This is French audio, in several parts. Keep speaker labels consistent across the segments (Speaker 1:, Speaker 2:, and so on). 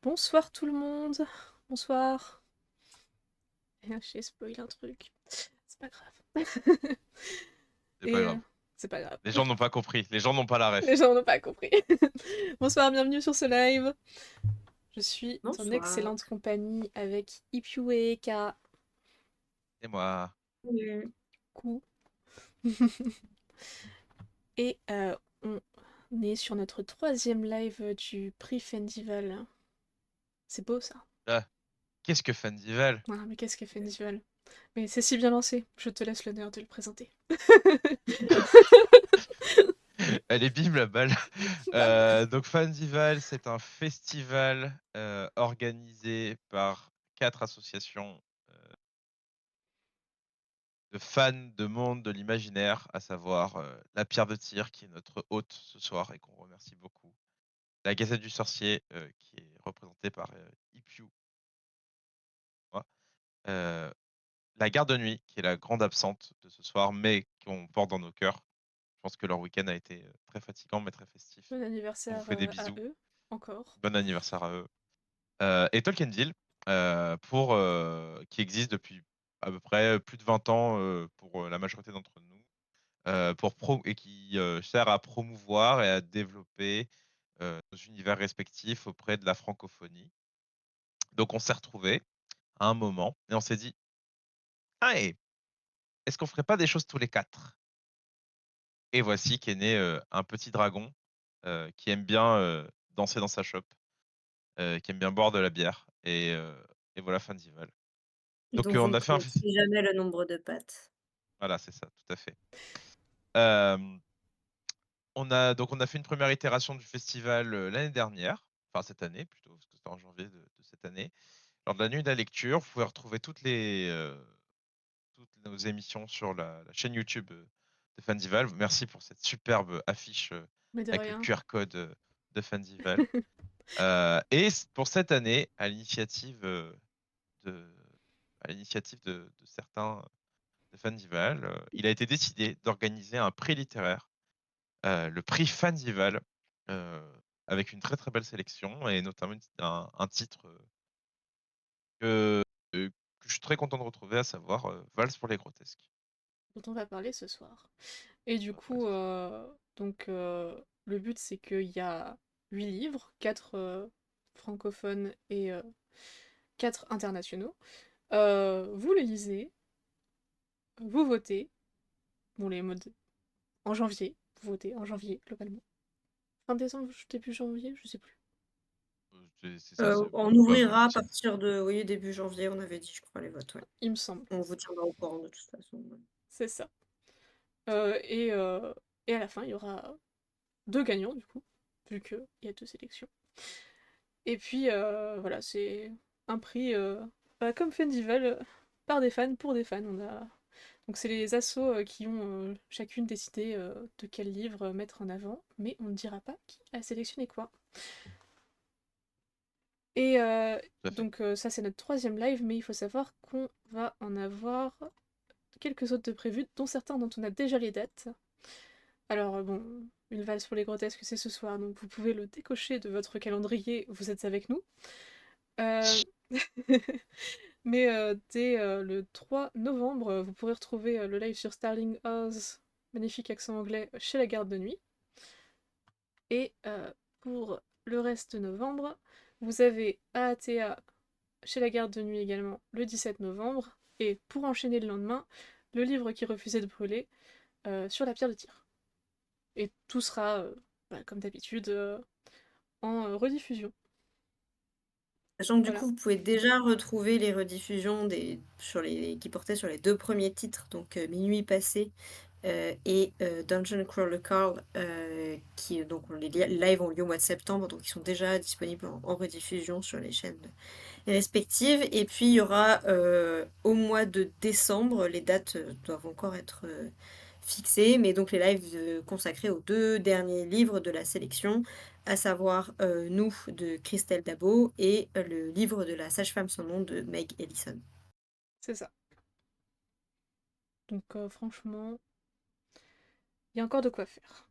Speaker 1: Bonsoir tout le monde. Bonsoir. J'ai spoilé un truc. C'est pas grave.
Speaker 2: C'est pas
Speaker 1: Et
Speaker 2: grave.
Speaker 1: c'est pas grave.
Speaker 2: Les gens n'ont pas compris. Les gens n'ont pas la
Speaker 1: Les
Speaker 2: ref.
Speaker 1: gens n'ont pas compris. Bonsoir, bienvenue sur ce live. Je suis en
Speaker 3: Bonsoir.
Speaker 1: excellente compagnie avec Ipiu et Eka.
Speaker 2: Et moi,
Speaker 3: Salut.
Speaker 1: Coucou. Et on est sur notre troisième live du prix Fendival. C'est beau ça.
Speaker 2: là, qu'est-ce que Fandival?
Speaker 1: Ah, mais qu'est-ce que Fendival? Mais c'est si bien lancé. Je te laisse l'honneur de le présenter.
Speaker 2: Elle est bim la balle.
Speaker 1: Bam.
Speaker 2: Donc Fandival, c'est un festival organisé par 4 associations de fans de monde de l'imaginaire, à savoir La Pierre de Tir, qui est notre hôte ce soir et qu'on remercie beaucoup. La Gazette du Sorcier, qui est représentée par Ipiu. Moi. Euh, la Garde de Nuit, qui est la grande absente de ce soir, mais qu'on porte dans nos cœurs. Je pense que leur week-end a été très fatigant, mais très festif.
Speaker 1: Bon
Speaker 2: On vous
Speaker 1: anniversaire
Speaker 2: fait des
Speaker 1: à
Speaker 2: bisous.
Speaker 1: eux, encore.
Speaker 2: Bon anniversaire à eux. Et Tolkien Deal, qui existe depuis à peu près plus de 20 ans pour la majorité d'entre nous, et qui sert à promouvoir et à développer nos univers respectifs auprès de la francophonie. Donc on s'est retrouvés à un moment et on s'est dit, ah, est-ce qu'on ferait pas des choses tous les quatre? Et voici qu'est né un petit dragon qui aime bien danser dans sa shop, qui aime bien boire de la bière. Et voilà, Fandival. Donc
Speaker 3: Donc vous
Speaker 2: on
Speaker 3: ne
Speaker 2: a fait un
Speaker 3: compterez jamais le nombre de pattes.
Speaker 2: Voilà, c'est ça, tout à fait. Euh, on a fait une première itération du festival l'année dernière, enfin cette année plutôt, parce que c'était en janvier de cette année. Lors de la nuit de la lecture, vous pouvez retrouver toutes nos émissions sur la chaîne YouTube de Fandival. Merci pour cette superbe affiche
Speaker 1: Mais de
Speaker 2: avec le
Speaker 1: rien.
Speaker 2: QR code de Fandival. Et pour cette année, de, à l'initiative de certains de Fandival, il a été décidé d'organiser un prix littéraire, le prix Fandival, euh, avec une très très belle sélection et notamment un titre que je suis très content de retrouver, à savoir Valse pour les grotesques.
Speaker 1: Dont on va parler ce soir. Et du
Speaker 2: Voilà,
Speaker 1: coup,
Speaker 2: c'est ça.
Speaker 1: le but c'est qu'il y a 8 livres, 4 francophones et 4 internationaux. Vous les lisez, vous votez. Bon, les modes en janvier, vous votez en janvier globalement. Fin décembre, début janvier, je sais plus.
Speaker 2: C'est ça,
Speaker 3: On ouvrira à partir de oui, début janvier, on avait dit, je crois, les votes, ouais.
Speaker 1: Il me semble,
Speaker 3: On vous tiendra au courant de toute façon, ouais.
Speaker 1: c'est ça. Euh, et, euh, et à la fin, il y aura 2 gagnants du coup, vu qu'il y a 2 sélections. Et puis voilà, c'est un prix comme Fendival, par des fans, pour des fans. Donc c'est les assos qui ont chacune décidé de quel livre mettre en avant, mais on ne dira pas qui a sélectionné quoi. Et
Speaker 2: Tout à fait.
Speaker 1: ça c'est notre troisième live, mais il faut savoir qu'on va en avoir quelques autres de prévus, dont certains dont on a déjà les dates. Alors bon, une valse pour les grotesques c'est ce soir, donc vous pouvez le décocher de votre calendrier, vous êtes avec nous. Euh, Mais dès le 3 novembre, vous pourrez retrouver le live sur Starling Oz, magnifique accent anglais, chez la garde de nuit. Et pour le reste de novembre, vous avez AATA chez la garde de nuit également le 17 novembre. Et pour enchaîner le lendemain, le livre qui refusait de brûler sur la pierre de tir. Et tout sera, comme d'habitude, en rediffusion.
Speaker 3: Sachant que du
Speaker 1: Voilà.
Speaker 3: coup, vous pouvez déjà retrouver les rediffusions qui portaient sur les 2 premiers titres, donc Minuit passé et Dungeon Crawler Carl, donc les lives ont lieu au mois de septembre, donc ils sont déjà disponibles en rediffusion sur les chaînes respectives. Et puis il y aura au mois de décembre, les dates doivent encore être fixées, mais donc les lives consacrés aux 2 derniers livres de la sélection, à savoir Nous de Christelle Dabo et le livre de la sage-femme sans nom de Meg Ellison.
Speaker 1: C'est ça. Donc franchement, il y a encore de quoi faire.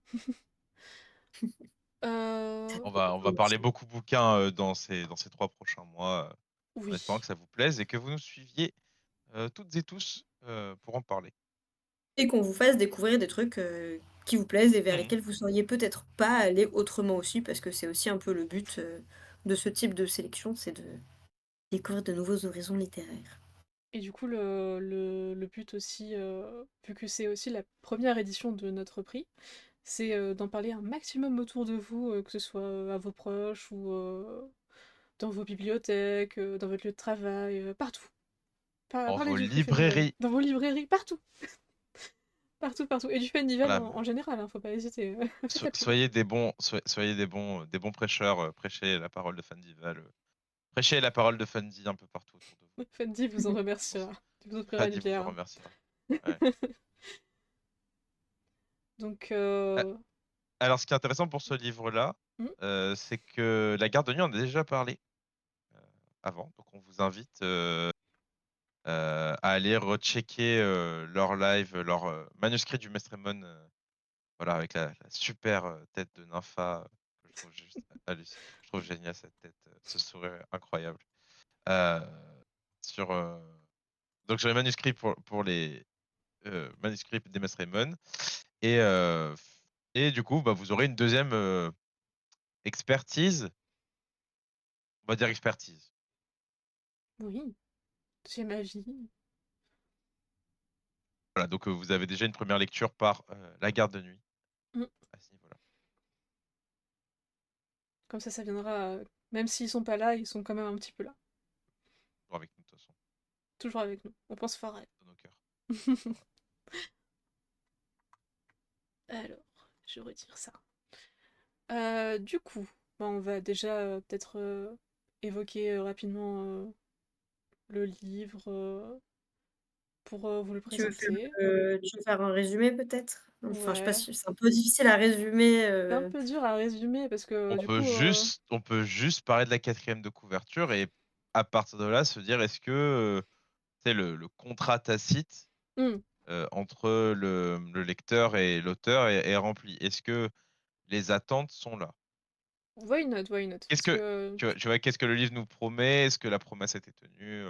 Speaker 3: Ça
Speaker 1: Euh,
Speaker 2: On
Speaker 3: peut
Speaker 2: va,
Speaker 3: être
Speaker 2: on va parler
Speaker 3: commencé.
Speaker 2: beaucoup bouquins dans ces 3 prochains mois, en espérant
Speaker 1: oui.
Speaker 2: que ça vous plaise et que vous nous suiviez toutes et tous pour en parler.
Speaker 3: Et qu'on vous fasse découvrir des trucs, qui vous plaisent et vers
Speaker 2: Mhm.
Speaker 3: lesquels vous seriez peut-être pas allé autrement aussi, parce que c'est aussi un peu le but, de ce type de sélection, c'est de découvrir de nouveaux horizons littéraires.
Speaker 1: Et du coup, le but aussi, vu que c'est aussi la première édition de notre prix, c'est d'en parler un maximum autour de vous, que ce soit à vos proches ou dans vos bibliothèques, dans votre lieu de travail, partout.
Speaker 2: Dans
Speaker 1: Parlez
Speaker 2: vos
Speaker 1: du prix Fendival.
Speaker 2: librairies.
Speaker 1: Dans vos librairies, partout. Partout, partout. Et du Fendival
Speaker 2: Voilà.
Speaker 1: en général, hein, faut pas hésiter. Faites la pub.
Speaker 2: Soyez des bons prêcheurs, prêchez la parole de Fandival. Prêchez la parole de Fundy un peu partout autour de vous.
Speaker 1: Fendi vous en remerciera. Il vous offrira une
Speaker 2: Fandy vous en
Speaker 1: bière.
Speaker 2: remerciera. Ouais.
Speaker 1: Donc,
Speaker 2: A- Alors, ce qui est intéressant pour ce livre-là,
Speaker 1: hmm,
Speaker 2: c'est que la Garde de Nuit en a déjà parlé euh, avant. Donc, on vous invite à aller rechecker leur live, leur manuscrit du Mestre Aemon, voilà, avec la super tête de Nympha, que je trouve juste hallucinant. Je trouve génial cette tête, ce sourire incroyable. Euh, sur, donc, j'ai les manuscrits pour les manuscrits des Mestre Aemon. Et, euh, et du coup, bah, vous aurez une deuxième expertise, on va dire expertise.
Speaker 1: oui, j'ai ma vie.
Speaker 2: Voilà, donc vous avez déjà une première lecture par la garde de nuit
Speaker 1: Hmm.
Speaker 2: à ce niveau-là.
Speaker 1: Comme ça viendra. Même s'ils sont pas là, ils sont quand même un petit peu là.
Speaker 2: Toujours avec nous, de toute façon,
Speaker 1: Toujours avec nous. On pense fort à
Speaker 2: dans nos cœurs.
Speaker 1: elle.
Speaker 2: Voilà.
Speaker 1: Alors, je retire ça. Du coup, bah, on va déjà peut-être évoquer rapidement le livre pour vous le présenter.
Speaker 3: Tu veux faire un résumé peut-être? Enfin, je sais pas
Speaker 1: Ouais.
Speaker 3: si c'est un peu difficile à résumer,
Speaker 1: C'est un peu dur à résumer parce que
Speaker 2: On
Speaker 1: du
Speaker 2: peut
Speaker 1: coup.
Speaker 2: juste, on peut juste parler de la quatrième de couverture et à partir de là se dire est-ce que c'est le contrat tacite
Speaker 1: Hmm,
Speaker 2: entre le lecteur et l'auteur est rempli. Est-ce que les attentes sont là?
Speaker 1: why not, why not?
Speaker 2: Qu'est-ce
Speaker 1: Parce
Speaker 2: que
Speaker 1: que,
Speaker 2: tu vois, qu'est-ce que le livre nous promet? Est-ce que la promesse a été tenue?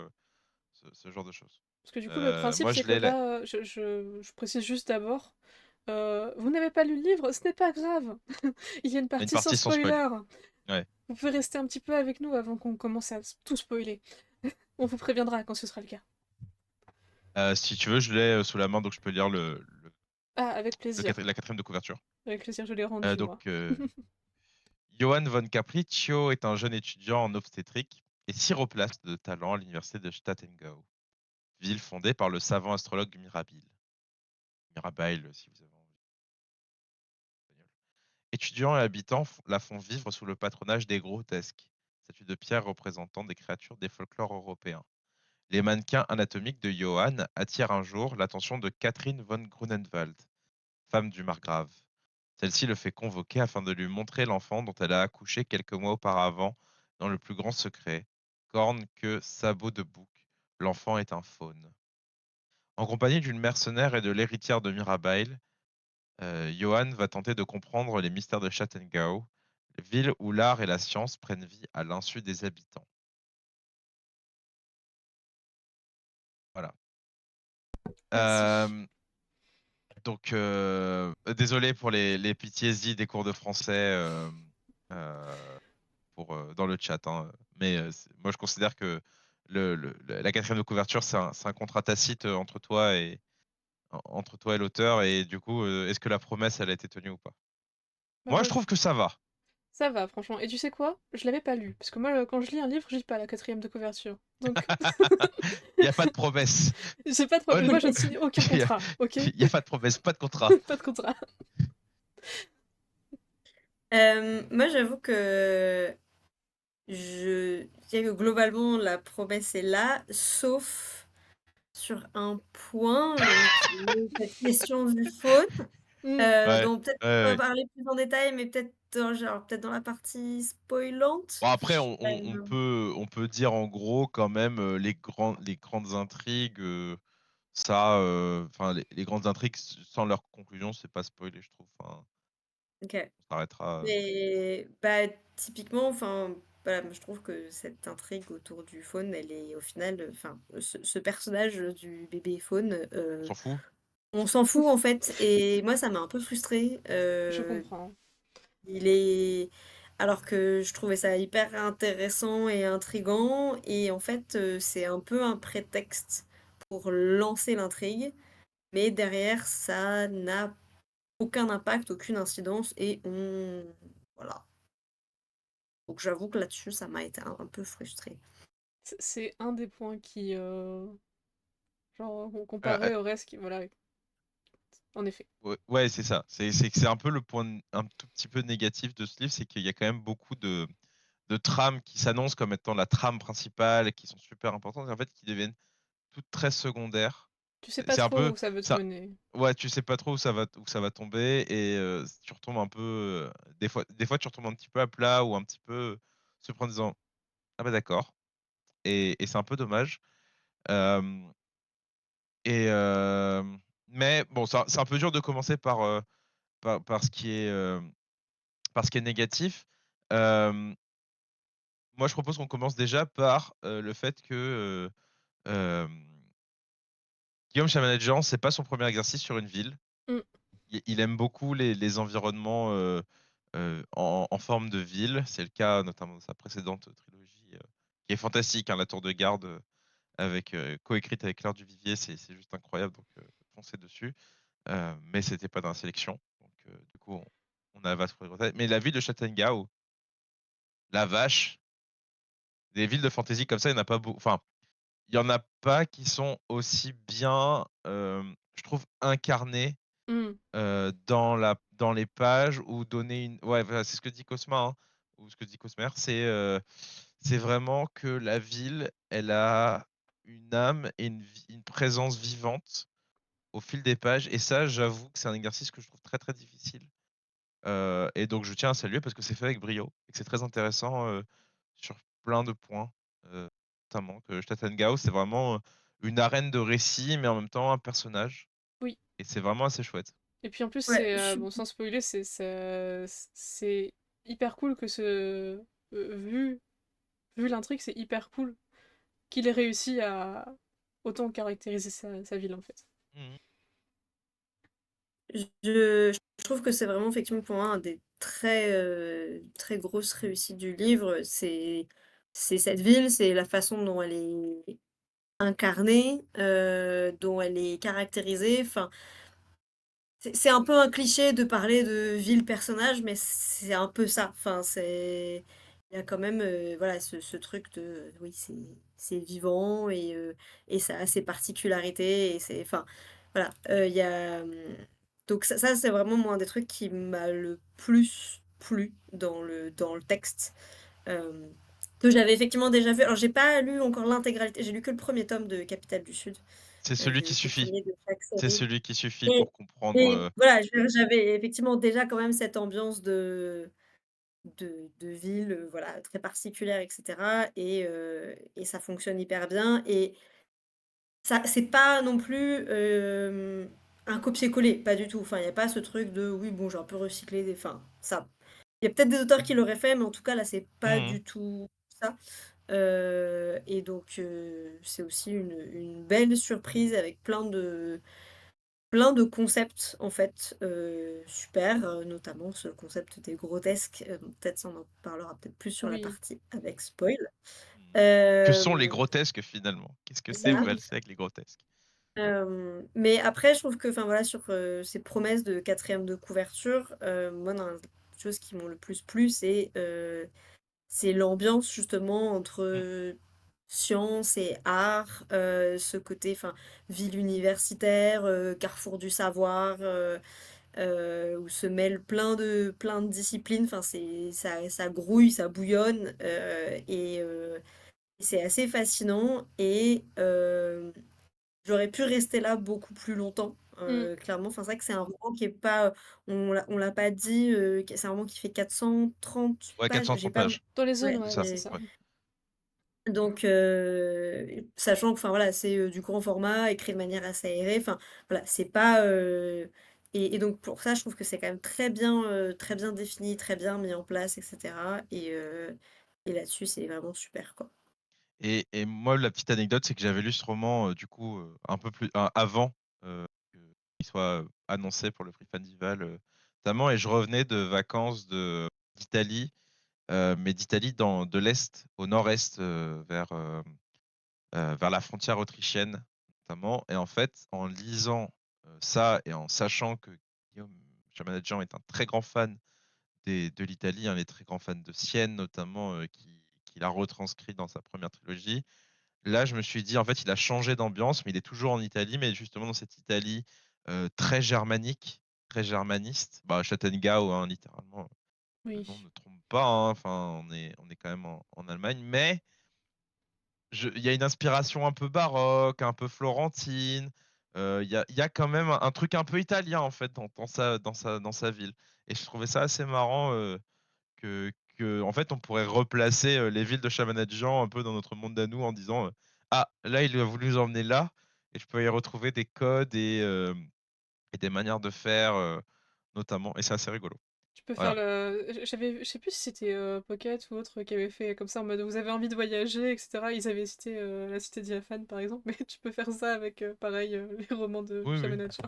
Speaker 2: Ce genre de choses.
Speaker 1: parce que du coup, le principe,
Speaker 2: Moi,
Speaker 1: c'est
Speaker 2: je
Speaker 1: que
Speaker 2: l'ai.
Speaker 1: là, je précise juste d'abord, vous n'avez pas lu le livre, ce n'est pas grave. Il y a une
Speaker 2: Une
Speaker 1: partie sans
Speaker 2: partie sans spoil.
Speaker 1: spoiler.
Speaker 2: Ouais.
Speaker 1: Vous pouvez rester un petit peu avec nous avant qu'on commence à tout spoiler. On vous préviendra quand ce sera le cas.
Speaker 2: Si tu veux, je l'ai sous la main, donc je peux lire
Speaker 1: Ah, avec plaisir.
Speaker 2: la quatrième de couverture.
Speaker 1: Avec plaisir, je l'ai rendu,
Speaker 2: Donc,
Speaker 1: moi.
Speaker 2: Johann von Capriccio est un jeune étudiant en obstétrique et chiroplaste de talent à l'université de Stadtengau, ville fondée par le savant astrologue Mirabile. Mirabile, si vous avez envie. Étudiants et habitants la font vivre sous le patronage des grotesques, statues de pierre représentant des créatures des folklores européens. Les mannequins anatomiques de Johann attirent un jour l'attention de Catherine von Grunenwald, femme du margrave. Celle-ci le fait convoquer afin de lui montrer l'enfant dont elle a accouché quelques mois auparavant dans le plus grand secret. Corne, queue, sabot de bouc, l'enfant est un faune. En compagnie d'une mercenaire et de l'héritière de Mirabeil, Johann va tenter de comprendre les mystères de Châtengau, ville où l'art et la science prennent vie à l'insu des habitants. Voilà.
Speaker 1: Merci.
Speaker 2: Euh, Donc, désolé pour les pitiés des cours de français euh, dans le chat, hein. Mais moi, je considère que la quatrième de couverture, c'est un contrat tacite entre toi et l'auteur. Et du coup, est-ce que la promesse, elle a été tenue ou pas?
Speaker 1: Bah,
Speaker 2: Moi,
Speaker 1: moi,
Speaker 2: je trouve que ça va.
Speaker 1: ça va, franchement. Et tu sais quoi? Je l'avais pas lu. Parce que moi, quand je lis un livre, je lis pas la quatrième de couverture. Donc,
Speaker 2: Il n'y a pas de promesse.
Speaker 1: j'ai pas de
Speaker 2: Oh,
Speaker 1: problème. Moi, je ne signe aucun
Speaker 2: Il n'y a,
Speaker 1: contrat, ok?
Speaker 2: il y a pas de promesse, pas de contrat.
Speaker 1: Pas de contrat.
Speaker 3: Moi, j'avoue que je dirais que globalement, la promesse est là, sauf sur un point, qui est cette question du faune,
Speaker 1: Hmm.
Speaker 2: Ouais,
Speaker 3: dont peut-être
Speaker 2: ouais,
Speaker 3: on va
Speaker 2: ouais.
Speaker 3: parler plus en détail, mais peut-être peut-être dans la partie spoilante.
Speaker 2: Bon, après,
Speaker 3: Hem,
Speaker 2: on peut dire en gros quand même les grandes intrigues. Ça, enfin, les grandes intrigues sans leur conclusion, c'est pas spoilé, je trouve. Enfin,
Speaker 3: OK.
Speaker 2: On s'arrêtera.
Speaker 3: Mais bah, typiquement, enfin, voilà, moi je trouve que cette intrigue autour du faune, elle est au final, enfin, ce personnage, du bébé faune,
Speaker 2: On s'en fout.
Speaker 3: on s'en fout en fait et moi ça m'a un peu frustrée,
Speaker 1: Je comprends.
Speaker 3: il est alors que je trouvais ça hyper intéressant et intriguant et en fait, c'est un peu un prétexte pour lancer l'intrigue, mais derrière ça n'a aucun impact, aucune incidence et on voilà. Donc j'avoue que là-dessus, ça m'a été un peu frustrée.
Speaker 1: C'est un des points qui, genre,
Speaker 2: Euh, euh,
Speaker 1: comparé au reste qui voilà, en effet.
Speaker 2: ouais, ouais, c'est ça. C'est que c'est un peu le point un tout petit peu négatif de ce livre, c'est qu'il y a quand même beaucoup de trames qui s'annoncent comme étant la trame principale et qui sont super importantes, et en fait qui deviennent toutes très secondaires.
Speaker 1: Tu sais pas
Speaker 2: C'est un
Speaker 1: trop
Speaker 2: peu
Speaker 1: où ça veut te
Speaker 2: ça.
Speaker 1: mener.
Speaker 2: Ouais, tu sais pas trop où ça va tomber et tu retombes un peu. Des fois, tu retombes un petit peu à plat ou un petit peu se prendre en disant ah bah d'accord. Et c'est un peu dommage. Euh, et mais bon, c'est un peu dur de commencer par ce qui est négatif. Euh, Moi, je propose qu'on commence déjà par le fait que euh, Guillaume Chamaladjian, c'est pas son premier exercice sur une ville.
Speaker 1: Mmh,
Speaker 2: Il aime beaucoup les environnements en forme de ville. C'est le cas notamment de sa précédente trilogie, qui est fantastique, hein, La Tour de Garde, coécrite avec Claire Duvivier, c'est juste incroyable, donc foncez dessus. Mais c'était pas dans la sélection, donc du coup on a vaste pour les Grecs. Mais la ville de Châtellengau, la vache, des villes de fantasy comme ça, il n'y en a pas beaucoup. Enfin, il y en a pas qui sont aussi bien, je trouve, incarnées
Speaker 1: mmh,
Speaker 2: dans les pages ou donner une. Ouais, voilà, c'est ce que dit Cosma, hein, ou ce que dit Cosmer, c'est vraiment que la ville, elle a une âme et une présence vivante au fil des pages. Et ça, j'avoue que c'est un exercice que je trouve très très difficile. Et donc je tiens à saluer parce que c'est fait avec brio et que c'est très intéressant sur plein de points, euh, notamment que Stadtengau, c'est vraiment une arène de récit, mais en même temps un personnage.
Speaker 1: oui.
Speaker 2: Et c'est vraiment assez chouette.
Speaker 1: Et puis en plus,
Speaker 3: Ouais,
Speaker 1: c'est
Speaker 3: je suis
Speaker 1: bon, sans spoiler, c'est hyper cool que vu l'intrigue, c'est hyper cool qu'il ait réussi à autant caractériser sa ville en fait.
Speaker 2: Mhm.
Speaker 3: je trouve que c'est vraiment effectivement pour moi un des très grosses réussites du livre. C'est cette ville, c'est la façon dont elle est incarnée, dont elle est caractérisée. Enfin, c'est un peu un cliché de parler de ville personnage, mais c'est un peu ça. Enfin, il y a quand même voilà ce truc de oui, c'est vivant et ça a ses particularités et c'est enfin voilà, il y a donc ça c'est vraiment moi un des trucs qui m'a le plus plu dans le texte. euh, que j'avais effectivement déjà vu. Alors j'ai pas lu encore l'intégralité, j'ai lu que le premier tome de Capitale du Sud.
Speaker 2: C'est celui
Speaker 3: J'ai
Speaker 2: qui
Speaker 3: lu que le
Speaker 2: suffit.
Speaker 3: premier de chaque
Speaker 2: C'est
Speaker 3: série.
Speaker 2: celui qui suffit
Speaker 3: Et
Speaker 2: pour comprendre.
Speaker 3: et voilà, j'avais effectivement déjà quand même cette ambiance de ville, voilà, très particulière et cetera et ça fonctionne hyper bien et ça c'est pas non plus, un copier-coller, pas du tout. Enfin, il y a pas ce truc de: «Oui, bon, j'ai un peu recyclé des» enfin, ça il y a peut-être des auteurs qui l'auraient fait, mais en tout cas, là, c'est pas
Speaker 2: Mhm.
Speaker 3: du tout ça, et donc c'est aussi une belle surprise avec plein de concepts en fait, super, notamment ce concept des grotesques, peut-être ça on en parlera peut-être plus sur la
Speaker 1: Oui,
Speaker 3: partie avec spoil.
Speaker 2: Mhm. Que sont les
Speaker 3: Hem,
Speaker 2: grotesques finalement? Qu'est-ce que
Speaker 3: c'est
Speaker 2: c'est
Speaker 3: ça.
Speaker 2: Valser avec les grotesques?
Speaker 3: Mais après je trouve que enfin voilà sur, ces promesses de quatrième de couverture, moi dans les choses qui m'ont le plus plu, c'est l'ambiance justement entre,
Speaker 2: Mhm.
Speaker 3: science et art, ce côté enfin ville universitaire, carrefour du savoir, où se mêlent plein de disciplines. Enfin, ça grouille, ça bouillonne, et c'est assez fascinant. Et j'aurais pu rester là beaucoup plus longtemps,
Speaker 1: mmh,
Speaker 3: clairement. Enfin, c'est vrai que c'est un roman qui est pas, on l'a pas dit, c'est un roman qui fait 430
Speaker 2: Ouais,
Speaker 3: pages. J'ai
Speaker 2: 430
Speaker 3: pas,
Speaker 2: pages.
Speaker 1: dans les zones,
Speaker 3: ouais,
Speaker 2: C'est
Speaker 1: ouais,
Speaker 2: ça.
Speaker 1: c'est ça.
Speaker 2: Ouais.
Speaker 3: donc, sachant que, enfin voilà, c'est du grand format, écrit de manière assez aérée. Enfin, voilà, c'est pas, Et donc pour ça, je trouve que c'est quand même très bien défini, très bien mis en place et cetera et là-dessus, c'est vraiment super, quoi.
Speaker 2: Et moi, la petite anecdote, c'est que j'avais lu ce roman, du coup, un peu plus avant, qu'il soit, annoncé pour le prix Fandival, notamment, et je revenais de vacances d'Italie, mais d'Italie dans de l'est au nord-est, vers la frontière autrichienne, notamment. Et en fait, en lisant, ça et en sachant que Guillaume Chamanadjian est un très grand fan de l'Italie, un des très grands fans de Sienne notamment, qu'il a retranscrit dans sa première trilogie. Là, je me suis dit, en fait, il a changé d'ambiance, mais il est toujours en Italie, mais justement dans cette Italie très germanique, très germaniste. Bah, Châtellengau, hein, littéralement, le nom
Speaker 1: Oui.
Speaker 2: ne trompe pas, hein. Enfin, on est quand même en Allemagne, mais il y a une inspiration un peu baroque, un peu florentine. Il y a quand même un truc un peu italien, en fait, dans sa ville. Et je trouvais ça assez marrant, en fait, on pourrait replacer les villes de Chamanadjian un peu dans notre monde à nous en disant ah, là, il a voulu nous emmener là, et je peux y retrouver des codes et des manières de faire, notamment, et c'est assez rigolo.
Speaker 1: Tu peux faire
Speaker 2: Voilà.
Speaker 1: le. Je sais plus si c'était Pocket ou autre qui avait fait comme ça en mode vous avez envie de voyager, etc. Ils avaient cité la cité d'Iafan par exemple, mais tu peux faire ça avec pareil les romans de
Speaker 2: Oui, oui.
Speaker 1: Chamanadjian.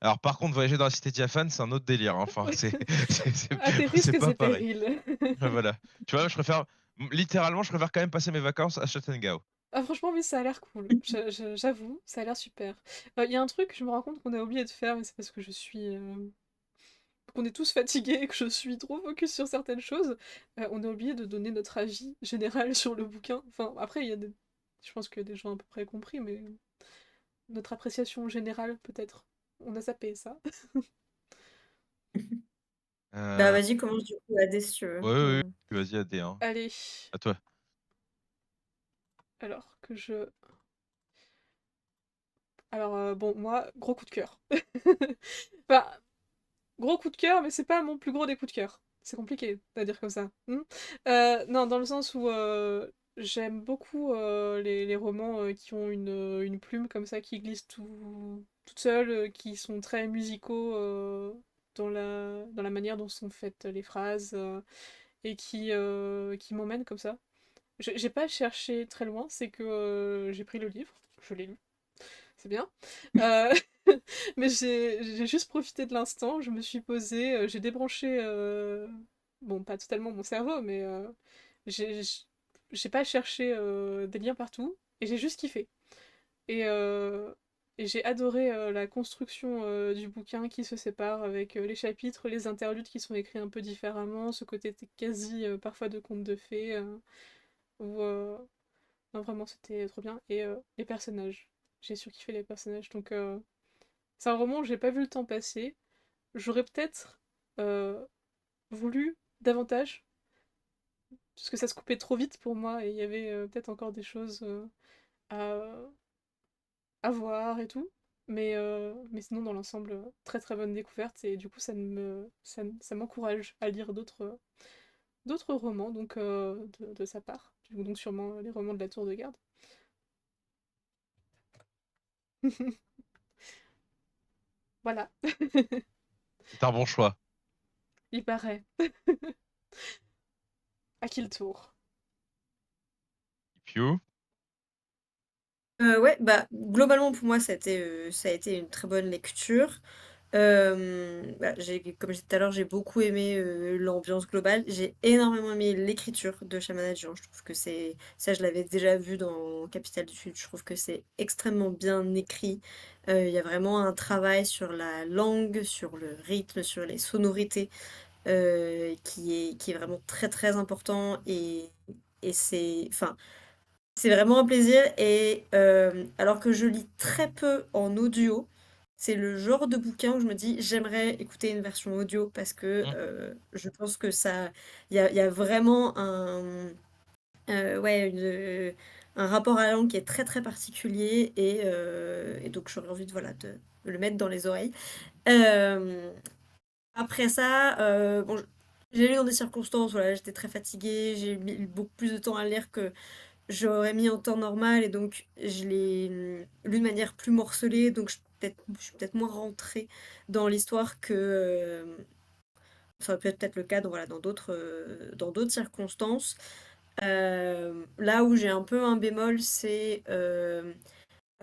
Speaker 2: Alors, par contre, voyager dans la cité diaphane, c'est un autre délire, hein. Enfin,
Speaker 1: À tes
Speaker 2: c'est
Speaker 1: risques
Speaker 2: pas
Speaker 1: et
Speaker 2: pareil.
Speaker 1: périls.
Speaker 2: Voilà. Tu vois, littéralement, je préfère quand même passer mes vacances à Châtellengau.
Speaker 1: Ah franchement oui ça a l'air cool, j'avoue, ça a l'air super. Il y a un truc, je me rends compte qu'on a oublié de faire, mais c'est parce que je suis... qu'on est tous fatigués et que je suis trop focus sur certaines choses. On a oublié de donner notre avis général sur le bouquin. Enfin après il y a des... Je pense que des gens ont à peu près compris, mais notre appréciation générale peut-être. On a zappé ça.
Speaker 3: Bah,
Speaker 2: Euh,
Speaker 3: vas-y, commence du coup, AD, si tu veux,
Speaker 2: ouais, oui, oui. Vas-y, AD, hein.
Speaker 1: Allez,
Speaker 2: À toi.
Speaker 1: alors que je... Alors bon, moi, gros coup de cœur. Enfin, gros coup de cœur, mais c'est pas mon plus gros des coups de cœur. C'est compliqué à dire comme ça. Non, dans le sens où j'aime beaucoup les romans qui ont une plume comme ça, qui glisse toute seule, qui sont très musicaux dans la manière dont sont faites les phrases et qui m'emmènent comme ça. J'ai pas cherché très loin, c'est que j'ai pris le livre, je l'ai lu, c'est bien. Euh, mais j'ai juste profité de l'instant, je me suis posée, j'ai débranché, bon, pas totalement mon cerveau, mais j'ai j'ai pas cherché des liens partout, et j'ai juste kiffé. Et, euh, et j'ai adoré la construction du bouquin qui se sépare avec les chapitres, les interludes qui sont écrits un peu différemment, ce côté quasi parfois de conte de fées, où non, vraiment c'était trop bien. Et les personnages, j'ai surkiffé les personnages, donc c'est un roman où j'ai pas vu le temps passer. J'aurais peut-être euh, voulu davantage, parce que ça se coupait trop vite pour moi et il y avait peut-être encore des choses à, à voir et tout. Mais sinon, dans l'ensemble, très très bonne découverte et du coup, ça m'encourage à lire d'autres romans donc, de sa part. Donc sûrement les romans de la Tour de Garde. Voilà,
Speaker 2: C'est un bon choix.
Speaker 1: il paraît. À qui le tour?
Speaker 2: Piu.
Speaker 3: Ouais, bah, globalement, pour moi, ça a été une très bonne lecture. Bah, comme j'ai dit tout à l'heure, j'ai beaucoup aimé l'ambiance globale. J'ai énormément aimé l'écriture de Shamanadjian. Je trouve que c'est... Ça, je l'avais déjà vu dans Capitale du Sud. Je trouve que c'est extrêmement bien écrit. Il y a vraiment un travail sur la langue, sur le rythme, sur les sonorités, qui est vraiment très, très important. Et c'est... Enfin, c'est vraiment un plaisir et alors que je lis très peu en audio, c'est le genre de bouquin où je me dis j'aimerais écouter une version audio parce que
Speaker 2: Hmm.
Speaker 3: je pense que ça, il y a vraiment ouais, un rapport à la langue qui est très très particulier et donc j'aurais envie de, voilà, de le mettre dans les oreilles. Euh, Après ça, bon, j'ai lu dans des circonstances, voilà, j'étais très fatiguée, j'ai mis beaucoup plus de temps à lire que j'aurais mis en temps normal et donc je l'ai lu de manière plus morcelée. Donc je suis peut-être moins rentrée dans l'histoire que, ça aurait pu être peut-être le cas dans d'autres circonstances. Là où j'ai un peu un bémol, c'est,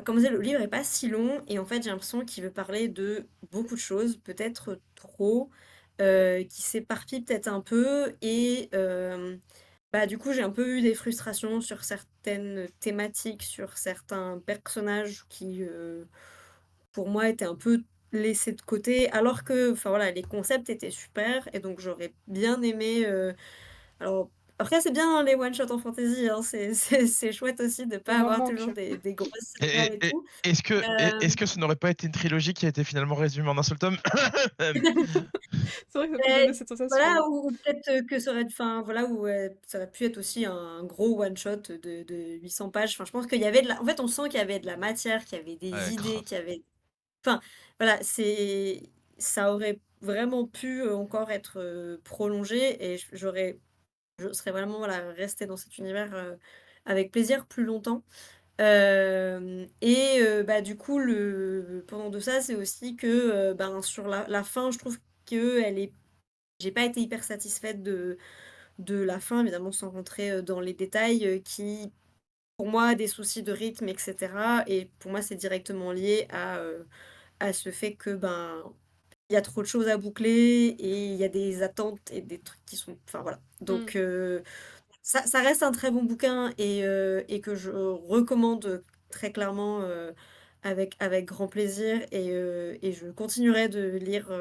Speaker 3: comme disait, le livre est pas si long et en fait, j'ai l'impression qu'il veut parler de beaucoup de choses, peut-être trop, qui s'éparpille peut-être un peu et bah, du coup, j'ai un peu eu des frustrations sur certaines thématiques, sur certains personnages qui, pour moi, étaient un peu laissés de côté, alors que, enfin voilà, les concepts étaient super et donc j'aurais bien aimé, alors après c'est bien, hein, les one shot en fantasy, hein, c'est chouette aussi de
Speaker 1: On
Speaker 3: pas
Speaker 1: en
Speaker 3: avoir
Speaker 1: manque.
Speaker 3: toujours des grosses sagas
Speaker 2: Et,
Speaker 3: et
Speaker 2: et-
Speaker 3: tout.
Speaker 2: est-ce
Speaker 3: Hem,
Speaker 2: que ce n'aurait pas été une trilogie qui a été finalement résumée en un seul tome?
Speaker 1: C'est vrai que ça peut donner
Speaker 3: beh,
Speaker 1: cette sensation,
Speaker 3: voilà,
Speaker 1: oui.
Speaker 3: ou peut-être, que ça aurait enfin voilà, où, ça aurait pu être aussi un gros one shot de 800 pages. Enfin, je pense qu'il y avait de la en fait, on sent qu'il y avait de la matière, qu'il y avait des
Speaker 2: Ouais,
Speaker 3: idées,
Speaker 2: grave.
Speaker 3: qu'il y avait enfin, voilà, ça aurait vraiment pu, encore être, prolongé et je serais vraiment, voilà, restée dans cet univers, avec plaisir plus longtemps. Et bah, du coup, le pendant de ça, c'est aussi que, ben, sur la fin, je trouve qu'elle est j'ai pas été hyper satisfaite de la fin, évidemment sans rentrer, dans les détails, qui, pour moi, a des soucis de rythme et cetera et pour moi, c'est directement lié à ce fait que, ben, il y a trop de choses à boucler et il y a des attentes et des trucs qui sont enfin, voilà.
Speaker 1: Mmh.
Speaker 3: Donc ça reste un très bon bouquin et que je recommande, très clairement, avec grand plaisir et je continuerai de lire,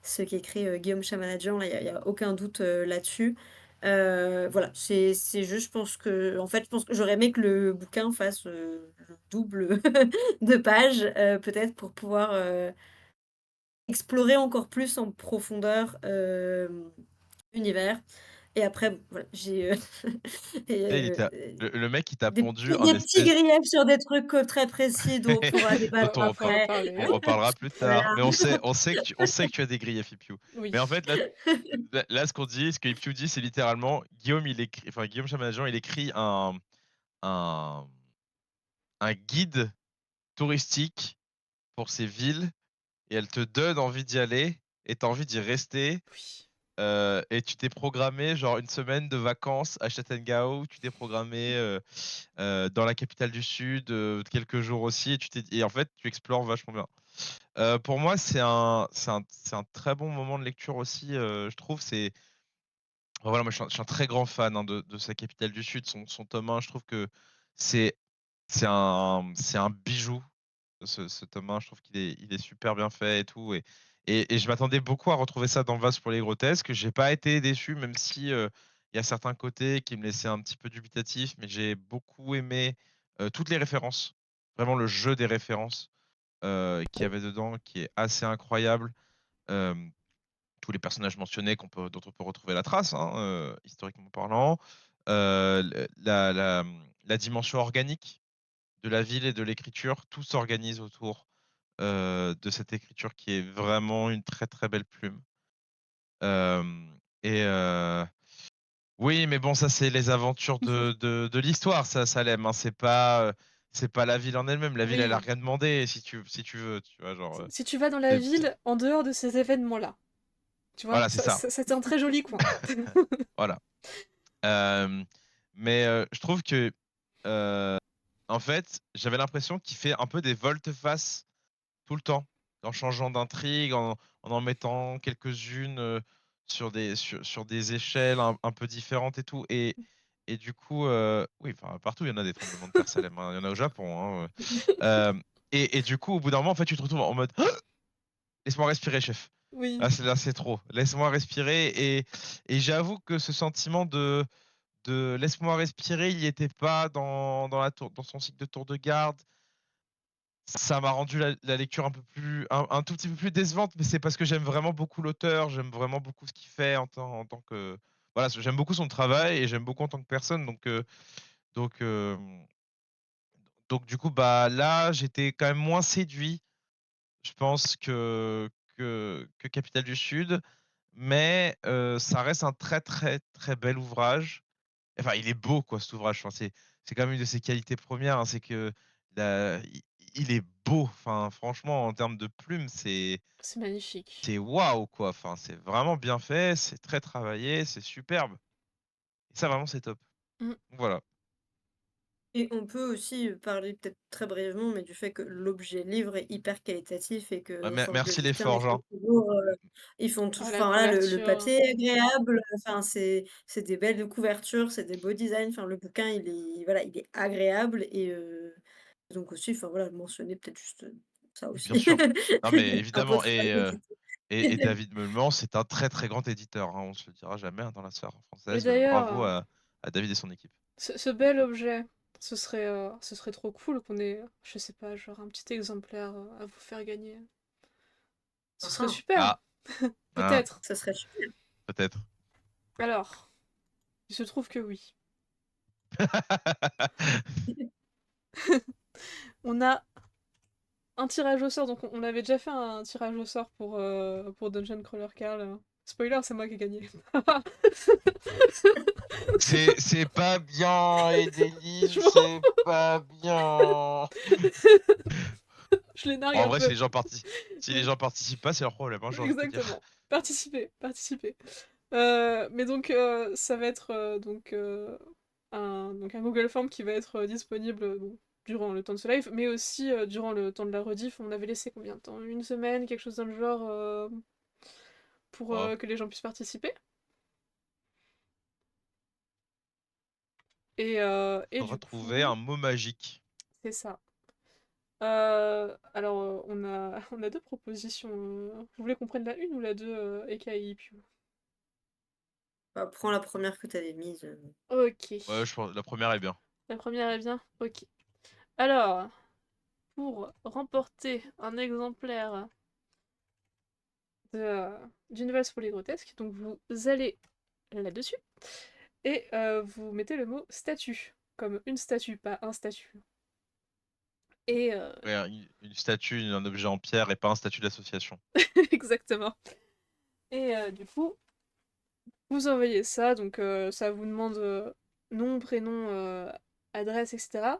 Speaker 3: ce qu'écrit, Guillaume Chamanadjian, là, il y a aucun doute, là-dessus. Voilà, c'est juste, je pense que en fait, je pense que j'aurais aimé que le bouquin fasse, le double de pages, peut-être pour pouvoir, explorer encore plus en profondeur, l'univers et après bon, voilà, j'ai, et
Speaker 2: Et il était le mec qui t'a pondu un
Speaker 3: des petits
Speaker 2: espèce
Speaker 3: griefs sur des trucs, très précis dont on pourra
Speaker 2: dont
Speaker 3: débattre
Speaker 1: On va en
Speaker 3: après.
Speaker 1: parler.
Speaker 2: on reparlera plus tard.
Speaker 3: Voilà.
Speaker 2: Mais on sait que tu as des griefs, Ipiou. Mais en
Speaker 1: Oui.
Speaker 2: fait, là, ce qu'on dit, ce que Ipiou dit, c'est littéralement Guillaume Chamanagnan, il écrit un, un guide touristique pour ces villes et elle te donne envie d'y aller et t'as envie d'y rester.
Speaker 1: Oui.
Speaker 2: Et tu t'es programmé genre une semaine de vacances à Châtellerault, tu t'es programmé dans la capitale du Sud quelques jours aussi et en fait tu explores vachement bien. Pour moi c'est un très bon moment de lecture aussi je trouve voilà moi je suis un très grand fan hein, de sa capitale du Sud son tome 1 je trouve que c'est c'est un bijou ce tome 1, je trouve il est super bien fait et tout. Et je m'attendais beaucoup à retrouver ça dans Vase pour les grotesques. J'ai pas été déçu, même si il y a certains côtés qui me laissaient un petit peu dubitatif, mais j'ai beaucoup aimé toutes les références. Vraiment le jeu des références qu'il y avait dedans, qui est assez incroyable. Euh, tous les personnages mentionnés dont on peut retrouver la trace, hein, historiquement parlant. La dimension organique de la ville et de l'écriture, tout s'organise autour de cette écriture qui est vraiment une très très belle plume. Euh, et oui, mais bon, ça c'est les aventures de l'histoire, ça l'aime. Hein. C'est pas la ville en elle-même. La ville, elle a
Speaker 1: Oui.
Speaker 2: rien demandé, si tu veux, tu vois, genre.
Speaker 1: Si tu vas dans la ville en dehors de ces événements-là, tu vois,
Speaker 2: Voilà, c'est ça.
Speaker 1: c'est un très joli coin.
Speaker 2: Voilà. Euh, mais je trouve que, euh, en fait, j'avais l'impression qu'il fait un peu des volte-face tout le temps, en changeant d'intrigue, en mettant quelques-unes sur des échelles un peu différentes et tout. Et du coup, oui, enfin, partout, il y en a des tremblements de terre célèbres. Hein. Il y en a au Japon. Hein. Euh, et du coup, au bout d'un moment, en fait, tu te retrouves en mode laisse-moi respirer, chef.
Speaker 1: Oui.
Speaker 2: Là, c'est trop. Laisse-moi respirer. Et j'avoue que ce sentiment de laisse-moi respirer, il n'y était pas dans son cycle de tour de garde. Ça m'a rendu la lecture un tout petit peu plus décevante, mais c'est parce que j'aime vraiment beaucoup l'auteur, j'aime vraiment beaucoup ce qu'il fait en tant que, voilà, j'aime beaucoup son travail et j'aime beaucoup en tant que personne, donc, euh, donc du coup, bah là, j'étais quand même moins séduit, je pense que Capitale du Sud, mais ça reste un très très très bel ouvrage. Enfin, il est beau, quoi, cet ouvrage. Enfin, c'est quand même une de ses qualités premières, hein, c'est que la- il, il est beau. Enfin, franchement, en termes de plumes, c'est
Speaker 1: magnifique.
Speaker 2: waouh, quoi. Enfin, c'est vraiment bien fait, c'est très travaillé, c'est superbe. Et ça, vraiment, c'est top.
Speaker 1: Mmh.
Speaker 2: Donc voilà.
Speaker 3: Et on peut aussi parler peut-être très brièvement, mais du fait que l'objet livre est hyper qualitatif et
Speaker 2: Bah,
Speaker 3: que Forge
Speaker 2: merci les
Speaker 3: Goldsmith,
Speaker 2: forges, hein.
Speaker 3: ils font tout,
Speaker 1: Ah, la
Speaker 3: enfin voilà, le
Speaker 1: couverture.
Speaker 3: papier est agréable, enfin c'est des belles couvertures, c'est des beaux designs, enfin le bouquin il est voilà, il est agréable et donc aussi, enfin voilà, mentionner peut-être juste ça
Speaker 2: Bien
Speaker 3: aussi.
Speaker 2: sûr. Non, mais
Speaker 3: Un peu
Speaker 2: évidemment.
Speaker 3: de qualité.
Speaker 2: Et David Meulemans, c'est un très très grand éditeur, hein. On se le dira jamais, hein, dans la sphère
Speaker 1: Mais
Speaker 2: française. Bravo
Speaker 1: d'ailleurs,
Speaker 2: à David et son équipe.
Speaker 1: ce bel objet, ce serait trop cool qu'on ait, je sais pas, genre un petit exemplaire à vous faire gagner. Ce serait
Speaker 3: Enfin,
Speaker 1: super,
Speaker 2: Ah, ah,
Speaker 1: peut-être.
Speaker 3: ça serait super.
Speaker 2: peut-être.
Speaker 1: Alors, il se trouve que oui. On a un tirage au sort, donc on avait déjà fait un tirage au sort pour Dungeon Crawler Carl. Spoiler, c'est moi qui ai gagné.
Speaker 2: C'est pas bien, Edeline,
Speaker 1: Je m'en-
Speaker 2: c'est pas bien.
Speaker 1: je les nargue
Speaker 2: En
Speaker 1: un
Speaker 2: vrai,
Speaker 1: peu.
Speaker 2: si les gens participent pas, c'est leur problème, hein, j'ai envie de te dire.
Speaker 1: Exactement. Participer, participer. Mais donc, ça va être donc un Google Form qui va être disponible durant le temps de ce live, mais aussi durant le temps de la rediff. On avait laissé combien de temps? Une semaine, quelque chose dans le genre, pour
Speaker 2: Oh.
Speaker 1: que les gens puissent participer. Et
Speaker 2: Faudra
Speaker 1: du
Speaker 2: trouver
Speaker 1: coup,
Speaker 2: un mot magique.
Speaker 1: c'est ça. Alors, on a deux propositions. Vous voulez qu'on prenne la une ou la deux, Eka Piu?
Speaker 3: Bah, prends la première que tu avais mise.
Speaker 1: Ok.
Speaker 2: Ouais, je pense la première est bien.
Speaker 1: La première est bien? Ok. Alors, pour remporter un exemplaire d'une valse pour les grotesques, donc vous allez là-dessus et vous mettez le mot statue, comme une statue, pas un statut. Et
Speaker 2: Ouais, une statue, un objet en pierre et pas un statut d'association.
Speaker 1: exactement. Et du coup, vous envoyez ça, donc ça vous demande nom, prénom, adresse, etc.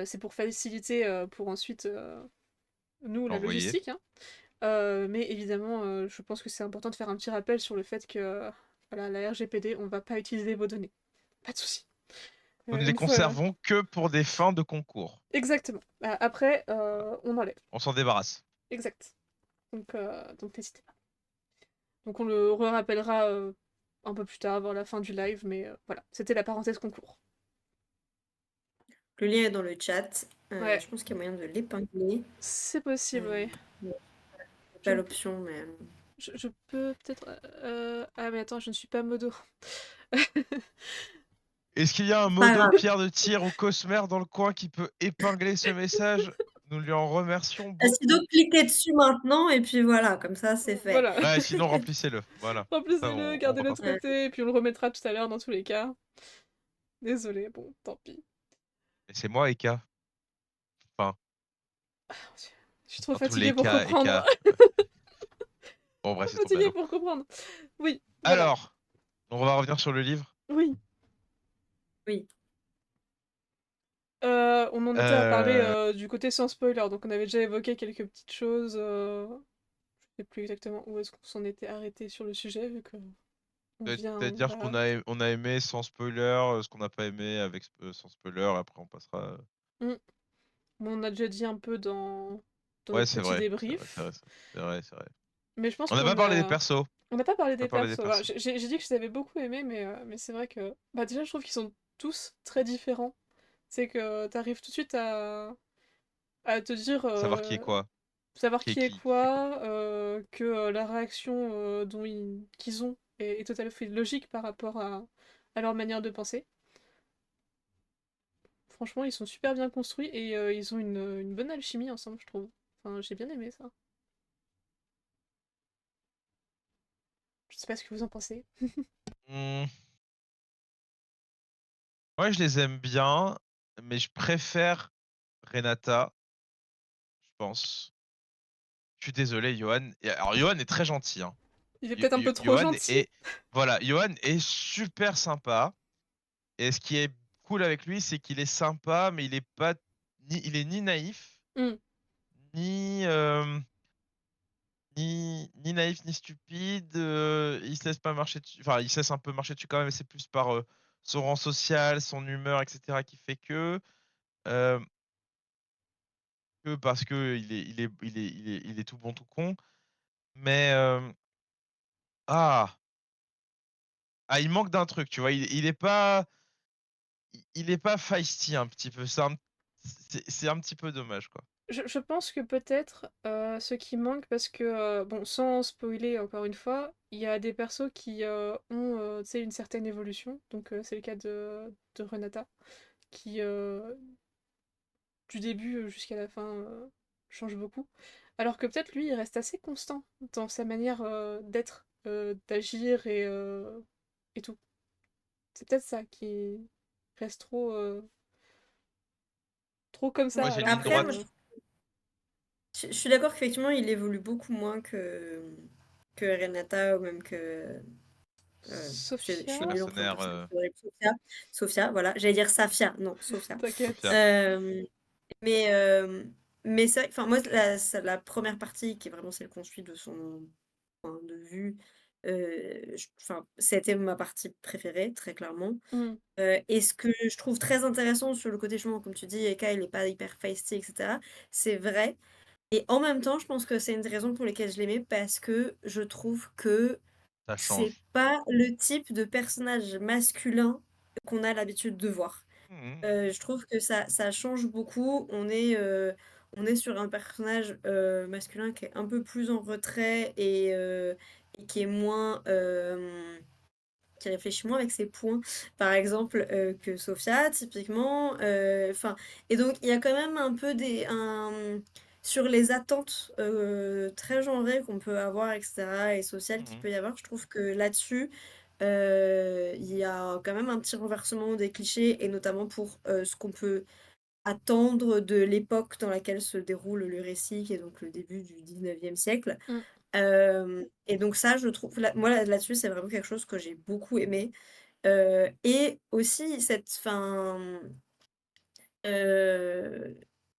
Speaker 1: C'est pour faciliter pour ensuite nous la
Speaker 2: Envoyé.
Speaker 1: logistique, hein. Mais évidemment, je pense que c'est important de faire un petit rappel sur le fait que voilà, la RGPD, on va pas utiliser vos données. Pas de souci.
Speaker 2: Nous ne les
Speaker 1: Une fois.
Speaker 2: conservons que pour des fins de concours.
Speaker 1: Exactement. Après,
Speaker 2: Voilà.
Speaker 1: on enlève.
Speaker 2: On s'en débarrasse.
Speaker 1: Exact. Donc n'hésitez pas. Donc on le rappellera un peu plus tard, vers la fin du live, mais voilà, c'était la parenthèse concours.
Speaker 3: Le lien est dans le chat.
Speaker 1: Ouais,
Speaker 3: Je pense qu'il y a moyen de l'épingler.
Speaker 1: c'est possible, ouais.
Speaker 3: Bon, c'est
Speaker 1: Je,
Speaker 3: pas l'option, mais
Speaker 1: je peux peut-être. Ah, mais attends, je ne suis pas modo.
Speaker 2: Est-ce qu'il y a un
Speaker 3: pas
Speaker 2: modo
Speaker 3: grave.
Speaker 2: Pierre de Tir ou Cosmer dans le coin qui peut épingler ce message? Nous lui en remercions
Speaker 3: Sinon,
Speaker 2: beaucoup.
Speaker 3: cliquez dessus maintenant et puis voilà, comme ça c'est fait.
Speaker 1: Voilà.
Speaker 2: Ouais, sinon remplissez-le. Voilà. Ça,
Speaker 1: Remplissez-le,
Speaker 2: on
Speaker 1: gardez-le de
Speaker 2: repassera.
Speaker 3: Ouais.
Speaker 1: côté, et puis on le remettra tout à l'heure dans tous les cas. Désolé, bon, tant pis.
Speaker 2: Et c'est moi, Eka. Enfin,
Speaker 1: Je suis trop
Speaker 2: dans tous
Speaker 1: fatiguée
Speaker 2: les
Speaker 1: pour
Speaker 2: cas,
Speaker 1: comprendre.
Speaker 2: Eka. Bon, bref,
Speaker 1: Trop
Speaker 2: c'est tombé à
Speaker 1: fatiguée
Speaker 2: l'eau.
Speaker 1: pour comprendre. Oui, voilà.
Speaker 2: Alors, on va revenir sur le livre.
Speaker 1: Oui.
Speaker 3: Oui.
Speaker 1: On en était à parler
Speaker 2: Euh,
Speaker 1: du côté sans spoiler, donc on avait déjà évoqué quelques petites choses. Je sais plus exactement où est-ce qu'on s'en était arrêté sur le sujet, vu que on
Speaker 2: C'est-à-dire
Speaker 1: va.
Speaker 2: on a aimé sans spoiler, ce qu'on n'a pas aimé avec sans spoiler. Après, on passera.
Speaker 1: Hmm. Bon, on a déjà dit un peu dans
Speaker 2: Ouais,
Speaker 1: notre
Speaker 2: c'est
Speaker 1: petit
Speaker 2: vrai. C'est vrai,
Speaker 1: débrief,
Speaker 2: c'est vrai, c'est vrai.
Speaker 1: mais je pense
Speaker 2: On n'a pas
Speaker 1: qu'on
Speaker 2: parlé des
Speaker 1: a.
Speaker 2: persos.
Speaker 1: On n'a pas parlé
Speaker 2: Pas
Speaker 1: des
Speaker 2: parlé des
Speaker 1: persos. Voilà,
Speaker 2: persos.
Speaker 1: j'ai dit que je les avais beaucoup aimés, mais c'est vrai que. Bah, déjà, je trouve qu'ils sont tous très différents. C'est que t'arrives tout de suite à te dire.
Speaker 2: Savoir qui est quoi.
Speaker 1: Savoir
Speaker 2: Qui est
Speaker 1: qui est
Speaker 2: qui fait quoi.
Speaker 1: quoi, que la réaction qu'ils ont est tout à fait logique par rapport à leur manière de penser. Franchement, ils sont super bien construits et ils ont une bonne alchimie ensemble, je trouve. Enfin, j'ai bien aimé ça. Je sais pas ce que vous en pensez.
Speaker 2: Hmm. Ouais, je les aime bien, mais je préfère Renata, je pense. Je suis désolé, Johan. Alors, Johan est très gentil, hein.
Speaker 1: Il est peut-être un peu trop
Speaker 2: Johan
Speaker 1: gentil.
Speaker 2: est, voilà, Johan est super sympa. Et ce qui est cool avec lui, c'est qu'il est sympa, mais il est pas, il est ni naïf,
Speaker 1: Mmh.
Speaker 2: Ni, ni naïf ni stupide, il se laisse pas marcher dessus, enfin, il se laisse un peu marcher dessus quand même, mais c'est plus par, son rang social, son humeur et cetera qui fait hem, que parce qu'il est tout bon tout con. Mais, ah! Ah, il manque d'un truc, tu vois? Il est pas feisty un petit peu, c'est un petit peu dommage, quoi.
Speaker 1: Je pense que peut-être, ce qui manque parce que, bon, sans spoiler encore une fois, il y a des persos qui, ont, tu sais, une certaine évolution. Donc, c'est le cas de Renata qui, du début, jusqu'à la fin, change beaucoup. Alors que peut-être lui, il reste assez constant dans sa manière, d'être, d'agir et tout. C'est peut-être ça qui reste trop comme
Speaker 2: Ouais,
Speaker 1: ça
Speaker 2: c'est une
Speaker 1: alors
Speaker 2: ligne
Speaker 3: Après, moi,
Speaker 1: que
Speaker 2: droite.
Speaker 3: je suis d'accord qu'effectivement, il évolue beaucoup moins que Renata ou même que. Je suis
Speaker 1: Sophia?
Speaker 3: nulle en prénom
Speaker 2: Mercenaire,
Speaker 3: personnel, c'est horrible. Sophia. Sophia, voilà. J'allais dire Safia, non, Sophia.
Speaker 1: T'inquiète.
Speaker 2: Sophia.
Speaker 3: Mais, euh, mais c'est vrai, enfin, moi, la première partie, qui est vraiment celle qu'on suit de son point de vue, enfin, c'était ma partie préférée, très clairement.
Speaker 1: Mmh.
Speaker 3: Et ce que je trouve très intéressant sur le côté, justement, comme tu dis, Eka, il est pas hyper feisty, etc. C'est vrai. Et en même temps, je pense que c'est une des raisons pour lesquelles je l'aimais, parce que je trouve que
Speaker 2: Ça
Speaker 3: c'est
Speaker 2: change.
Speaker 3: pas le type de personnage masculin qu'on a l'habitude de voir.
Speaker 2: Mmh.
Speaker 3: Je trouve que ça change beaucoup. On est sur un personnage, masculin qui est un peu plus en retrait et qui est moins, qui réfléchit moins avec ses points, par exemple, que Sophia, typiquement. Enfin, et donc, il y a quand même un peu sur les attentes très genrées qu'on peut avoir, etc., et sociales qu'il
Speaker 2: Mmh.
Speaker 3: peut y avoir, je trouve que là-dessus, il y a quand même un petit renversement des clichés, et notamment pour ce qu'on peut attendre de l'époque dans laquelle se déroule le récit, qui est donc le début du 19e siècle.
Speaker 1: Mmh.
Speaker 3: Et donc ça, je trouve, moi là-dessus, c'est vraiment quelque chose que j'ai beaucoup aimé. Et aussi cette fin, heu,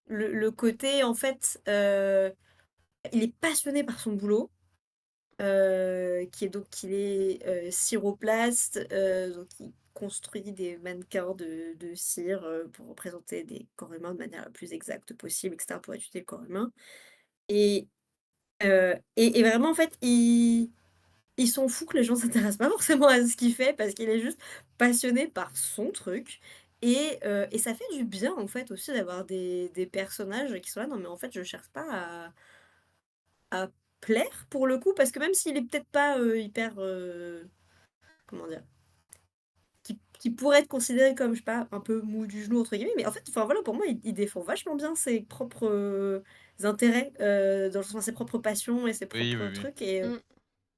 Speaker 3: le côté en fait, il est passionné par son boulot, qui est donc il est, ciroplaste, donc il construit des mannequins de cire, pour représenter des corps humains de manière la plus exacte possible, et cetera, pour étudier le corps humain. Et et vraiment en fait, il s'en fout que les gens s'intéressent pas forcément à ce qu'il fait, parce qu'il est juste passionné par son truc. Et ça fait du bien en fait aussi d'avoir des personnages qui sont là: «Non mais en fait je cherche pas à plaire pour le coup», parce que même s'il est peut-être pas, hyper, comment dire? Qui pourrait être considéré comme, je sais pas, un peu «mou du genou» entre guillemets, mais en fait, enfin voilà, pour moi, il défend vachement bien ses propres, intérêts, dans le sens ses propres passions et ses
Speaker 2: Oui,
Speaker 3: propres
Speaker 2: oui, oui.
Speaker 3: trucs. Et
Speaker 1: Mmh.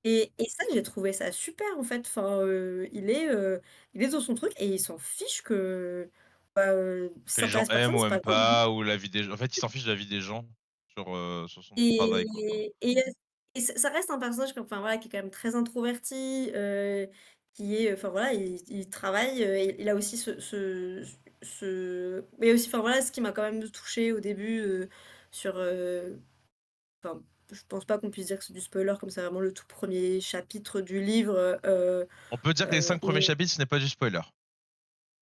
Speaker 3: et ça, j'ai trouvé ça super, en fait. Enfin, il est dans son truc et il s'en fiche que, bah, si
Speaker 2: Que
Speaker 3: ça
Speaker 2: les gens
Speaker 3: intéresse
Speaker 2: aiment
Speaker 3: personne,
Speaker 2: ou
Speaker 3: c'est pas
Speaker 2: aiment
Speaker 3: grave.
Speaker 2: pas, ou la vie des gens, en fait, il s'en fiche de la vie des gens sur son travail, quoi.
Speaker 3: Et y a et ça reste un personnage comme, enfin, voilà, qui est quand même très introverti, qui est, enfin, voilà, il travaille, il a aussi mais aussi, enfin, voilà, ce qui m'a quand même touchée au début, sur, enfin, je pense pas qu'on puisse dire que c'est du spoiler, comme c'est vraiment le tout premier chapitre du livre,
Speaker 2: On peut dire que les 5 premiers
Speaker 3: où
Speaker 2: chapitres, ce n'est pas du spoiler,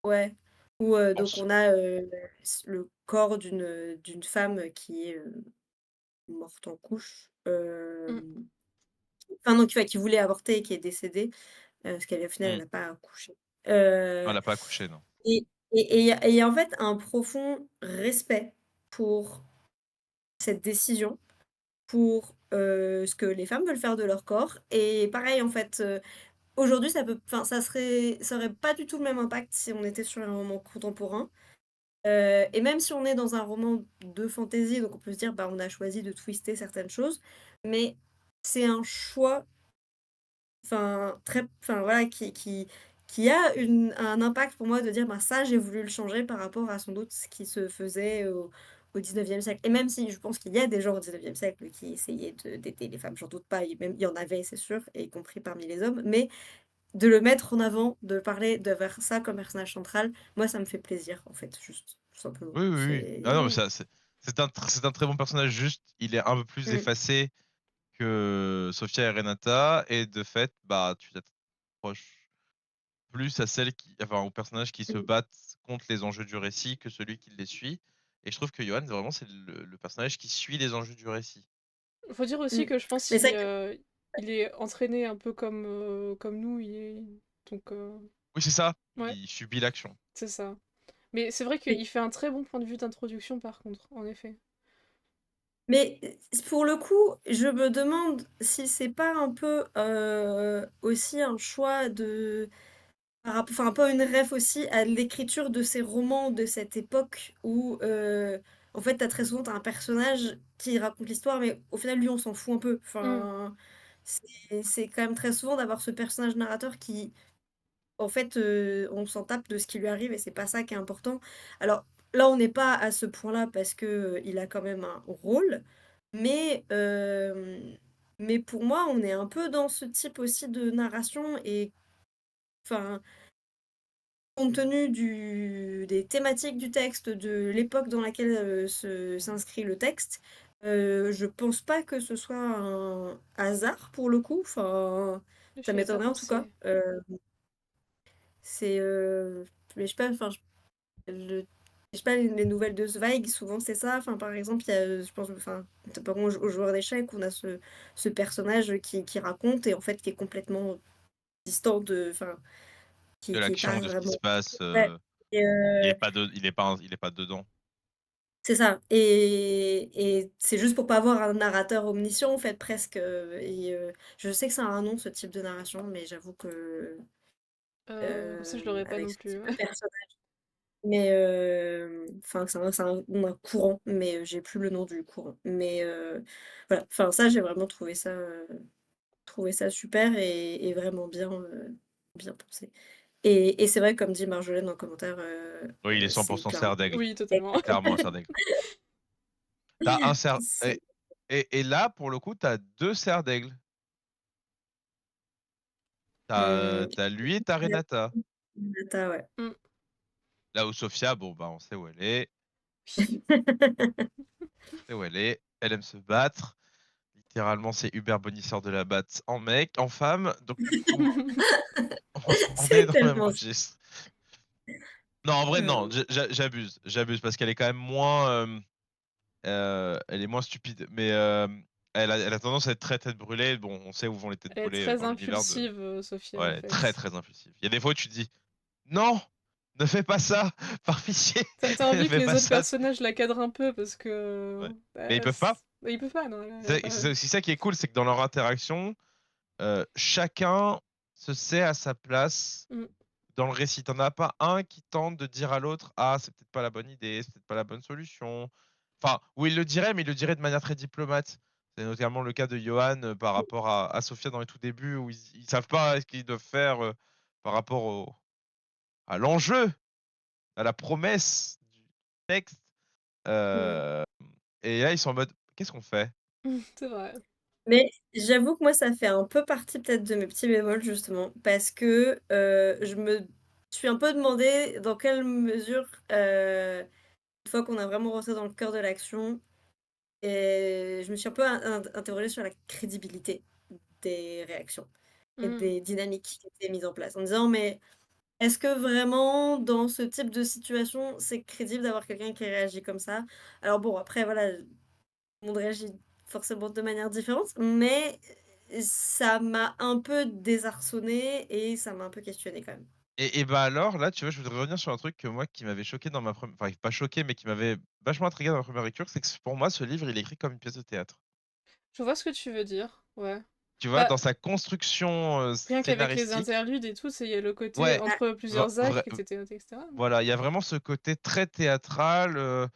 Speaker 3: ouais, où,
Speaker 2: je
Speaker 3: donc
Speaker 2: pense.
Speaker 3: on a, le corps d'une femme qui est, morte en couches,
Speaker 1: Mmh.
Speaker 3: enfin non, qui voulait avorter et qui est décédée, parce qu'au final elle
Speaker 2: Mmh.
Speaker 3: n'a pas accouché.
Speaker 2: Non,
Speaker 3: Heu
Speaker 2: elle a pas accouché, non.
Speaker 3: et il y a en fait un profond respect pour cette décision, pour, ce que les femmes veulent faire de leur corps. Et pareil en fait, aujourd'hui ça aurait pas du tout le même impact si on était sur un roman contemporain. Et même si on est dans un roman de fantasy, donc on peut se dire: «Bah, on a choisi de twister certaines choses», mais c'est un choix, enfin, enfin, voilà, qui a un impact pour moi, de dire: «Bah, ça, j'ai voulu le changer par rapport à sans doute ce qui se faisait au 19e siècle». Et même si je pense qu'il y a des gens au 19e siècle qui essayaient d'aider les femmes, j'en doute pas, et même il y en avait, c'est sûr, et y compris parmi les hommes, mais de le mettre en avant, de parler, d'avoir ça comme personnage central, moi ça me fait plaisir en fait, juste, tout simplement.
Speaker 2: Oui, oui, oui. Ah
Speaker 3: C'est
Speaker 2: non, mais
Speaker 1: Mmh.
Speaker 2: ça, c'est un très bon personnage, juste il est un peu plus
Speaker 3: Mmh.
Speaker 2: effacé que Sofia et Renata et de fait, bah, tu t'approches plus à celles qui enfin, aux personnages qui se
Speaker 3: Mmh.
Speaker 2: battent contre les enjeux du récit que celui qui les suit et je trouve que Yoann, vraiment, c'est le personnage qui suit les enjeux du récit.
Speaker 1: Faut dire aussi
Speaker 3: Mmh.
Speaker 1: que je pense
Speaker 3: Mais
Speaker 1: qu'il
Speaker 3: c'est vrai que
Speaker 1: il est entraîné un peu comme nous, il est donc
Speaker 2: Oui, c'est ça,
Speaker 1: ouais,
Speaker 2: il subit l'action.
Speaker 1: c'est ça. Mais c'est vrai
Speaker 3: mais
Speaker 1: qu'il fait un très bon point de vue d'introduction par contre, en effet.
Speaker 3: mais pour le coup, je me demande si c'est pas un peu, aussi un choix de enfin, un peu une ref aussi à l'écriture de ces romans de cette époque où, en fait, tu un personnage qui raconte l'histoire, mais au final, lui, on s'en fout un peu.
Speaker 1: Mmh.
Speaker 3: Enfin, c'est quand même très souvent d'avoir ce personnage narrateur qui, en fait, on s'en tape de ce qui lui arrive et c'est pas ça qui est important. Alors là, on n'est pas à ce point-là parce que, il a quand même un rôle, mais mais pour moi, on est un peu dans ce type aussi de narration et enfin, compte tenu des thématiques du texte, de l'époque dans laquelle, s'inscrit le texte, je pense pas que ce soit un hasard pour le coup, enfin,
Speaker 1: Je
Speaker 3: ça
Speaker 1: n'y avais pas
Speaker 3: m'étonnerait en tout cas.
Speaker 1: pensé.
Speaker 3: C'est, mais je sais pas, enfin, je sais pas, les nouvelles de Zweig, souvent c'est ça, enfin, par exemple, il y a, je pense, enfin, notamment aux joueurs d'échecs, on a ce personnage qui raconte et en fait qui est complètement distant de enfin,
Speaker 2: De
Speaker 3: qui est
Speaker 2: l'action,
Speaker 3: pas
Speaker 2: de ce qui se
Speaker 3: vraiment
Speaker 2: passe,
Speaker 3: ouais et
Speaker 2: il est pas dedans.
Speaker 3: c'est ça et c'est juste pour pas avoir un narrateur omniscient, en fait, presque, et je sais que ça a un nom, ce type de narration, mais j'avoue que,
Speaker 1: Ça je l'aurais pas
Speaker 3: avec
Speaker 1: non
Speaker 3: ce
Speaker 1: plus.
Speaker 3: type de personnage mais enfin, c'est un nom, un courant, mais j'ai plus le nom du courant, mais voilà, enfin, ça, j'ai vraiment trouvé ça super et vraiment bien, bien pensé et c'est vrai, comme dit Marjolaine en commentaire,
Speaker 2: Oui, il est
Speaker 3: c'est
Speaker 2: 100
Speaker 3: clairement
Speaker 2: cerf d'aigle.
Speaker 1: Oui,
Speaker 2: C'est
Speaker 1: totalement.
Speaker 2: clairement un cerf d'aigle. Tu as un cerf
Speaker 3: c'est
Speaker 2: et là, pour le coup, tu as 2 cerfs d'aigle.
Speaker 3: mmh,
Speaker 2: Tu as lui et tu as Renata.
Speaker 3: Hinata, ouais.
Speaker 1: Mmh.
Speaker 2: Là où Sofia, bon, bah, on sait où elle est.
Speaker 1: Oui.
Speaker 2: On sait où elle est. Elle aime se battre. Littéralement, c'est Hubert Bonisseur de la batte en mec, en femme. Donc du coup, on est
Speaker 3: C'est
Speaker 2: dans le même
Speaker 3: tellement ça.
Speaker 2: registre. Non, en vrai, non,
Speaker 3: Hem,
Speaker 2: j'abuse parce qu'elle est quand même moins, elle est moins stupide. Mais elle a tendance à être très tête brûlée. Bon, on sait où vont les têtes
Speaker 1: Elle est
Speaker 2: brûlées
Speaker 1: très
Speaker 2: dans l'univers de.
Speaker 1: impulsive, Sophia,
Speaker 2: Ouais,
Speaker 1: en
Speaker 2: elle est très
Speaker 1: fait.
Speaker 2: très impulsive. Il y a des fois où tu te dis, non, ne fais pas ça, par pitié,
Speaker 1: Tu
Speaker 2: ne
Speaker 1: envie que
Speaker 2: fais
Speaker 1: les
Speaker 2: pas
Speaker 1: autres
Speaker 2: ça.
Speaker 1: personnages la cadrent un peu parce
Speaker 2: Ouais.
Speaker 1: que,
Speaker 2: Mais ils
Speaker 1: bah,
Speaker 2: peuvent pas.
Speaker 1: bah, ils peuvent pas, non, elle a
Speaker 2: C'est
Speaker 1: pas
Speaker 2: aussi ça qui est cool, c'est que dans leur interaction, chacun se sait à sa place
Speaker 1: mmh,
Speaker 2: dans le récit. T'en as pas un qui tente de dire à l'autre, ah, c'est peut-être pas la bonne idée, c'est peut-être pas la bonne solution. Enfin, ou il le dirait, mais il le dirait de manière très diplomate. C'est notamment le cas de Johan par rapport à Sofia dans les tout débuts, où ils savent pas ce qu'ils doivent faire par rapport à l'enjeu, à la promesse du texte.
Speaker 3: mmh.
Speaker 2: Euh, et là, ils sont en mode, qu'est-ce qu'on fait?
Speaker 1: c'est vrai.
Speaker 3: Mais j'avoue que moi, ça fait un peu partie peut-être de mes petits bémols justement, parce que, je me suis un peu demandé dans quelle mesure, une fois qu'on a vraiment rentré dans le cœur de l'action et je me suis un peu interrogée sur la crédibilité des réactions et
Speaker 1: Mmh.
Speaker 3: des dynamiques qui étaient mises en place. En disant: «Mais est-ce que vraiment dans ce type de situation, c'est crédible d'avoir quelqu'un qui réagit comme ça?» Alors bon, après voilà, tout le monde réagit forcément de manière différente, mais ça m'a un peu désarçonnée et ça m'a un peu questionnée quand même.
Speaker 2: Et bah alors, là, tu vois, je voudrais revenir sur un truc que moi, qui m'avait choqué dans ma première, enfin, pas choqué, mais qui m'avait vachement intrigué dans ma première lecture, c'est que pour moi, ce livre, il est écrit comme une pièce de théâtre.
Speaker 1: Je vois ce que tu veux dire, ouais.
Speaker 2: Tu vois,
Speaker 1: Bah,
Speaker 2: dans sa construction
Speaker 1: rien qu'avec les
Speaker 2: scénaristique,
Speaker 1: interludes et tout, c'est il y a le côté
Speaker 2: ouais,
Speaker 3: Ah,
Speaker 1: entre
Speaker 2: vra-
Speaker 1: plusieurs actes
Speaker 2: vra-
Speaker 1: qui était noté et cetera.
Speaker 2: voilà, il y a vraiment ce côté très théâtral.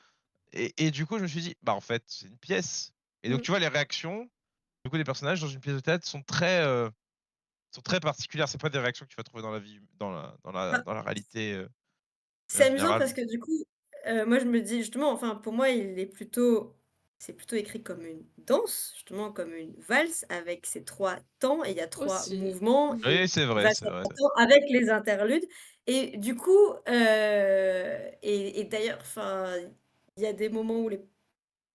Speaker 2: Et du coup, je me suis dit, bah en fait, c'est une pièce. Et donc,
Speaker 1: Mmh.
Speaker 2: tu vois, les réactions, du coup, des personnages dans une pièce de théâtre sont très particulières. C'est pas des réactions que tu vas trouver dans la vie,
Speaker 3: bah,
Speaker 2: dans la réalité,
Speaker 3: c'est amusant
Speaker 2: générale.
Speaker 3: parce que du coup, moi je me dis justement, enfin pour moi c'est plutôt écrit comme une danse, justement comme une valse avec ses 3 temps et il y a 3
Speaker 1: Aussi.
Speaker 3: mouvements et
Speaker 2: Oui, c'est
Speaker 3: une
Speaker 2: vrai,
Speaker 3: valse
Speaker 2: c'est
Speaker 3: en
Speaker 2: vrai.
Speaker 3: 3 temps avec les interludes et du coup, et d'ailleurs, enfin, il y a des moments où les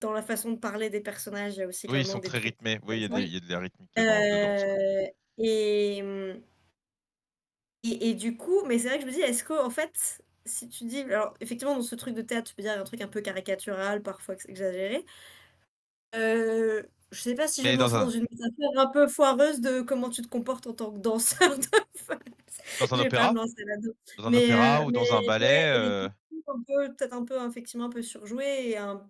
Speaker 3: dans la façon de parler des personnages, il y a aussi
Speaker 2: Oui, ils
Speaker 3: clairement
Speaker 2: sont
Speaker 3: des
Speaker 2: très
Speaker 3: trucs
Speaker 2: rythmés. Oui, il y a
Speaker 3: ouais.
Speaker 2: il y a de la rythmique dedans, c'est vrai.
Speaker 3: Et et du coup mais c'est vrai que je me dis: «Est-ce qu'en fait, si tu dis» alors effectivement dans ce truc de théâtre, tu peux dire un truc un peu caricatural, parfois exagéré. Je sais pas si je vais
Speaker 2: Mais
Speaker 3: me lancer dans une métaphore un peu foireuse de comment tu te comportes en tant que danseur de farce.
Speaker 2: dans un
Speaker 3: Je vais pas me
Speaker 2: opéra?
Speaker 3: lancer là-dedans.
Speaker 2: Dans un opéra ou
Speaker 3: Mais
Speaker 2: dans un
Speaker 3: ouais
Speaker 2: ballet,
Speaker 3: et des discours un peu peut-être un peu effectivement un peu surjoués et un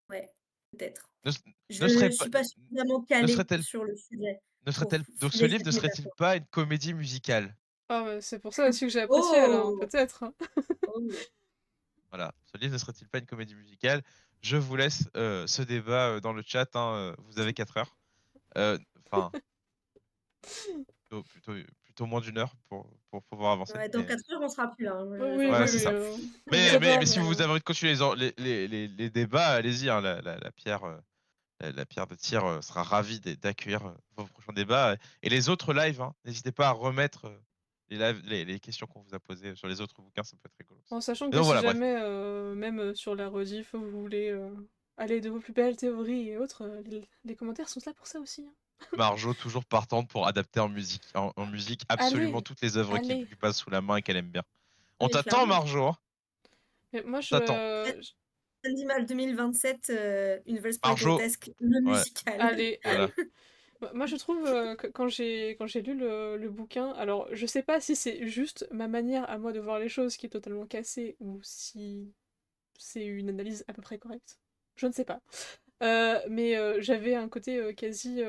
Speaker 3: ouais, peut-être.
Speaker 2: ne s ne
Speaker 3: Je
Speaker 2: serait pas
Speaker 3: suis pas suffisamment
Speaker 2: ne
Speaker 3: calée
Speaker 2: serait-elle
Speaker 3: sur le sujet
Speaker 2: ne
Speaker 3: pour
Speaker 2: serait-elle donc ce
Speaker 3: filer
Speaker 2: livre
Speaker 3: cette
Speaker 2: ne serait-il
Speaker 3: métaphore.
Speaker 2: pas une comédie musicale?
Speaker 1: Ah ouais, c'est pour ça aussi que j'ai apprécié alors, hein,
Speaker 3: Oh!
Speaker 1: peut-être, hein.
Speaker 3: Oh!
Speaker 2: Voilà, ce livre ne serait-il pas une comédie musicale? Je vous laisse, ce débat, dans le chat, hein, vous avez 4 heures. Enfin, plutôt moins d'1 heure pour pouvoir avancer,
Speaker 3: Ouais, dans
Speaker 2: mais
Speaker 3: 4 heures, on sera plus là, hein,
Speaker 1: Oui, oui,
Speaker 3: j'en
Speaker 2: ouais,
Speaker 1: oui,
Speaker 2: c'est
Speaker 1: oui,
Speaker 2: ça.
Speaker 1: on vous
Speaker 2: Mais
Speaker 1: adore,
Speaker 2: si
Speaker 1: mais
Speaker 2: vous avez envie de continuer les débats, allez-y, hein, la pierre, la pierre de tir, sera ravie d'accueillir, vos prochains débats, et les autres lives, hein. N'hésitez pas à remettre, les lives les questions qu'on vous a posées sur les autres bouquins, ça peut être rigolo aussi.
Speaker 1: en sachant
Speaker 2: Et
Speaker 1: que
Speaker 2: donc
Speaker 1: si
Speaker 2: voilà, bref.
Speaker 1: jamais, même, sur la rediff, vous voulez, aller de vos plus belles théories et autres, les commentaires sont là pour ça aussi, hein.
Speaker 2: Marjo, toujours partante pour adapter en musique absolument
Speaker 1: Allez,
Speaker 2: toutes les œuvres qui
Speaker 1: allez!
Speaker 2: lui passent sous la main et qu'elle aime bien. On
Speaker 3: Oui,
Speaker 2: t'attend,
Speaker 3: clairement.
Speaker 2: Marjo, hein.
Speaker 1: Mais moi
Speaker 2: On t'attend.
Speaker 1: je
Speaker 3: Animal 2027, une nouvelle spoil
Speaker 2: Marjo,
Speaker 3: grotesque, le
Speaker 2: ouais,
Speaker 3: musical.
Speaker 1: allez,
Speaker 2: voilà.
Speaker 1: allez. Moi je trouve, que quand j'ai lu le bouquin, alors je sais pas si c'est juste ma manière à moi de voir les choses qui est totalement cassée ou si c'est une analyse à peu près correcte. Je ne sais pas. Mais j'avais un côté quasi.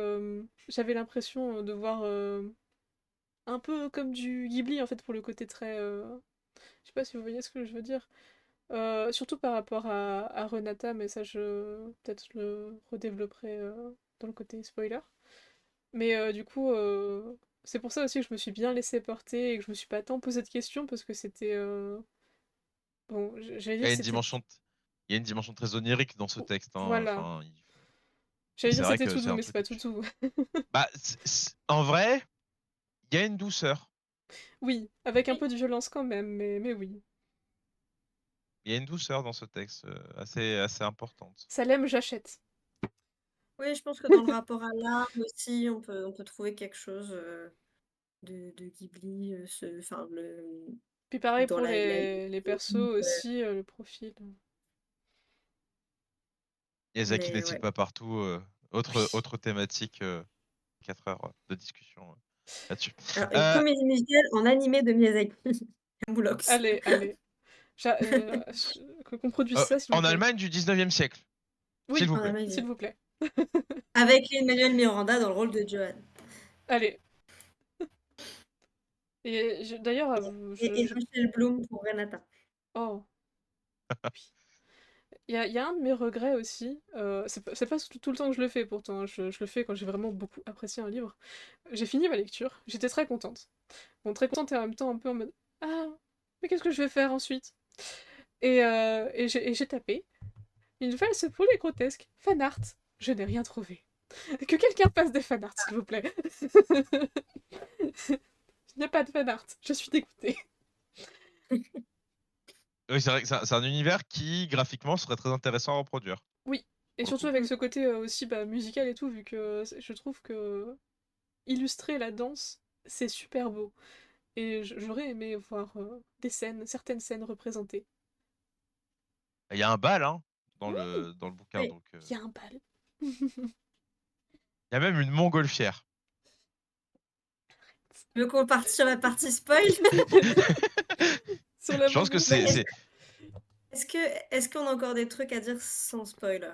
Speaker 1: J'avais l'impression de voir un peu comme du Ghibli en fait pour le côté très. Je sais pas si vous voyez ce que je veux dire. Surtout par rapport à Renata, mais ça je peut-être je le redévelopperai dans le côté spoiler. Mais du coup, c'est pour ça aussi que je me suis bien laissée porter et que je me suis pas tant posé de questions parce que c'était. Bon, j'allais
Speaker 2: Il
Speaker 1: dire
Speaker 2: y
Speaker 1: que
Speaker 2: a une
Speaker 1: c'était.
Speaker 2: dimension, il y a une dimension très onirique dans ce texte, hein.
Speaker 1: Voilà.
Speaker 2: Enfin, et
Speaker 1: J'allais
Speaker 2: c'est
Speaker 1: dire que
Speaker 2: vrai
Speaker 1: c'était
Speaker 2: que
Speaker 1: tout
Speaker 2: c'est
Speaker 1: doux,
Speaker 2: un
Speaker 1: mais c'est
Speaker 2: truc
Speaker 1: pas
Speaker 2: que
Speaker 1: tout
Speaker 2: tu.
Speaker 1: doux.
Speaker 2: Bah, en vrai, il y a une douceur.
Speaker 1: Oui, avec un
Speaker 3: Oui,
Speaker 1: peu de violence quand même, mais oui.
Speaker 2: Il y a une douceur dans ce texte, assez importante.
Speaker 1: Salem, j'achète.
Speaker 3: oui, je pense que dans le rapport à l'art aussi, on peut trouver quelque chose, de Ghibli, enfin
Speaker 1: Puis pareil
Speaker 3: dans
Speaker 1: pour
Speaker 3: la
Speaker 1: les persos aussi, le profil.
Speaker 2: Miyazaki
Speaker 3: mais
Speaker 2: n'est-il
Speaker 3: ouais.
Speaker 2: pas partout?
Speaker 1: Oui.
Speaker 2: Autre thématique, 4 heures de discussion, là-dessus.
Speaker 3: Alors une
Speaker 2: Heu,
Speaker 3: comédie musicale en animé de Miyazaki. Moulox.
Speaker 1: Allez, allez. Qu'on produise ça, s'il vous
Speaker 2: en
Speaker 1: plaît.
Speaker 2: Allemagne du 19e siècle, s'il
Speaker 1: Oui,
Speaker 2: vous
Speaker 3: En
Speaker 2: plaît.
Speaker 1: s'il
Speaker 3: Allemagne,
Speaker 1: vous plaît.
Speaker 3: avec Lin-Manuel Miranda dans le rôle de Johan.
Speaker 1: Allez. Et d'ailleurs,
Speaker 3: Et Rachel Bloom pour Renata.
Speaker 1: oh, oui. Il y a un de mes regrets aussi. C'est pas tout le temps que je le fais pourtant, hein, je le fais quand j'ai vraiment beaucoup apprécié un livre. J'ai fini ma lecture, j'étais très contente. Bon, très contente et en même temps un peu en mode ah, mais qu'est-ce que je vais faire ensuite? Et j'ai tapé une valse pour les grotesques, fan art. Je n'ai rien trouvé. Que quelqu'un passe des fan art, s'il vous plaît. Il n'y a pas de fan art, je suis dégoûtée.
Speaker 2: Oui, c'est vrai que c'est un univers qui, graphiquement, serait très intéressant à reproduire,
Speaker 1: Oui, et
Speaker 2: pour le
Speaker 1: surtout
Speaker 2: coup.
Speaker 1: avec ce côté aussi musical et tout, vu que je trouve que illustrer la danse, c'est super beau. Et j'aurais aimé voir certaines scènes représentées.
Speaker 2: Il y a un bal, hein,
Speaker 1: Oui,
Speaker 2: dans le bouquin,
Speaker 3: Oui.
Speaker 2: donc
Speaker 1: il y a un bal.
Speaker 2: il y a même une montgolfière.
Speaker 3: Tu veux qu'on parte sur la partie spoil?
Speaker 1: Sur la
Speaker 2: Je pense que
Speaker 3: Mais
Speaker 1: montgolfière.
Speaker 3: est-ce que est-ce qu'on a encore des trucs à dire sans spoiler?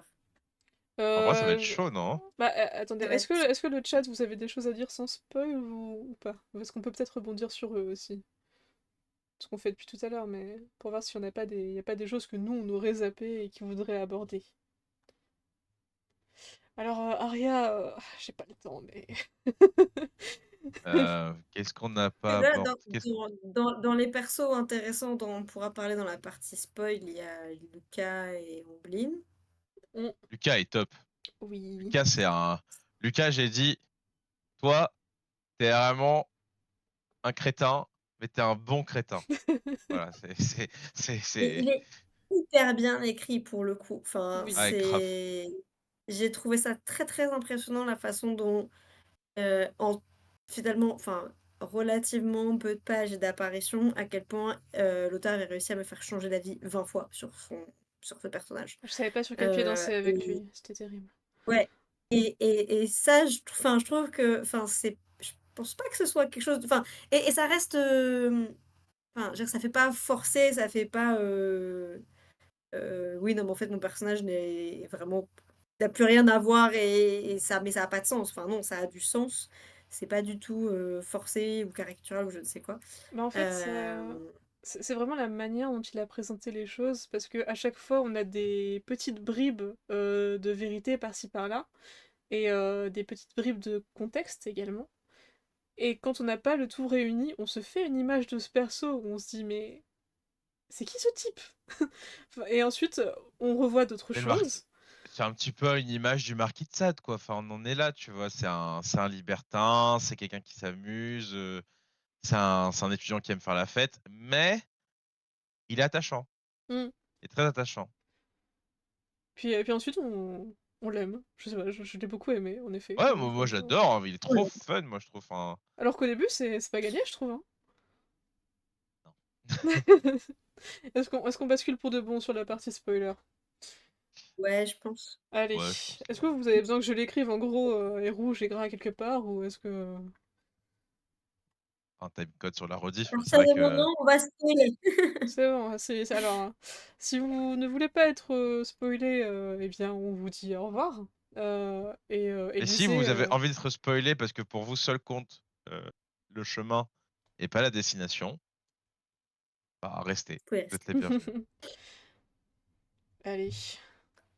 Speaker 2: En vrai, ça va être
Speaker 1: Je-
Speaker 2: chaud, non?
Speaker 1: Bah, attendez,
Speaker 3: Ça va être
Speaker 1: est-ce que le chat, vous avez des choses à dire sans spoil ou pas? Parce qu'on peut peut-être rebondir sur eux aussi. Ce qu'on fait depuis tout à l'heure, mais pour voir s'il n'y y a pas des choses que nous, on aurait zappé et qui voudraient aborder. Alors, Aria, j'ai pas le temps, mais...
Speaker 2: Qu'est-ce qu'on n'a
Speaker 3: que
Speaker 2: pas
Speaker 3: là,
Speaker 2: abordé?
Speaker 3: dans les persos intéressants dont on pourra parler dans la partie spoil, il y a Lucas et Omblin.
Speaker 1: On-
Speaker 2: Lucas est top.
Speaker 1: Oui.
Speaker 2: Lucas, c'est un. Lucas, j'ai dit, toi, t'es vraiment un crétin, mais t'es un bon crétin. Voilà,
Speaker 3: Mais
Speaker 2: c'est.
Speaker 3: il est hyper bien écrit pour le coup. Enfin,
Speaker 1: Oui.
Speaker 2: Ouais, grave.
Speaker 3: j'ai trouvé ça très, très impressionnant la façon dont, en finalement, enfin, relativement peu de pages d'apparition, à quel point, l'auteur avait réussi à me faire changer d'avis 20 fois sur ce personnage.
Speaker 1: Je savais pas sur quel pied danser avec
Speaker 3: Et
Speaker 1: lui, c'était terrible.
Speaker 3: ouais, et ça, je trouve que, enfin, je pense pas que ce soit quelque chose, enfin, et ça reste, enfin, je veux dire, ça fait pas forcer, ça fait pas, oui, non, mais en fait, mon personnage n'est vraiment n'a plus rien à voir, et ça, mais ça a pas de sens. Enfin non, ça a du sens. C'est pas du tout, forcé ou caricatural ou je ne sais quoi.
Speaker 1: Mais en fait,
Speaker 3: Hem,
Speaker 1: c'est vraiment la manière dont il a présenté les choses, parce que à chaque fois, on a des petites bribes de vérité par-ci par-là, et des petites bribes de contexte également. Et quand on n'a pas le tout réuni, on se fait une image de ce perso où on se dit mais c'est qui ce type? Et ensuite, on revoit d'autres
Speaker 2: Et le mar
Speaker 1: choses.
Speaker 2: c'est un petit peu une image du marquis de Sade, quoi. Enfin, on en est là, tu vois. C'est un libertin, c'est quelqu'un qui s'amuse, c'est un étudiant qui aime faire la fête, mais il est attachant.
Speaker 1: Hmm.
Speaker 2: Il est très attachant.
Speaker 1: Puis ensuite, on l'aime. Je sais pas, je l'ai beaucoup aimé, en effet,
Speaker 2: Ouais, moi,
Speaker 1: comme,
Speaker 2: moi
Speaker 1: comme toi.
Speaker 2: j'adore, hein, il est trop
Speaker 3: ouais.
Speaker 2: fun, moi je trouve. Enfin,
Speaker 1: Alors qu'au début, c'est pas gagné, je trouve. Hein.
Speaker 2: non.
Speaker 1: Est-ce qu'on bascule pour de bon sur la partie spoiler?
Speaker 3: Ouais, je pense.
Speaker 1: Allez.
Speaker 2: Ouais, je pense que
Speaker 1: Est-ce que vous avez besoin que je l'écrive en gros et rouge et gras quelque part, ou est-ce que...
Speaker 2: un timecode sur la
Speaker 3: À
Speaker 2: rediff, mais c'est
Speaker 3: partir
Speaker 2: vrai
Speaker 3: de
Speaker 2: que
Speaker 3: maintenant, on va spoiler.
Speaker 1: C'est bon, alors, si vous ne voulez pas être spoilé, eh bien, on vous dit au revoir. Et
Speaker 2: et si
Speaker 1: lisez.
Speaker 2: vous avez envie d'être spoilé parce que pour vous seul compte le chemin et pas la destination, bah restez.
Speaker 3: Ouais.
Speaker 2: Vous êtes les bienvenus.
Speaker 1: Allez.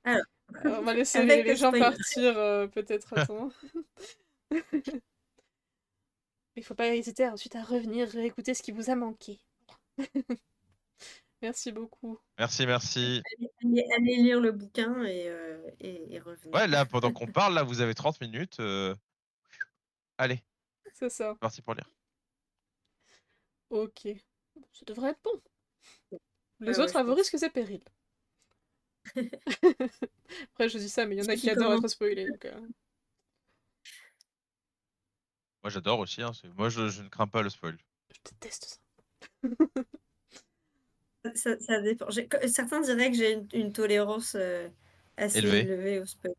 Speaker 3: Alors,
Speaker 1: On va laisser les,
Speaker 3: avec
Speaker 1: les
Speaker 3: le
Speaker 1: gens
Speaker 3: spoiler.
Speaker 1: partir, peut-être, attends. Il faut pas hésiter ensuite à revenir réécouter ce qui vous a manqué. Merci beaucoup.
Speaker 2: Merci, merci.
Speaker 3: Allez lire le bouquin, et revenez.
Speaker 2: Ouais, là, pendant qu'on parle, là, vous avez 30 minutes. Allez,
Speaker 1: C'est ça.
Speaker 2: parti pour lire.
Speaker 1: Ok. Ça devrait être bon.
Speaker 3: Ouais,
Speaker 1: Les
Speaker 3: ouais,
Speaker 1: autres,
Speaker 3: je
Speaker 1: à vos
Speaker 3: pense.
Speaker 1: risques et périls. Après, je dis ça, mais il y en a qui
Speaker 3: Qui
Speaker 1: adorent être
Speaker 3: commence?
Speaker 1: spoilés, donc...
Speaker 2: Moi, j'adore aussi. Hein, moi, je ne crains pas le spoil.
Speaker 1: Je déteste ça.
Speaker 3: Ça dépend. Certains diraient que j'ai une tolérance, assez
Speaker 2: Élevé.
Speaker 3: élevée au spoil,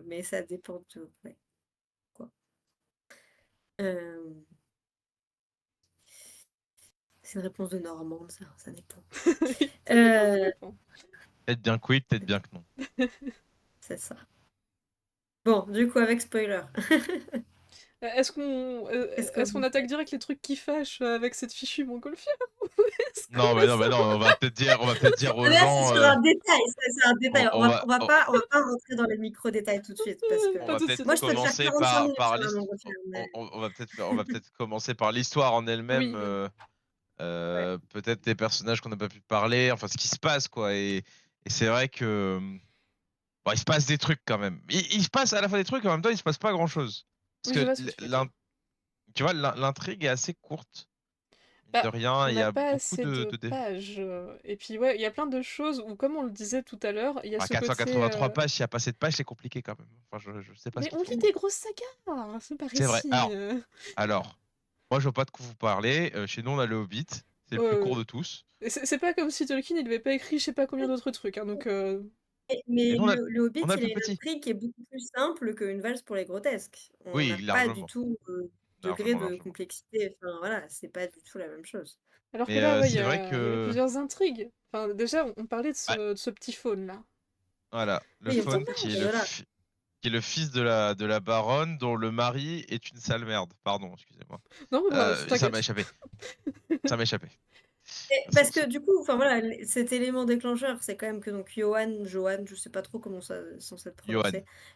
Speaker 3: mais ça dépend de, ouais, quoi. Hem, c'est une réponse de Normande, ça dépend.
Speaker 1: Oui, ça dépend, ça
Speaker 3: Heu,
Speaker 1: dépend.
Speaker 2: Peut-être bien que oui, peut-être bien que non.
Speaker 3: c'est ça. Bon, du coup, avec spoiler. Qu'est-ce qu'on
Speaker 1: Est-ce qu'on
Speaker 3: veut
Speaker 1: attaque
Speaker 3: faire?
Speaker 1: direct les trucs qui fâchent avec cette fichue montgolfière? Ou est-ce
Speaker 2: Non,
Speaker 1: qu'on
Speaker 2: mais
Speaker 1: laisse
Speaker 2: non, mais
Speaker 1: ça?
Speaker 2: non. On va peut-être dire aux
Speaker 3: Là, c'est
Speaker 2: gens.
Speaker 3: sur un détail, ça, c'est un
Speaker 2: On,
Speaker 3: détail. On
Speaker 2: on
Speaker 3: va
Speaker 2: va,
Speaker 3: on va
Speaker 2: on,
Speaker 3: pas on va pas rentrer dans les micro détails tout de suite, parce que
Speaker 2: on
Speaker 1: Pas
Speaker 2: va
Speaker 1: tout de
Speaker 2: peut-être
Speaker 1: suite,
Speaker 3: moi, je peux
Speaker 1: ok.
Speaker 3: te faire
Speaker 2: commencer
Speaker 3: 45
Speaker 2: par
Speaker 3: minutes
Speaker 2: par
Speaker 3: sur la
Speaker 2: l'histoire.
Speaker 3: montgolfière, mais
Speaker 2: On va peut-être commencer par l'histoire en elle-même.
Speaker 1: Oui, oui.
Speaker 3: ouais.
Speaker 2: Peut-être des personnages qu'on n'a pas pu parler. Enfin, ce qui se passe, quoi. Et c'est vrai que bon, il se passe des trucs quand même. Il se passe à la fois des trucs, et en même temps, il se passe pas grand-chose. Parce
Speaker 1: Oui, je
Speaker 2: que
Speaker 1: vois ce que tu veux dire.
Speaker 2: tu vois, l'intrigue est assez courte. Mine de
Speaker 1: Bah,
Speaker 2: rien,
Speaker 1: on
Speaker 2: il y
Speaker 1: n'a
Speaker 2: a
Speaker 1: pas
Speaker 2: beaucoup
Speaker 1: assez
Speaker 2: de,
Speaker 1: de
Speaker 2: de,
Speaker 1: pages. Et puis, ouais, il y a plein de choses où, comme on le disait tout à l'heure, il y a
Speaker 2: Enfin,
Speaker 1: ce côté...
Speaker 2: 483 pages, s'il n'y a pas assez de pages, c'est compliqué quand même. Enfin, je sais pas ce
Speaker 1: Mais
Speaker 2: qu'ils
Speaker 1: on lit
Speaker 2: font.
Speaker 1: des grosses sagas, hein, c'est par
Speaker 2: C'est vrai.
Speaker 1: ici.
Speaker 2: Alors, moi, je vois pas de quoi vous parlez. Chez nous, on a le Hobbit. C'est le plus court
Speaker 1: Euh,
Speaker 2: de tous.
Speaker 1: et c'est pas comme si Tolkien, il avait pas écrit je sais pas combien d'autres trucs, hein, donc...
Speaker 2: Et
Speaker 3: Mais
Speaker 2: nous,
Speaker 3: le Hobbit,
Speaker 2: on a le
Speaker 3: il a
Speaker 2: plus
Speaker 3: une
Speaker 2: petit.
Speaker 3: intrigue qui est beaucoup plus simple qu'une valse pour les grotesques. On n'a
Speaker 2: Oui,
Speaker 3: pas du
Speaker 2: largement.
Speaker 3: tout, degré
Speaker 2: Largement,
Speaker 3: de
Speaker 2: largement.
Speaker 3: complexité, enfin, voilà, c'est pas du tout la même chose.
Speaker 1: Alors que
Speaker 2: Mais
Speaker 1: là, ouais, il y
Speaker 2: c'est vrai
Speaker 1: a, il y avait
Speaker 2: que.
Speaker 1: plusieurs intrigues. Enfin, déjà, on parlait de
Speaker 2: Ouais,
Speaker 1: ce petit faune-là.
Speaker 2: voilà. Le
Speaker 3: Oui,
Speaker 1: C'est
Speaker 2: faune qui est
Speaker 3: mais
Speaker 1: dommage.
Speaker 3: voilà.
Speaker 2: qui est le fils de la baronne, dont le mari est une sale merde. Pardon, excusez-moi.
Speaker 1: Non, mais bah,
Speaker 2: Ça m'a
Speaker 1: t'inquiète.
Speaker 2: échappé. Ça m'a échappé.
Speaker 3: Parce que du coup, enfin voilà, cet élément déclencheur, c'est quand même que donc Johan, je sais pas trop comment ça est censé être
Speaker 2: Johan.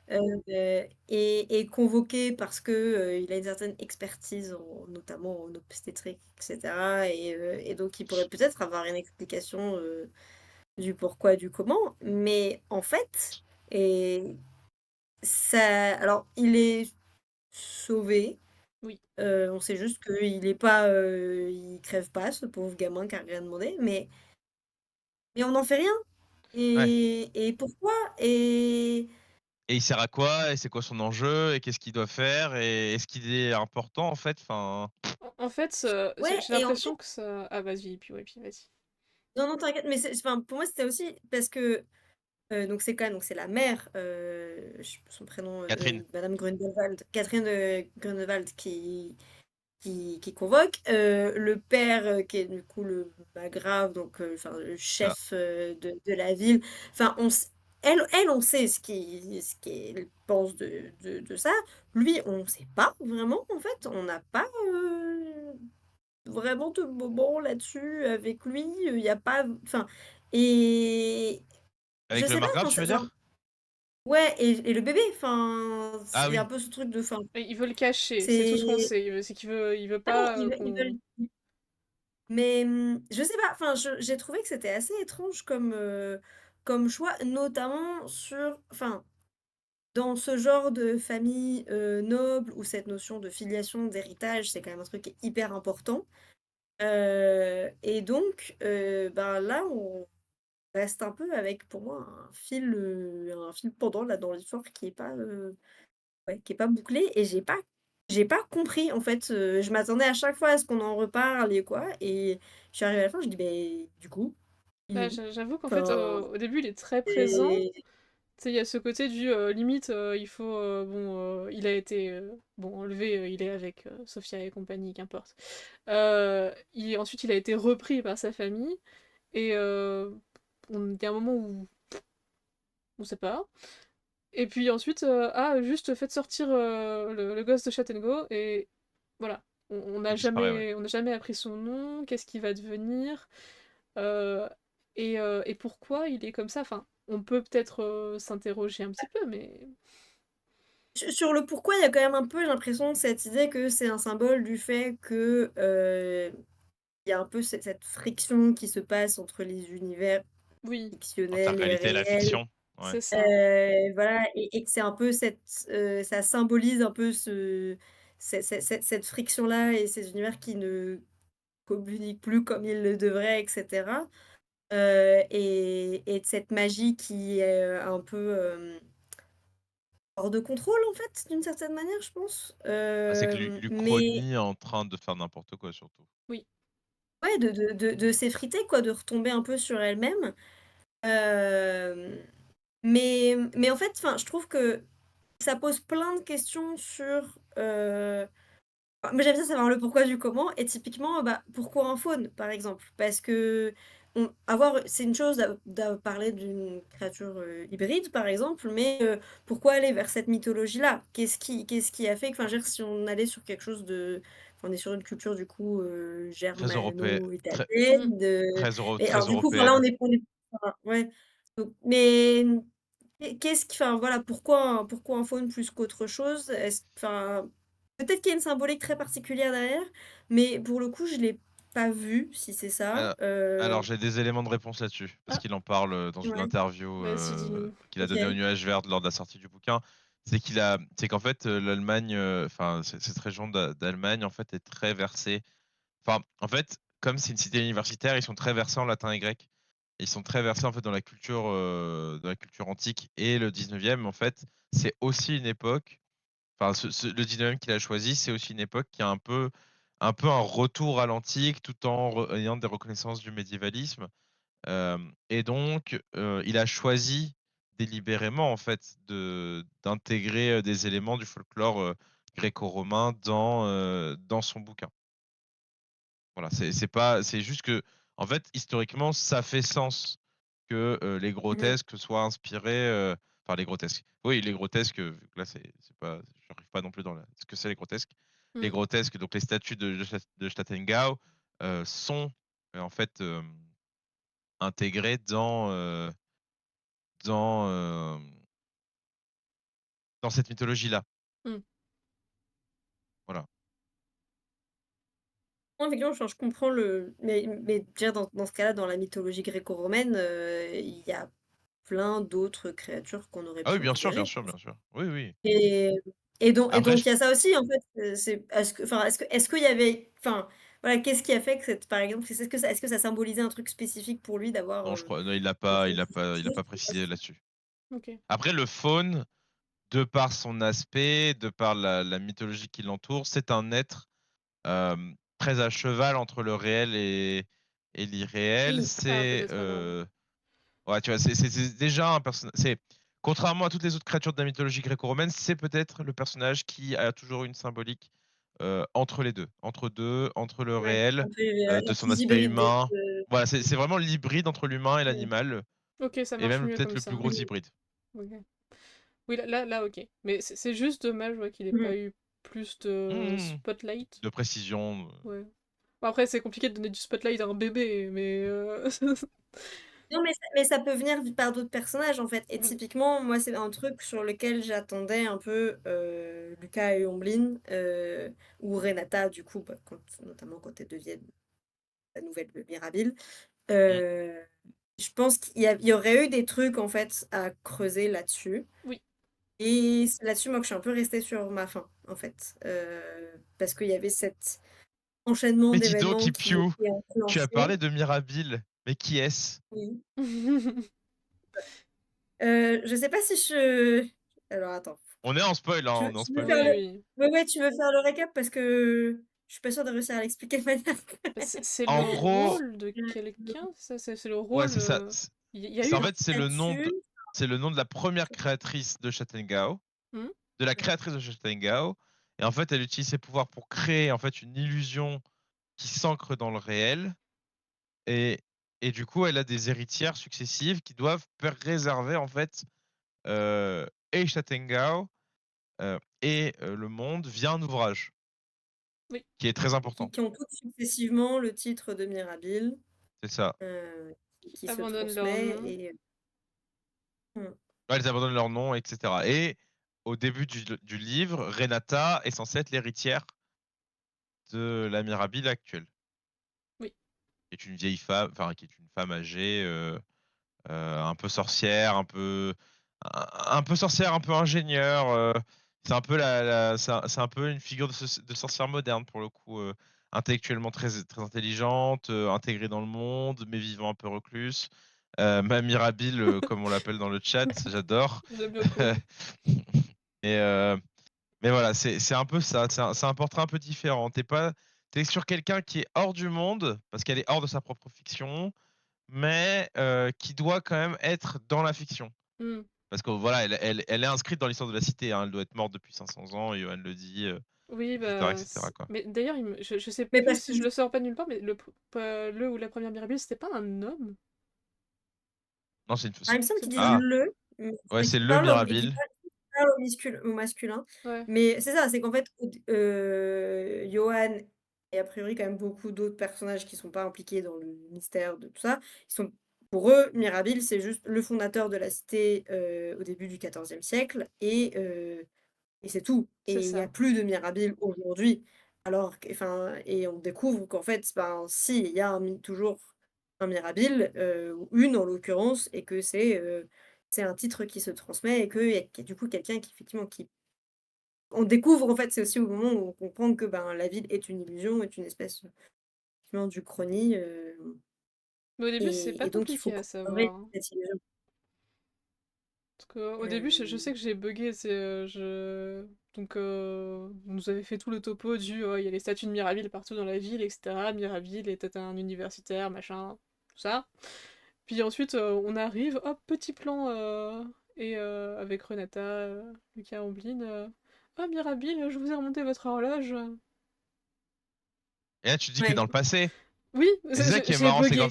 Speaker 3: prononcé, est convoqué parce que, il a une certaine expertise notamment en obstétrique, et cetera, et donc il pourrait peut-être avoir une explication, du pourquoi, du comment. Mais en fait, et ça, alors il est sauvé,
Speaker 1: Oui.
Speaker 3: on sait juste qu'il est pas, il crève pas, ce pauvre gamin qui a rien demandé, mais mais on n'en fait rien.
Speaker 2: Ouais.
Speaker 3: Et pourquoi? Et
Speaker 2: Et il sert à quoi? Et c'est quoi son enjeu? Et qu'est-ce qu'il doit faire? Et est-ce qu'il est important, en fait? Enfin,
Speaker 1: En fait,
Speaker 3: ouais,
Speaker 1: j'ai
Speaker 3: et en fait,
Speaker 1: l'impression que ça ah vas-y, puis ouais, puis vas-y.
Speaker 3: non, non, t'inquiète, mais enfin, pour moi, c'était aussi parce que, donc c'est quand même, donc c'est la mère, je sais plus son prénom,
Speaker 2: Catherine.
Speaker 3: madame Grunewald, Catherine, Grunewald qui convoque, le père, qui est du coup le grave, donc enfin le
Speaker 2: Ça.
Speaker 3: chef, de la ville. Enfin, elle, on sait ce qu'elle pense de ça. Lui, on ne sait pas vraiment, en fait. On n'a pas vraiment de moment là-dessus avec lui. Il n'y a pas, enfin, et je
Speaker 2: Avec le
Speaker 3: sais pas,
Speaker 2: margrave,
Speaker 3: enfin,
Speaker 2: tu veux
Speaker 3: enfin,
Speaker 2: dire?
Speaker 3: ouais, et le bébé, enfin,
Speaker 2: Ah
Speaker 3: il y a
Speaker 2: oui.
Speaker 3: un peu ce truc de, enfin,
Speaker 1: Et il veut le cacher, c'est tout ce qu'on
Speaker 3: c'est,
Speaker 1: sait. C'est qu'il veut
Speaker 3: ouais,
Speaker 1: pas
Speaker 3: ils
Speaker 1: qu'on.
Speaker 3: veulent. Mais je sais pas, enfin, j'ai trouvé que c'était assez étrange comme, comme choix, notamment sur, enfin, dans ce genre de famille noble où cette notion de filiation, d'héritage, c'est quand même un truc qui est hyper important. Et donc, ben là, on reste un peu avec, pour moi, un fil pendant là dans l'histoire qui est pas, ouais, qui est pas bouclé, et j'ai pas compris en fait, je m'attendais à chaque fois à ce qu'on en reparle et quoi, et je suis arrivée à la fin, je dis: «Beh, du coup, il est
Speaker 1: Bah,
Speaker 3: où?»
Speaker 1: j'avoue qu'en fait,
Speaker 3: Enfin,
Speaker 1: au début, il est très présent.
Speaker 3: c'est
Speaker 1: Tu sais, il y a ce côté du limite, il faut. Bon, il a été bon, enlevé, il est avec Sophia et compagnie, qu'importe. Ensuite, il a été repris par sa famille, et il y a un moment où on sait pas. Et puis ensuite, juste faites sortir le gosse de Chattengo, et voilà.
Speaker 2: Il disparaît, ouais.
Speaker 1: On n'a jamais appris son nom, qu'est-ce qu'il va devenir, euh, et pourquoi il est comme ça. Enfin, on peut peut-être s'interroger un petit peu, mais
Speaker 3: sur le pourquoi, il y a quand même un peu, j'ai l'impression, cette idée que c'est un symbole du fait que, il y a un peu cette friction qui se passe entre les univers
Speaker 1: oui,
Speaker 2: Entre la
Speaker 3: fictionnels et
Speaker 2: réalité et la
Speaker 3: réels.
Speaker 2: fiction. Ouais.
Speaker 1: c'est ça.
Speaker 3: Voilà, et que c'est un peu ça symbolise un peu cette friction-là et ces univers qui ne communiquent plus comme ils le devraient, et cetera. Et de cette magie qui est, un peu, hors de contrôle, en fait, d'une certaine manière, je pense.
Speaker 2: Ah, c'est que
Speaker 3: Mais
Speaker 2: l'Uchronie est en train de faire n'importe quoi, surtout.
Speaker 1: Oui.
Speaker 3: ouais, de s'effriter, quoi, de retomber un peu sur elle-même. Hem, mais en fait, enfin, je trouve que ça pose plein de questions sur, moi, j'aime bien savoir le pourquoi du comment, et typiquement, bah, pourquoi un faune, par exemple? Parce que c'est une chose parler d'une créature, hybride, par exemple, mais pourquoi aller vers cette mythologie-là? Qu'est-ce qui a fait que, enfin, je veux dire, si on allait sur quelque chose de, enfin, on est sur une culture, du coup,
Speaker 2: Très européen, très,
Speaker 1: Mm.
Speaker 3: germano-italienne, et
Speaker 2: très
Speaker 3: alors, du coup, enfin, là,
Speaker 2: européenne.
Speaker 3: on est enfin, ouais, donc mais qu'est-ce qui, enfin, voilà, pourquoi un faune plus qu'autre chose? Enfin, peut-être qu'il y a une symbolique très particulière derrière, mais pour le coup, je l'ai pas vu, si c'est ça.
Speaker 2: Alors, alors, j'ai des éléments de réponse là-dessus, parce
Speaker 1: Ah,
Speaker 2: qu'il en parle dans une
Speaker 3: Ouais,
Speaker 2: interview
Speaker 1: vas-y, dis-nous.
Speaker 2: qu'il a donnée au
Speaker 3: OK.
Speaker 2: Nuage Vert lors de la sortie du bouquin. C'est qu'en fait, l'Allemagne, enfin, cette région d'Allemagne, en fait, est très versée. Enfin, en fait, comme c'est une cité universitaire, ils sont très versés en latin et grec. Ils sont très versés en fait dans la culture antique, et le 19e, en fait, c'est aussi une époque. Enfin, le 19e qu'il a choisi, c'est aussi une époque qui a un peu un retour à l'antique, tout en ayant des reconnaissances du médiévalisme. Et donc, il a choisi délibérément en fait d'intégrer des éléments du folklore gréco-romain dans son bouquin. Voilà, c'est pas, c'est juste que, en fait, historiquement, ça fait sens que les
Speaker 3: Mmh.
Speaker 2: grotesques soient inspirés, enfin les grotesques. Oui, les grotesques, vu que là, c'est pas, j'arrive pas non plus dans ce que c'est les grotesques. Les
Speaker 1: Mm.
Speaker 2: grotesques, donc les statues de Statuengau, sont en fait intégrées dans, dans cette mythologie-là.
Speaker 1: Mm.
Speaker 2: Voilà.
Speaker 3: Non, effectivement, je comprends mais déjà dans ce cas-là, dans la mythologie gréco-romaine, il y a plein d'autres créatures qu'on aurait
Speaker 2: Ah oui,
Speaker 3: pu
Speaker 2: bien sûr, bien
Speaker 3: envisager.
Speaker 2: sûr, bien sûr. Oui, oui.
Speaker 3: Et et donc
Speaker 2: Après,
Speaker 3: il y a ça aussi, en fait, c'est est-ce que, enfin, est-ce qu'il y avait, enfin, voilà, qu'est-ce qui a fait que cette par exemple, est-ce que ça symbolisait un truc spécifique pour lui d'avoir,
Speaker 2: Non, je crois non,
Speaker 3: donc
Speaker 2: il a pas
Speaker 3: c'est pas
Speaker 2: précisé là-dessus.
Speaker 1: OK.
Speaker 2: Après le faune, de par son aspect, de par la mythologie qui l'entoure, c'est un être, très à cheval entre le réel et l'irréel.
Speaker 3: oui,
Speaker 1: Ah,
Speaker 2: C'est,
Speaker 1: peut-être alors.
Speaker 2: ouais, tu vois, c'est déjà un personnage. C'est contrairement à toutes les autres créatures de la mythologie gréco-romaine, c'est peut-être le personnage qui a toujours une symbolique entre les deux, entre le
Speaker 3: ouais,
Speaker 2: réel,
Speaker 3: un peu la
Speaker 2: de son
Speaker 3: plus
Speaker 2: aspect
Speaker 3: hybride des
Speaker 2: humain.
Speaker 3: 2.
Speaker 2: Voilà, c'est vraiment l'hybride entre l'humain et
Speaker 3: Mmh.
Speaker 2: l'animal,
Speaker 1: OK, ça
Speaker 2: et
Speaker 1: marche
Speaker 2: même
Speaker 1: mieux
Speaker 2: peut-être
Speaker 1: comme
Speaker 2: le plus
Speaker 1: ça.
Speaker 2: gros hybride.
Speaker 1: OK. Oui, là, OK. Mais c'est juste dommage, ouais, qu'il ait
Speaker 3: Mmh.
Speaker 1: pas eu plus de
Speaker 2: Mmh,
Speaker 1: spotlight.
Speaker 2: de précision.
Speaker 1: Ouais. Bon, après, c'est compliqué de donner du spotlight à un bébé, mais
Speaker 3: Non, mais ça peut venir par d'autres personnages, en fait, et
Speaker 1: Mmh.
Speaker 3: typiquement, moi, c'est un truc sur lequel j'attendais un peu, Lucas et Omblin, ou Renata, du coup, bah, notamment quand elles deviennent la nouvelle Mirabile.
Speaker 2: Mmh.
Speaker 3: Heu, je pense qu'il y aurait eu des trucs, en fait, à creuser là-dessus,
Speaker 1: Oui.
Speaker 3: et c'est là-dessus, moi, que je suis un peu restée sur ma faim, en fait, parce qu'il y avait cet enchaînement
Speaker 2: Mais dis donc,
Speaker 3: d'événements qui
Speaker 2: Kipiou,
Speaker 3: était
Speaker 2: tu as
Speaker 3: enclenché.
Speaker 2: parlé de Mirabile, mais qui est-ce?
Speaker 3: Oui. Je sais pas si alors attends.
Speaker 2: On est en spoil, hein,
Speaker 3: Tu
Speaker 2: on est en
Speaker 3: tu veux
Speaker 2: spoil.
Speaker 3: faire
Speaker 1: Oui,
Speaker 3: le
Speaker 1: oui.
Speaker 3: Ouais, ouais, tu veux faire le récap parce que je suis pas sûre de réussir à l'expliquer de manière
Speaker 1: Bah,
Speaker 3: correcte.
Speaker 1: c'est
Speaker 2: En
Speaker 1: le
Speaker 2: gros,
Speaker 1: rôle de quelqu'un, ça? C'est le
Speaker 2: ouais,
Speaker 1: rôle,
Speaker 2: c'est ça.
Speaker 1: il y a
Speaker 2: C'est
Speaker 1: eu
Speaker 2: en
Speaker 1: un
Speaker 2: fait,
Speaker 3: Là-dessus,
Speaker 2: c'est le nom de la première créatrice de Châtellengao,
Speaker 1: mmh?
Speaker 2: de la
Speaker 3: ouais,
Speaker 2: créatrice de Châtellengao, et en fait, elle utilise ses pouvoirs pour créer en fait une illusion qui s'ancre dans le réel, et du coup, elle a des héritières successives qui doivent préserver en fait et Châtellengao le monde via un ouvrage
Speaker 1: Oui.
Speaker 2: qui est très
Speaker 3: qui
Speaker 2: important.
Speaker 3: qui ont toutes successivement le titre de Mirabile,
Speaker 2: C'est ça.
Speaker 3: qui se
Speaker 1: Abandonnent leur
Speaker 3: transmet
Speaker 1: nom.
Speaker 3: et mmh,
Speaker 2: Ouais, ils abandonnent leur nom, etc. Et au début du livre, Renata est censée être l'héritière de la Mirabile actuelle,
Speaker 1: Oui,
Speaker 2: qui est une vieille femme, enfin qui est une femme âgée, un peu sorcière, un peu sorcière, un peu ingénieure. C'est un peu c'est un peu une figure de sorcière moderne pour le coup, intellectuellement très intelligente, intégrée dans le monde, mais vivant un peu recluse. Ma Mirabile, comme on l'appelle dans le chat, j'adore.
Speaker 1: j'aime beaucoup.
Speaker 2: Et mais voilà, c'est un peu ça. C'est un portrait un peu différent. T'es sur quelqu'un qui est hors du monde parce qu'elle est hors de sa propre fiction, mais qui doit quand même être dans la fiction.
Speaker 1: Mmh.
Speaker 2: Parce que voilà, elle est inscrite dans l'histoire de la cité, hein. Elle doit être morte depuis 500 ans, Johan le dit,
Speaker 1: Oui,
Speaker 2: etc.,
Speaker 1: bah,
Speaker 2: etc., quoi.
Speaker 1: mais d'ailleurs, je sais
Speaker 3: mais
Speaker 1: plus
Speaker 3: parce que
Speaker 1: si je le sors pas de nulle part, mais le ou la première Mirabelle, c'était pas un homme?
Speaker 2: Non,
Speaker 3: il me semble qu'ils disent
Speaker 2: ah,
Speaker 3: «le», mais
Speaker 2: ouais,
Speaker 3: et
Speaker 2: c'est
Speaker 3: qu'ils
Speaker 2: le
Speaker 3: parlent au et qu'ils
Speaker 2: Mirabile.
Speaker 3: parlent au masculin,
Speaker 1: Ouais,
Speaker 3: mais c'est ça, c'est qu'en fait, Johan et a priori quand même beaucoup d'autres personnages qui sont pas impliqués dans le mystère de tout ça, ils sont pour eux, Mirabile, c'est juste le fondateur de la cité, au début du XIVe siècle et c'est tout,
Speaker 1: c'est
Speaker 3: et il y a
Speaker 1: ça.
Speaker 3: plus de Mirabile aujourd'hui. Alors que enfin et on découvre qu'en fait, ben, si, il y a toujours un Mirabile, ou une en l'occurrence, et que c'est un titre qui se transmet et qu'il y a du coup quelqu'un qui effectivement qui on découvre en fait, c'est aussi au moment où on comprend que, ben, la ville est une illusion, est une espèce, effectivement d'Uchronie,
Speaker 1: Mais au début, c'est pas
Speaker 3: et donc il faut
Speaker 1: compliqué à
Speaker 3: conserver
Speaker 1: savoir, hein.
Speaker 3: cette illusion.
Speaker 1: Parce qu'au début, je sais
Speaker 3: Hem,
Speaker 1: que j'ai buggé, donc vous nous avez fait tout le topo il y a les statues de Mirabile partout dans la ville, etc. Mirabile était un universitaire, machin, tout ça. Puis ensuite, on arrive, hop, petit plan, et avec Renata, Lucas Omblin, «Ah Mirabile, je vous ai remonté votre horloge».
Speaker 2: Et là, tu te dis que dans
Speaker 3: ouais,
Speaker 2: le passé.
Speaker 1: Oui,
Speaker 2: Et c'est ça qui est
Speaker 1: j'ai
Speaker 2: marrant, c'est
Speaker 1: buggé.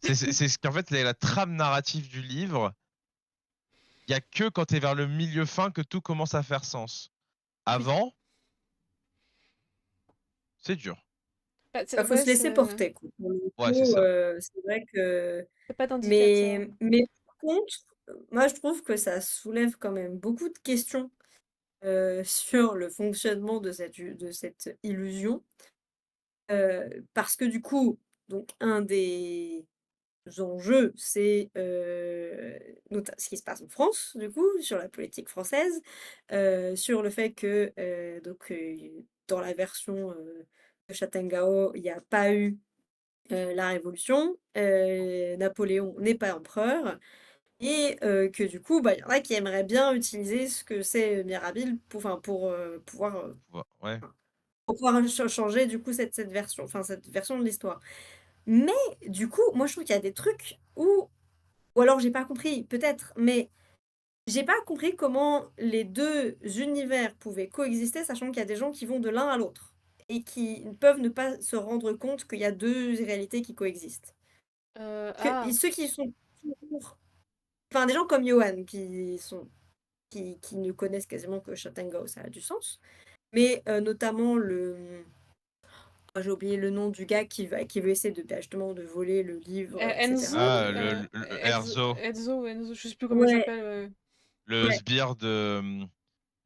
Speaker 2: c'est ce qu'en fait, la trame narrative du livre, il y a que quand t'es vers le milieu fin que tout commence à faire sens.
Speaker 1: Oui.
Speaker 2: Avant, c'est dur.
Speaker 1: Bah,
Speaker 3: faut
Speaker 1: ouais,
Speaker 3: se laisser porter quoi. Pour le
Speaker 2: Ouais, c'est
Speaker 3: coup,
Speaker 2: ça.
Speaker 3: c'est vrai que
Speaker 1: c'est pas d'indicateur.
Speaker 3: mais par contre, moi je trouve que ça soulève quand même beaucoup de questions, sur le fonctionnement de cette illusion, parce que du coup, donc un des enjeux, c'est, ce qui se passe en France, du coup, sur la politique française, sur le fait que, dans la version, Châtellerault, il y a pas eu, la révolution, Napoléon n'est pas empereur et que du coup, bah, il y en a qui aimeraient bien utiliser ce que c'est Mirabile pour pouvoir,
Speaker 2: Ouais.
Speaker 3: pour pouvoir changer du coup cette version, enfin cette version de l'histoire. Mais du coup, moi je trouve qu'il y a des trucs où ou alors j'ai pas compris, peut-être, mais j'ai pas compris comment les 2 univers pouvaient coexister, sachant qu'il y a des gens qui vont de l'un à l'autre et qui peuvent ne pas se rendre compte qu'il y a 2 réalités qui coexistent. Et
Speaker 1: Ah,
Speaker 3: ceux qui sont toujours enfin des gens comme Johan qui ne connaissent quasiment que Châtellerault, ça a du sens. Mais notamment j'ai oublié le nom du gars qui veut essayer de, bah, justement de voler le livre, et cetera.
Speaker 2: Ah, le Erzo,
Speaker 1: Enzo, je sais plus comment il
Speaker 3: Ouais,
Speaker 1: s'appelle, ouais.
Speaker 2: le
Speaker 3: ouais,
Speaker 2: sbire de,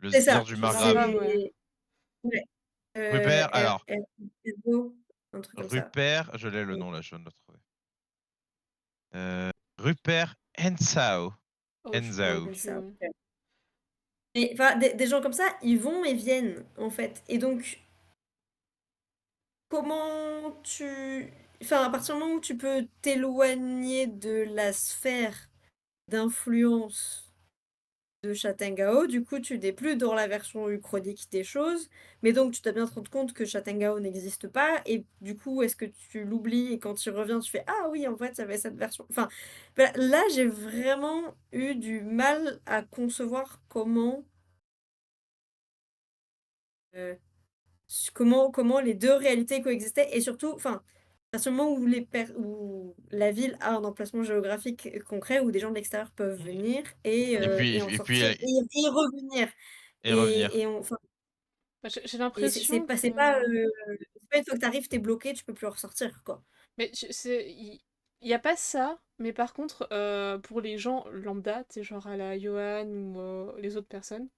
Speaker 2: le
Speaker 3: c'est
Speaker 2: sbire
Speaker 3: ça,
Speaker 2: du
Speaker 1: Du
Speaker 2: margrave.
Speaker 1: margrave, ouais.
Speaker 3: c'est ouais,
Speaker 2: Rupert, alors,
Speaker 3: Ergo, un truc comme ça.
Speaker 2: Rupert, je l'ai le
Speaker 3: Mmh.
Speaker 2: nom là, je viens de le trouver. Rupert Hensau.
Speaker 1: Oh, je pourrais
Speaker 2: Hensau.
Speaker 1: non
Speaker 3: C'est
Speaker 1: plus,
Speaker 3: ça,
Speaker 1: ouais.
Speaker 3: OK. Et enfin des gens comme ça, ils vont et viennent, en fait et donc comment tu enfin, à partir du moment où tu peux t'éloigner de la sphère d'influence de Châtellerault, du coup, tu n'es plus dans la version uchronique des choses, mais donc tu dois bien te rendre compte que Châtellerault n'existe pas et du coup, est-ce que tu l'oublies et quand tu reviens, tu fais: «Ah oui, en fait, il y avait cette version». Enfin, voilà, là, j'ai vraiment eu du mal à concevoir heu comment les 2 réalités coexistaient et surtout, enfin, à partir du moment où la ville a un emplacement géographique concret, où des gens de l'extérieur peuvent venir et en
Speaker 2: Et puis,
Speaker 3: sortir et revenir
Speaker 2: et revenir.
Speaker 3: et on enfin
Speaker 1: Bah, j'ai
Speaker 3: et
Speaker 1: l'impression
Speaker 3: c'est pas,
Speaker 1: que
Speaker 3: c'est pas une fois que tu arrives, tu es bloqué, tu peux plus en ressortir, quoi.
Speaker 1: mais il y a pas ça, mais par contre, pour les gens lambda, tu sais, genre à la Johan ou les autres personnes,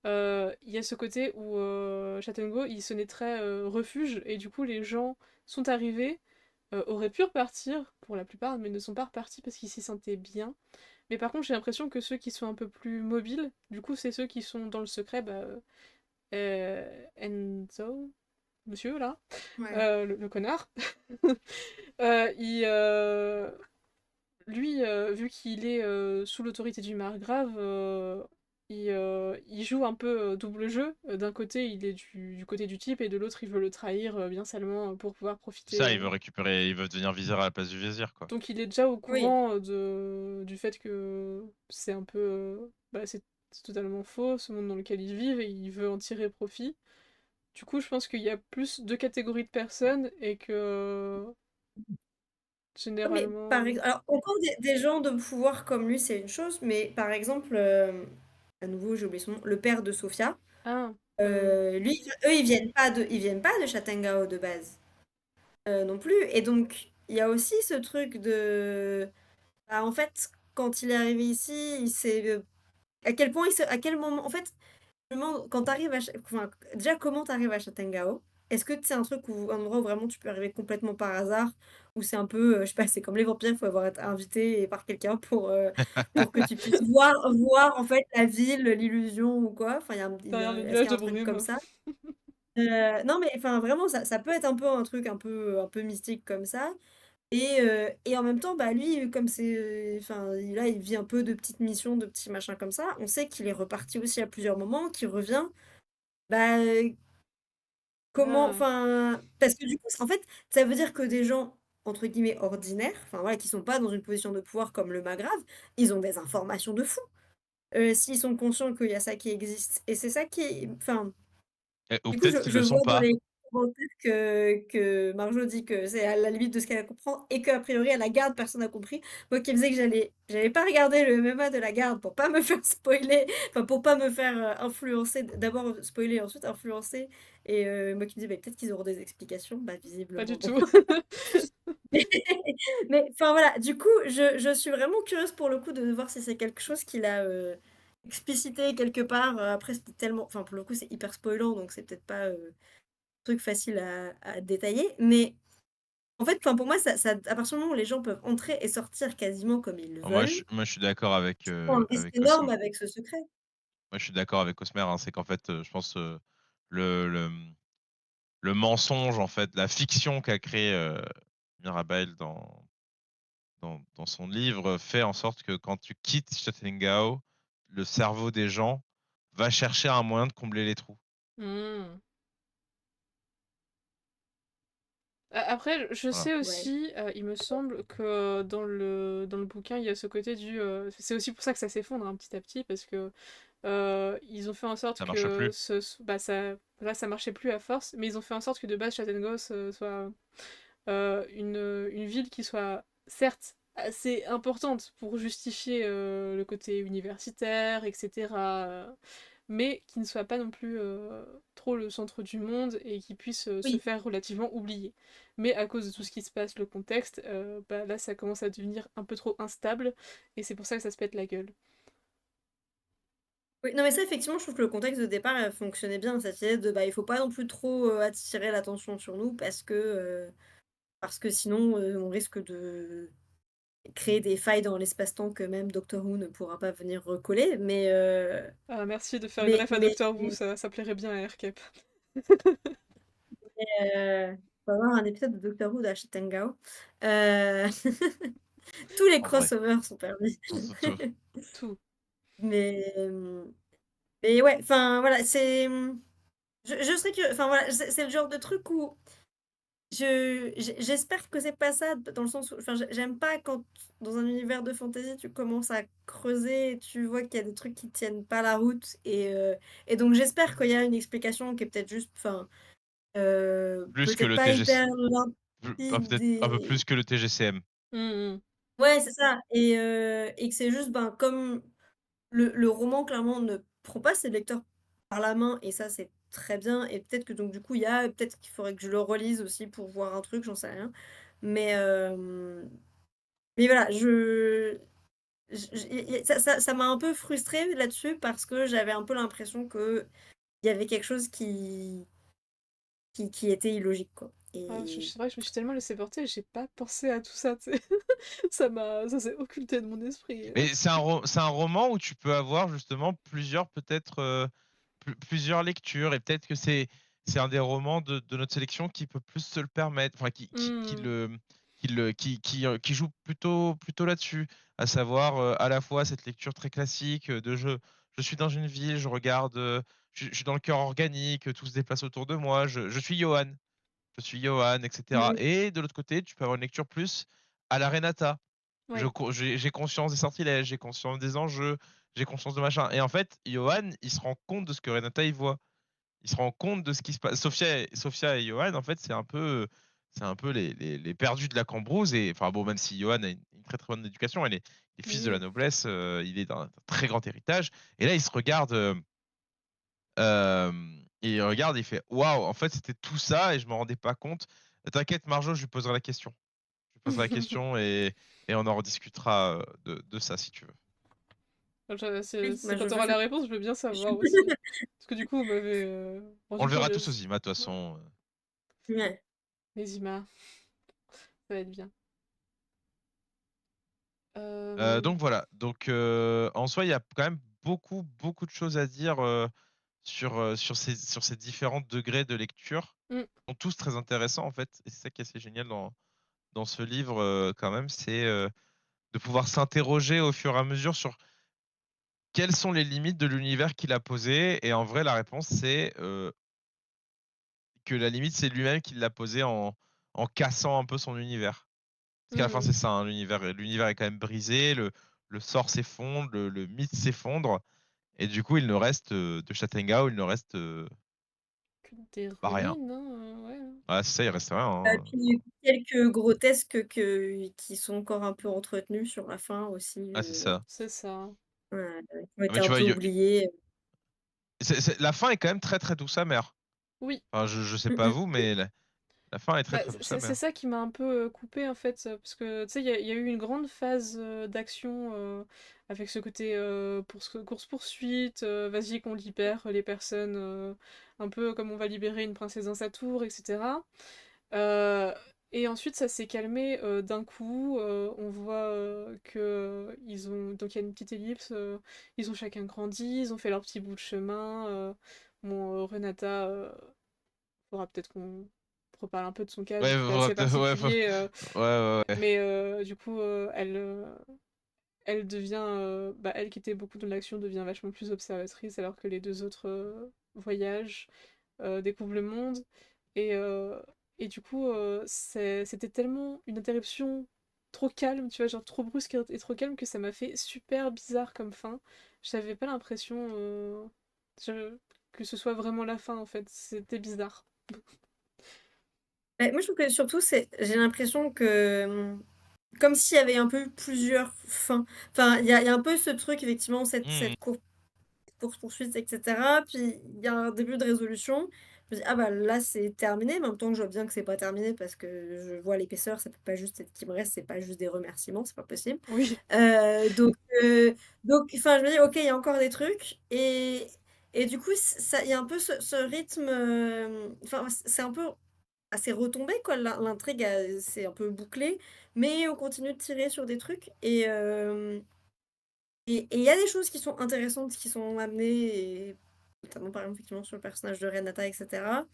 Speaker 1: il y a ce côté où Châtellerault, il sonnait très refuge, et du coup, les gens sont arrivés, auraient pu repartir, pour la plupart, mais ne sont pas repartis parce qu'ils s'y sentaient bien. Mais par contre, j'ai l'impression que ceux qui sont un peu plus mobiles, du coup, c'est ceux qui sont dans le secret, bah, Enzo, monsieur, là,
Speaker 3: Ouais.
Speaker 1: le connard, il, lui, vu qu'il est sous l'autorité du margrave, il joue un peu double jeu. D'un côté, il est du côté du type, et de l'autre, il veut le trahir bien salement pour pouvoir profiter.
Speaker 2: Ça, il veut récupérer, il veut devenir vizir à la place du vizir, quoi.
Speaker 1: Donc il est déjà au
Speaker 3: Oui.
Speaker 1: courant du fait que c'est un peu... bah, c'est totalement faux, ce monde dans lequel ils vivent, et il veut en tirer profit. Du coup, je pense qu'il y a plus de catégories de personnes, et que
Speaker 3: Non, mais par
Speaker 1: généralement...
Speaker 3: exemple, alors encore des gens de pouvoir comme lui, c'est une chose, mais par exemple, à nouveau, j'ai oublié son nom, le père de Sofia,
Speaker 1: Ah,
Speaker 3: lui, eux, ils viennent pas de Châtellerault de base, non plus et donc il y a aussi ce truc de, bah, en fait, quand il est arrivé ici, il s'est, à quel point à quel moment en fait, je me demande quand tu arrives enfin, déjà comment tu arrives à Châtellerault? Est-ce que c'est un truc où un endroit où vraiment tu peux arriver complètement par hasard? Ou c'est un peu, je sais pas, c'est comme les vampires, il faut avoir été invité par quelqu'un pour que tu puisses voir en fait la ville, l'illusion ou quoi? Enfin,
Speaker 1: derrière le
Speaker 3: est-ce
Speaker 1: nuage
Speaker 3: qu'il y a
Speaker 1: de
Speaker 3: un truc comme
Speaker 1: brume.
Speaker 3: ça? Non mais enfin vraiment ça peut être un peu un truc un peu mystique comme ça et en même temps, bah, lui, comme c'est, enfin, il vit un peu de petites missions, de petits machins comme ça. On sait qu'il est reparti aussi à plusieurs moments, qu'il revient. Bah, comment
Speaker 1: Ah,
Speaker 3: enfin, parce que du coup, en fait, ça veut dire que des gens, entre guillemets, «ordinaires», enfin voilà, qui sont pas dans une position de pouvoir comme le Magrave, ils ont des informations de fou, s'ils sont conscients qu'il y a ça qui existe et c'est ça qui est enfin
Speaker 2: Ou
Speaker 3: du coup,
Speaker 2: peut-être qu'ils
Speaker 3: je
Speaker 2: le sont
Speaker 3: vois dans
Speaker 2: pas.
Speaker 3: les commentaires que Marjo dit que c'est à la limite de ce qu'elle comprend et qu'a priori à la garde personne n'a compris. Moi qui me disais que j'allais pas regarder le MMA de la garde pour pas me faire spoiler, enfin pour pas me faire, influencer, d'abord spoiler ensuite influencer et moi qui me disais: «Bah, peut-être qu'ils auront des explications». Bah,
Speaker 1: pas
Speaker 3: visiblement
Speaker 1: du
Speaker 3: non.
Speaker 1: tout.
Speaker 3: Mais enfin voilà, du coup, je suis vraiment curieuse pour le coup de voir si c'est quelque chose qu'il a, explicité quelque part, après c'était tellement enfin pour le coup c'est hyper spoilant donc c'est peut-être pas, truc facile à détailler, mais en fait, enfin pour moi ça à partir du moment où les gens peuvent entrer et sortir quasiment comme ils
Speaker 2: Moi,
Speaker 3: veulent,
Speaker 2: je suis d'accord
Speaker 3: il un risque
Speaker 2: avec
Speaker 3: énorme
Speaker 2: Osm
Speaker 3: avec ce secret.
Speaker 2: moi, je suis d'accord avec Osmer, hein. C'est qu'en fait, je pense, le, le mensonge, en fait, la fiction qu'a créé Mirabel dans son livre fait en sorte que quand tu quittes Châtellengao, le cerveau des gens va chercher un moyen de combler les trous.
Speaker 1: Hmm. Après, je
Speaker 2: Voilà.
Speaker 1: sais
Speaker 3: Ouais.
Speaker 1: aussi, il me semble que dans le bouquin, il y a ce côté du... c'est aussi pour ça que ça s'effondre petit à petit, parce que ils ont fait en sorte
Speaker 2: Ça marche
Speaker 1: que
Speaker 2: plus.
Speaker 1: bah, là, ça marchait plus à force, mais ils ont fait en sorte que de base, Châtellengos soit une ville qui soit certes assez importante pour justifier le côté universitaire, etc. Mais qui ne soit pas non plus trop le centre du monde et qui puisse se
Speaker 3: Oui.
Speaker 1: faire relativement oublier. Mais à cause de tout ce qui se passe, le contexte, bah là ça commence à devenir un peu trop instable et c'est pour ça que ça se pète la gueule.
Speaker 3: Oui, non, mais ça, effectivement, je trouve que le contexte de départ, fonctionnait bien. Cette idée de, bah, il faut pas non plus trop, attirer l'attention sur nous parce que sinon, on risque de créer des failles dans l'espace-temps que même Doctor Who ne pourra pas venir recoller.
Speaker 1: Ah, merci de faire une ref à
Speaker 3: Mais
Speaker 1: Doctor Who, ça plairait bien à Aircap.
Speaker 3: faut avoir un épisode de Doctor Who d'Ashtangao. Heu, tous les
Speaker 2: En vrai.
Speaker 3: crossovers sont permis.
Speaker 2: Surtout.
Speaker 1: Tout.
Speaker 3: Mais, mais ouais, enfin voilà, je serais que enfin voilà, c'est le genre de truc où j'espère que c'est pas ça, dans le sens où enfin j'aime pas quand dans un univers de fantasy, tu commences à creuser et tu vois qu'il y a des trucs qui tiennent pas la route et donc j'espère qu'il y a une explication qui est peut-être juste enfin,
Speaker 2: Plus que
Speaker 3: peut-être
Speaker 2: le
Speaker 3: pas
Speaker 2: TGC.
Speaker 3: hyper limpide
Speaker 2: Peut-être un peu
Speaker 3: et
Speaker 2: plus que le TGCM.
Speaker 1: Mhm.
Speaker 3: ouais, c'est ça et que c'est juste, ben, comme le roman clairement ne prend pas ses lecteurs par la main et ça, c'est très bien et peut-être que donc du coup, il y a peut-être qu'il faudrait que je le relise aussi pour voir un truc, j'en sais rien. Mais mais voilà, je y ça m'a un peu frustrée là-dessus parce que j'avais un peu l'impression qu'il y avait quelque chose qui était illogique, quoi
Speaker 1: Ah,
Speaker 3: et
Speaker 1: c'est vrai que je me suis tellement laissée porter, j'ai pas pensé à tout ça, tu sais. Ça s'est occulté de mon esprit.
Speaker 2: Mais c'est un roman où tu peux avoir justement plusieurs, peut-être, plusieurs lectures. Et peut-être que c'est un des romans de notre sélection qui peut plus se le permettre. Enfin,
Speaker 1: Hmm.
Speaker 2: qui joue plutôt là-dessus. À savoir, à la fois cette lecture très classique de je suis dans une ville, je regarde, je suis dans le cœur organique, tout se déplace autour de moi, je suis Johan. Je suis Johan, etc.
Speaker 3: mmh
Speaker 2: Et de l'autre côté, tu peux avoir une lecture plus à la Renata.
Speaker 1: Ouais.
Speaker 2: J'ai conscience des sortilèges, j'ai conscience des enjeux, j'ai conscience de machin. Et en fait, Johan, il se rend compte de ce que Renata il voit. Il se rend compte de ce qui se passe. Sophia et Johan, en fait, c'est un peu les perdus de la Cambrousse. Et enfin bon, même si Johan a une très très bonne éducation, il est fils de la
Speaker 1: Oui.
Speaker 2: noblesse, il est d'un très grand héritage. Et là, il se regarde. Et il regarde, il fait waouh, en fait, c'était tout ça et je m'en rendais pas compte. T'inquiète, Marjo, je lui poserai la question. Je lui poserai la question et on en rediscutera de ça si tu veux.
Speaker 3: oui, moi
Speaker 1: Quand t'auras la réponse, je veux bien
Speaker 3: je
Speaker 1: savoir aussi. Parce que du coup, vous m'avez
Speaker 2: On
Speaker 1: rendu
Speaker 2: le verra tous aux
Speaker 1: curieuse.
Speaker 2: IMA, de toute
Speaker 1: Ouais.
Speaker 2: façon.
Speaker 3: ouais.
Speaker 1: Les IMA, ça va être bien. Euh,
Speaker 2: Donc voilà. Donc en soi, il y a quand même beaucoup de choses à dire sur ces différents degrés de lecture.
Speaker 1: hmm,
Speaker 2: Ils sont tous très intéressants en fait. Et c'est ça qui est assez génial dans ce livre quand même, c'est de pouvoir s'interroger au fur et à mesure sur quelles sont les limites de l'univers qu'il a posé. Et en vrai, la réponse, c'est que la limite, c'est lui-même qui l'a posé en cassant un peu son univers. Parce qu'à la fin,
Speaker 1: hmm.
Speaker 2: c'est ça, hein, l'univers est quand même brisé, le sort s'effondre, le mythe s'effondre, et du coup, il ne reste de Châtellengao, il ne reste
Speaker 1: Que des
Speaker 2: pas rien.
Speaker 1: ruines, hein, ouais.
Speaker 2: Ouais, c'est ça, il reste rien,
Speaker 3: Et
Speaker 2: hein.
Speaker 3: puis quelques grotesques qui sont encore un peu entretenus sur la fin aussi,
Speaker 2: Ouais, c'est ça.
Speaker 1: C'est ça.
Speaker 3: qui ont
Speaker 2: Ah, mais
Speaker 3: été
Speaker 2: tu
Speaker 3: un
Speaker 2: vois,
Speaker 3: peu oubliés.
Speaker 2: la fin est quand même très très douce amère.
Speaker 1: Oui.
Speaker 2: Enfin, je sais
Speaker 3: Mmh
Speaker 2: pas
Speaker 3: mh.
Speaker 2: vous, mais la fin est très
Speaker 1: Bah,
Speaker 2: très douce
Speaker 1: c'est
Speaker 2: amère.
Speaker 1: ça qui m'a un peu coupé en fait, parce que tu sais, il y a eu une grande phase d'action avec ce côté course-poursuite, vas-y qu'on libère les personnes, un peu comme on va libérer une princesse dans sa tour, etc. Euh, et ensuite ça s'est calmé d'un coup, on voit que ils ont. Donc il y a une petite ellipse, ils ont chacun grandi, ils ont fait leur petit bout de chemin. Bon, Renata faudra peut-être qu'on reparle un peu de son cas, vu
Speaker 2: Ouais,
Speaker 1: qu'il est assez
Speaker 2: ouais,
Speaker 1: particulier.
Speaker 2: ouais.
Speaker 1: Mais du coup, elle devient, elle qui était beaucoup dans l'action devient vachement plus observatrice, alors que les deux autres voyagent, découvrent le monde. Et, euh, et du coup, c'était tellement une interruption trop calme, tu vois, genre trop brusque et trop calme que ça m'a fait super bizarre comme fin. J'avais pas l'impression que ce soit vraiment la fin en fait, c'était bizarre.
Speaker 3: Moi, je trouve que surtout, j'ai l'impression que, comme s'il y avait un peu plusieurs fins. Enfin, il y a un peu ce truc, effectivement,
Speaker 2: Mmh.
Speaker 3: cette course-poursuite, et cetera. Puis il y a un début de résolution. Je me dis: «Ah bah, là, c'est terminé», mais en même temps, je vois bien que c'est pas terminé parce que je vois l'épaisseur, ça peut pas juste être qu'il me reste, c'est pas juste des remerciements, c'est pas possible.
Speaker 1: Oui,
Speaker 3: Heu, donc heu, donc enfin, je me dis: «OK, il y a encore des trucs» et du coup, ça il y a un peu ce rythme, enfin, c'est un peu assez retombé quoi, l'intrigue, c'est un peu bouclé, mais on continue de tirer sur des trucs et il y a des choses qui sont intéressantes qui sont amenées et notamment, par exemple, effectivement, sur le personnage de Renata et cetera,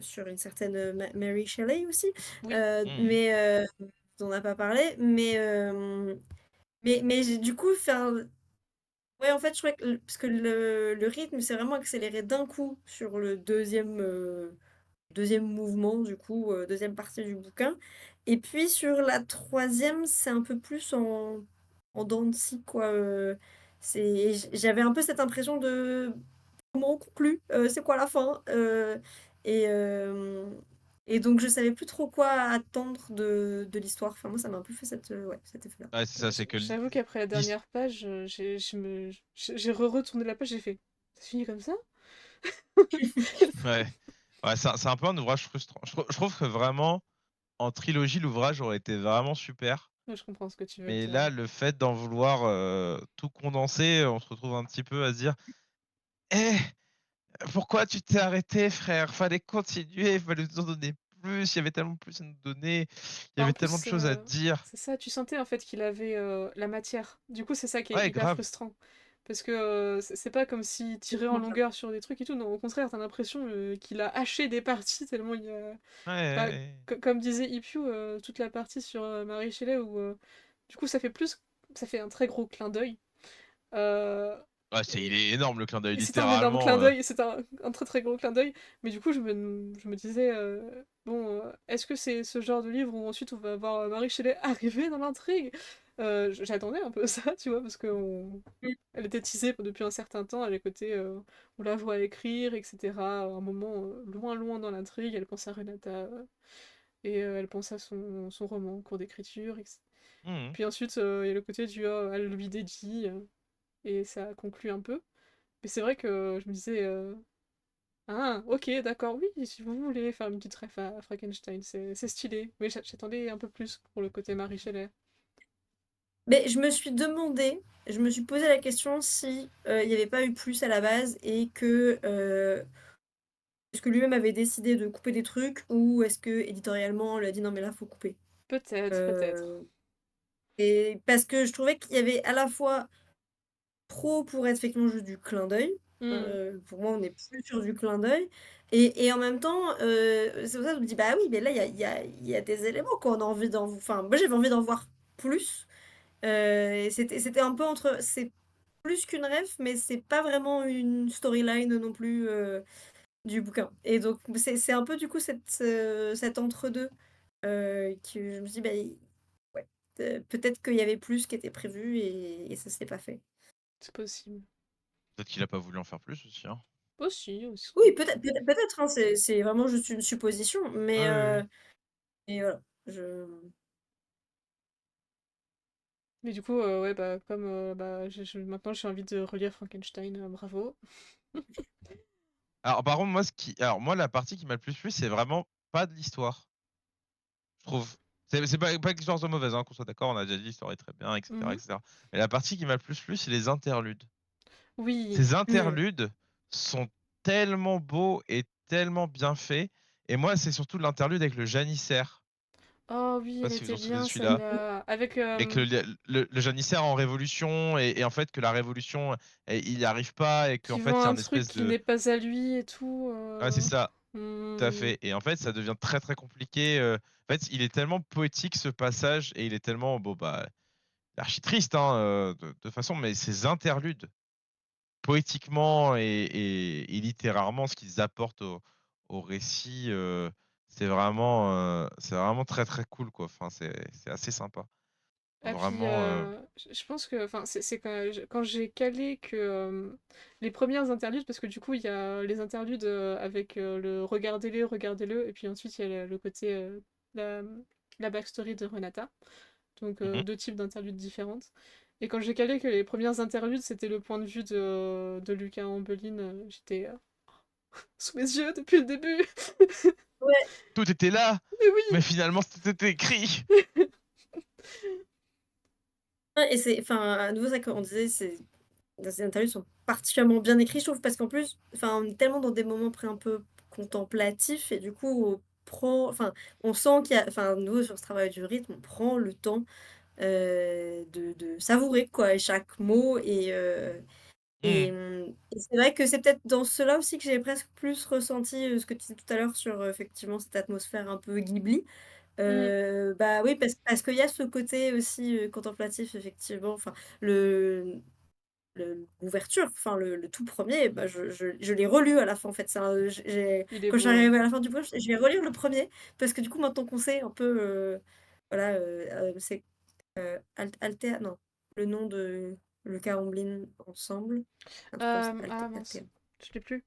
Speaker 3: sur une certaine, Mary Shelley aussi,
Speaker 1: oui.
Speaker 2: Mmh.
Speaker 3: mais dont on n'a pas parlé, mais j'ai du coup, enfin, ouais, en fait, je crois que parce que le rythme s'est vraiment accéléré d'un coup sur le deuxième mouvement du coup, 2e partie du bouquin et puis sur la troisième c'est un peu plus en dents de scie quoi, j'avais un peu cette impression de: «Comment on conclut? C'est quoi la fin?» et hem et donc je savais plus trop quoi attendre de l'histoire. Enfin moi ça m'a un peu fait ouais, cet effet-là.
Speaker 2: Ouais, c'est ça, c'est que
Speaker 1: J'avoue qu'après la
Speaker 2: l'his
Speaker 1: dernière page, j'ai retourné la page, j'ai fait: «Ça finit comme ça?»
Speaker 2: ouais. Ouais, c'est un peu un ouvrage frustrant. Je trouve que vraiment, en trilogie, l'ouvrage aurait été vraiment super.
Speaker 1: Ouais, je comprends ce que tu veux
Speaker 2: Mais
Speaker 1: dire.
Speaker 2: là, le fait d'en vouloir tout condenser, on se retrouve un petit peu à se dire: «Eh, pourquoi tu t'es arrêté, frère? Fallait continuer, fallait nous en donner plus, il y avait tellement plus à nous donner, il y
Speaker 1: Bah, en
Speaker 2: avait tellement de
Speaker 1: plus,
Speaker 2: choses à dire».
Speaker 1: c'est ça, tu sentais en fait qu'il avait la matière. Du coup, c'est ça qui est
Speaker 2: Ouais,
Speaker 1: hyper
Speaker 2: grave.
Speaker 1: frustrant. Parce que c'est pas comme s'il tirait en
Speaker 3: Complètement ça.
Speaker 1: longueur sur des trucs et tout. Non, au contraire, t'as l'impression qu'il a haché des parties tellement il y a.
Speaker 2: Ouais,
Speaker 1: Bah,
Speaker 2: ouais, ouais.
Speaker 1: comme disait Ipiu, toute la partie sur Marie Shelley où du coup ça fait un très gros clin d'œil. Euh,
Speaker 2: Ouais, il est énorme le clin d'œil,
Speaker 1: c'est un énorme
Speaker 2: littéralement.
Speaker 1: clin d'œil, c'est un très très gros clin d'œil, mais du coup je me disais, bon, est-ce que c'est ce genre de livre où ensuite on va voir Marie Shelley arriver dans l'intrigue? J'attendais un peu ça, tu vois, parce que
Speaker 3: Mmh.
Speaker 1: elle était teasée depuis un certain temps, elle est côté, on la voit écrire, etc. À un moment loin loin dans l'intrigue, elle pense à Renata, et elle pense à son roman en cours d'écriture, etc.
Speaker 2: Mmh.
Speaker 1: Puis ensuite, il y a le côté du, elle lui dédie, et ça conclut un peu. Mais c'est vrai que je me disais, ah, ok, d'accord, oui, si vous voulez faire une petite ref à Frankenstein, c'est stylé. Mais j'attendais un peu plus pour le côté Marie Shelley.
Speaker 3: Mais je me suis posé la question si, il y avait pas eu plus à la base et que, est-ce que lui-même avait décidé de couper des trucs ou est-ce que éditorialement on lui a dit: «Non mais là, faut couper».
Speaker 1: Peut-être, peut-être.
Speaker 3: Heu et parce que je trouvais qu'il y avait à la fois trop pour être effectivement juste du clin d'œil.
Speaker 1: Hmm.
Speaker 3: Pour moi, on est plus sur du clin d'œil et en même temps, c'est pour ça que je me dis: «Bah oui, mais là, il y a des éléments qu'on a envie enfin, moi, j'avais envie d'en voir plus». Et c'était un peu entre c'est plus qu'une ref, mais c'est pas vraiment une storyline non plus, du bouquin et donc c'est un peu du coup cet entre-deux, que je me dis: «Bah, ouais, peut-être qu'il y avait plus qui était prévu et ça s'est pas fait».
Speaker 1: C'est possible.
Speaker 2: Peut-être qu'il a pas voulu en faire plus aussi, hein.
Speaker 1: Aussi, aussi.
Speaker 3: Oui, peut-être, hein, c'est vraiment juste une supposition,
Speaker 2: Ouais, ouais, ouais.
Speaker 3: mais voilà, je
Speaker 1: Mais du coup, ouais, bah, comme maintenant j'ai envie de relire Frankenstein, bravo.
Speaker 2: Alors par contre, alors moi, la partie qui m'a le plus plu, c'est vraiment pas de l'histoire, je trouve. C'est pas que l'histoire soit mauvaise, hein, qu'on soit d'accord, on a déjà dit l'histoire est très bien, etc.,
Speaker 1: Mhm.
Speaker 2: etc. Mais la partie qui m'a le plus plu, c'est les interludes.
Speaker 1: Oui,
Speaker 2: Ces
Speaker 3: mmh.
Speaker 2: interludes sont tellement beaux et tellement bien faits. Et moi, c'est surtout l'interlude avec le janissaire.
Speaker 1: Oh oui,
Speaker 2: Je sais pas
Speaker 1: elle
Speaker 2: si vous
Speaker 1: était
Speaker 2: en souvenez de
Speaker 1: bien
Speaker 2: celui-là.
Speaker 1: celle-là. Avec
Speaker 2: Avec le janissaire en révolution et en fait que la révolution il n'y arrive pas et qu'en
Speaker 1: qui
Speaker 2: fait
Speaker 1: vend
Speaker 2: il y a
Speaker 1: un
Speaker 2: un
Speaker 1: truc
Speaker 2: espèce
Speaker 1: qui
Speaker 2: de
Speaker 1: n'est pas à lui et tout.
Speaker 2: ouais c'est ça tout à
Speaker 1: Hmm.
Speaker 2: fait et en fait ça devient très très compliqué en fait il est tellement poétique ce passage et il est tellement bon bah archi triste hein, de façon mais ces interludes poétiquement et littérairement ce qu'ils apportent au récit c'est vraiment très très cool quoi enfin c'est assez sympa
Speaker 1: Et puis,
Speaker 2: vraiment
Speaker 1: je pense que, enfin, c'est quand j'ai calé que les premières interludes, parce que du coup, il y a les interludes avec le regardez-le, regardez-le, et puis ensuite, il y a le côté, la, la backstory de Renata, donc
Speaker 2: mhm.
Speaker 1: deux types d'interludes différentes. Et quand j'ai calé que les premières interludes, c'était le point de vue de Lucas Ambeline, j'étais sous mes yeux depuis le début.
Speaker 3: Ouais,
Speaker 2: Tout était là
Speaker 1: Mais
Speaker 2: mais
Speaker 1: oui!
Speaker 2: finalement c'était écrit.
Speaker 3: et c'est, enfin, à nouveau, ça, comme on disait, c'est ces interviews sont particulièrement bien écrits, je trouve, parce qu'en plus, enfin, on est tellement dans des moments un peu contemplatifs et du coup, on prend, enfin, on sent qu'il y a, enfin, nous, sur ce travail du rythme, on prend le temps de savourer, quoi, chaque mot
Speaker 2: Mhm.
Speaker 3: et c'est vrai que c'est peut-être dans cela aussi que j'ai presque plus ressenti, ce que tu disais tout à l'heure sur, effectivement, cette atmosphère un peu Ghibli.
Speaker 1: Mm,
Speaker 3: Bah, oui, parce qu'il y a ce côté aussi, contemplatif, effectivement, enfin, le l'ouverture, enfin le tout premier, bah, je l'ai relu à la fin, en fait. C'est un j'ai
Speaker 1: il est
Speaker 3: quand je suis
Speaker 1: beau, hein.
Speaker 3: arrivée à la fin du bouquin, je vais relire le premier parce que du coup, maintenant qu'on sait un peu, voilà, c'est, Altea non, le nom de le Carombline ensemble, un truc comme ça,
Speaker 1: Ah
Speaker 3: Altea.
Speaker 1: mince, je l'ai plus.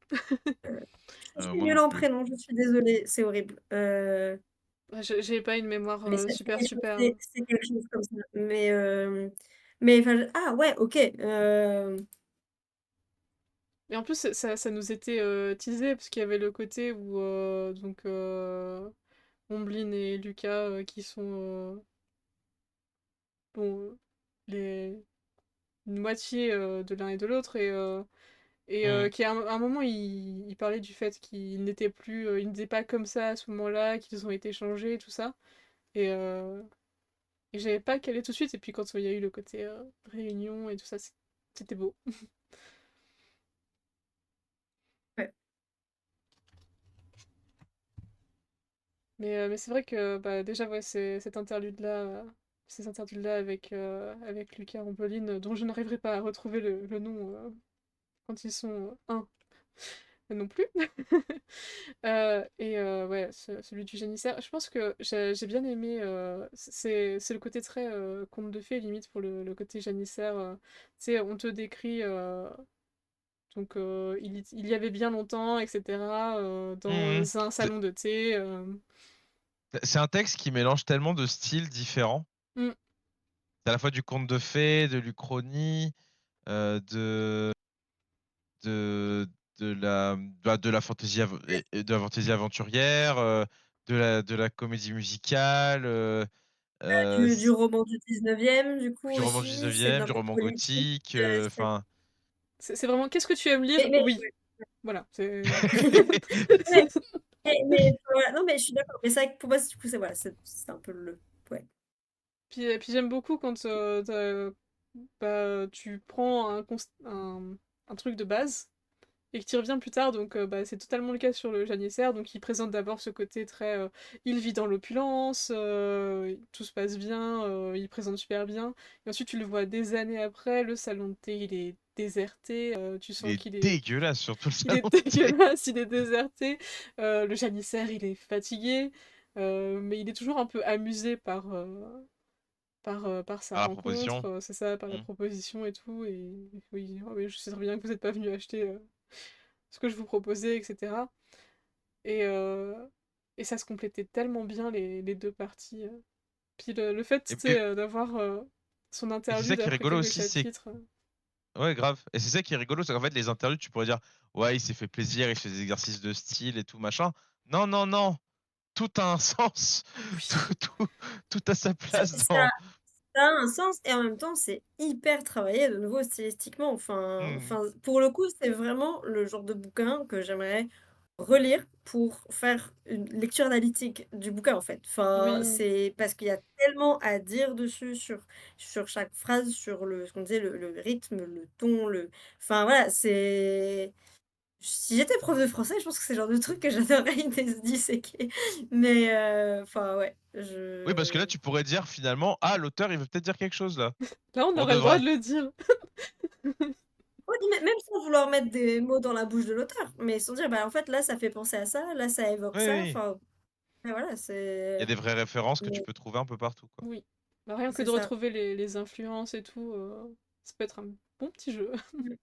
Speaker 3: Je suis
Speaker 2: Moi non
Speaker 3: nulle en
Speaker 2: plus.
Speaker 3: prénom, je suis désolée, c'est horrible.
Speaker 1: Ouais, j'ai pas une mémoire
Speaker 3: Mais
Speaker 1: super super, hein.
Speaker 3: c'est quelque chose comme ça. Mais enfin, ouais, OK,
Speaker 1: Et en plus, ça nous était teasé, parce qu'il y avait le côté où donc Omblin et Lucas qui sont bon, les une moitié de l'un et de l'autre, et
Speaker 2: Mhm.
Speaker 1: qui à un moment il parlait du fait qu'ils n'étaient plus, ils n'étaient pas comme ça à ce moment-là, qu'ils ont été changés et tout ça. Et, euh, et j'avais pas calé tout de suite, et puis quand il y a eu le côté réunion et tout ça, c'était beau.
Speaker 3: ouais.
Speaker 1: Mais c'est vrai que bah, déjà, ouais, cet interlude-là, ces interludes-là avec Lucas Rampoline, dont je n'arriverai pas à retrouver le nom quand ils sont un non plus. Ouais, celui du génissaire. Je pense que j'ai bien aimé. C'est le côté très conte de fées, limite, pour le côté janissaire. Tu sais, on te décrit. Donc, il y avait bien longtemps, etc.,
Speaker 2: Mhm.
Speaker 1: dans un
Speaker 2: C'est
Speaker 1: salon de thé.
Speaker 2: c'est un texte qui mélange tellement de styles différents.
Speaker 1: Mm,
Speaker 2: C'est à la fois du conte de fées, de l'Uchronie, de de de la fantaisie de la fantaisie aventurière, de la comédie musicale,
Speaker 3: Du roman du 19e, du coup,
Speaker 2: du roman du
Speaker 3: aussi, c'est de
Speaker 2: 19e,
Speaker 3: un
Speaker 2: du
Speaker 3: peu
Speaker 2: roman
Speaker 3: politique,
Speaker 2: gothique,
Speaker 3: c'est
Speaker 2: enfin.
Speaker 1: c'est vraiment, qu'est-ce que tu aimes lire?
Speaker 3: mais
Speaker 1: Oui. Voilà.
Speaker 3: ouais, voilà, non, mais je suis d'accord, mais c'est vrai que pour moi, du coup, c'est voilà, c'est un peu le ouais.
Speaker 1: Puis j'aime beaucoup quand bah, tu prends un truc de base et que tu y reviens plus tard, donc bah, c'est totalement le cas sur le janissaire, donc il présente d'abord ce côté très il vit dans l'opulence, tout se passe bien, il présente super bien, et ensuite tu le vois des années après, le salon de thé il est déserté, tu
Speaker 2: Il
Speaker 1: sens
Speaker 2: est
Speaker 1: qu'il est
Speaker 2: dégueulasse sur tout le
Speaker 1: il est
Speaker 2: salon de thé.
Speaker 1: dégueulasse, il est déserté, le janissaire il est fatigué, mais il est toujours un peu amusé par sa
Speaker 2: À la proposition.
Speaker 1: rencontre, c'est ça, par la
Speaker 2: Hmm.
Speaker 1: proposition et tout, et oui, oh oui, je sais très bien que vous n'êtes pas venu acheter ce que je vous proposais, etc. Et, euh, et ça se complétait tellement bien les deux parties. Puis le fait, tu sais,
Speaker 2: Et,
Speaker 1: d'avoir son
Speaker 2: et c'est ça
Speaker 1: interlude
Speaker 2: qui est
Speaker 1: après
Speaker 2: rigolo
Speaker 1: quelques
Speaker 2: aussi, c'est
Speaker 1: chapitres.
Speaker 2: ouais, grave. Et c'est ça qui est rigolo, c'est qu'en fait, les interludes, tu pourrais dire, ouais, il s'est fait plaisir, il fait des exercices de style et tout, machin. Non, non, non. Tout a un sens. Tout,
Speaker 1: Oui.
Speaker 2: tout, tout a sa
Speaker 3: Ça
Speaker 2: place
Speaker 3: ça
Speaker 2: dans.
Speaker 3: ça a un sens et en même temps, c'est hyper travaillé de nouveau stylistiquement,
Speaker 2: Hmm.
Speaker 3: pour le coup, c'est vraiment le genre de bouquin que j'aimerais relire pour faire une lecture analytique du bouquin, en fait. Enfin,
Speaker 1: Oui,
Speaker 3: c'est parce qu'il y a tellement à dire dessus sur chaque phrase, sur ce qu'on disait, le rythme, le ton, enfin voilà, c'est si j'étais prof de français, je pense que c'est le genre de truc que j'adorerais disséquer. Mais enfin ouais,
Speaker 2: Oui, parce que là,
Speaker 3: je
Speaker 2: tu pourrais dire finalement, ah, l'auteur, il veut peut-être dire quelque chose là.
Speaker 1: là on
Speaker 2: Pour
Speaker 1: aurait
Speaker 2: de
Speaker 1: le droit
Speaker 2: vrai.
Speaker 1: de le dire.
Speaker 3: ouais, même sans vouloir mettre des mots dans la bouche de l'auteur, mais sans dire: «Bah, en fait, là, ça fait penser à ça, là, ça évoque
Speaker 2: Oui,
Speaker 3: ça»,
Speaker 2: oui.
Speaker 3: enfin, et voilà,
Speaker 2: Il y a des vraies références que tu
Speaker 3: mais
Speaker 2: peux trouver un peu partout, quoi.
Speaker 1: Oui. Bah, rien que
Speaker 3: c'est
Speaker 1: de
Speaker 3: ça.
Speaker 1: retrouver les influences et tout, ça peut être un bon petit jeu.
Speaker 3: Mmh.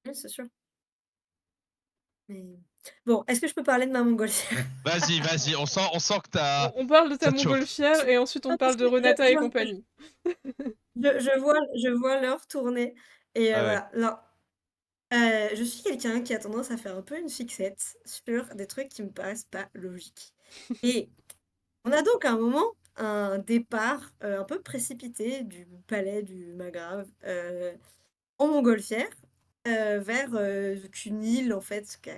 Speaker 3: Oui, c'est sûr. Mais bon, est-ce que je peux parler de ma montgolfière?
Speaker 2: Vas-y, vas-y, on sent que t'as...
Speaker 1: On parle de ta
Speaker 2: ça te chauffe.
Speaker 1: montgolfière et ensuite on
Speaker 3: Non, parce
Speaker 1: parle de
Speaker 3: que
Speaker 1: Renata et compagnie.
Speaker 3: je vois l'heure tourner et
Speaker 2: Ah ouais.
Speaker 3: voilà. Non, je suis quelqu'un qui a tendance à faire un peu une fixette sur des trucs qui me paraissent pas logiques et on a donc à un moment un départ, un peu précipité du palais du Magrave, en montgolfière, vers, une île en fait qu'a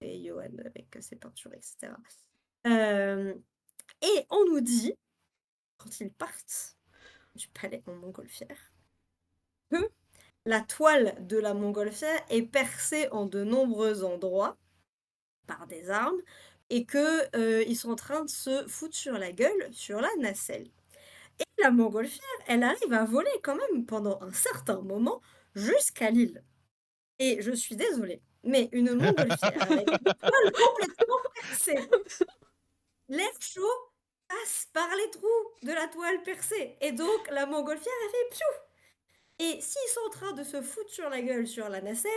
Speaker 3: fait Johan avec, ses peintures et cetera. Hem Et on nous dit, quand ils partent du palais en montgolfière, que la toile de la montgolfière est percée en de nombreux endroits par des armes et que, ils sont en train de se foutre sur la gueule sur la nacelle. Et la montgolfière, elle arrive à voler quand même pendant un certain moment jusqu'à l'île. Et je suis désolée, mais une montgolfière avec une toile complètement percée, l'air chaud passe par les trous de la toile percée et donc la montgolfière, elle fait piou! Et s'ils sont en train de se foutre sur la gueule sur la nacelle,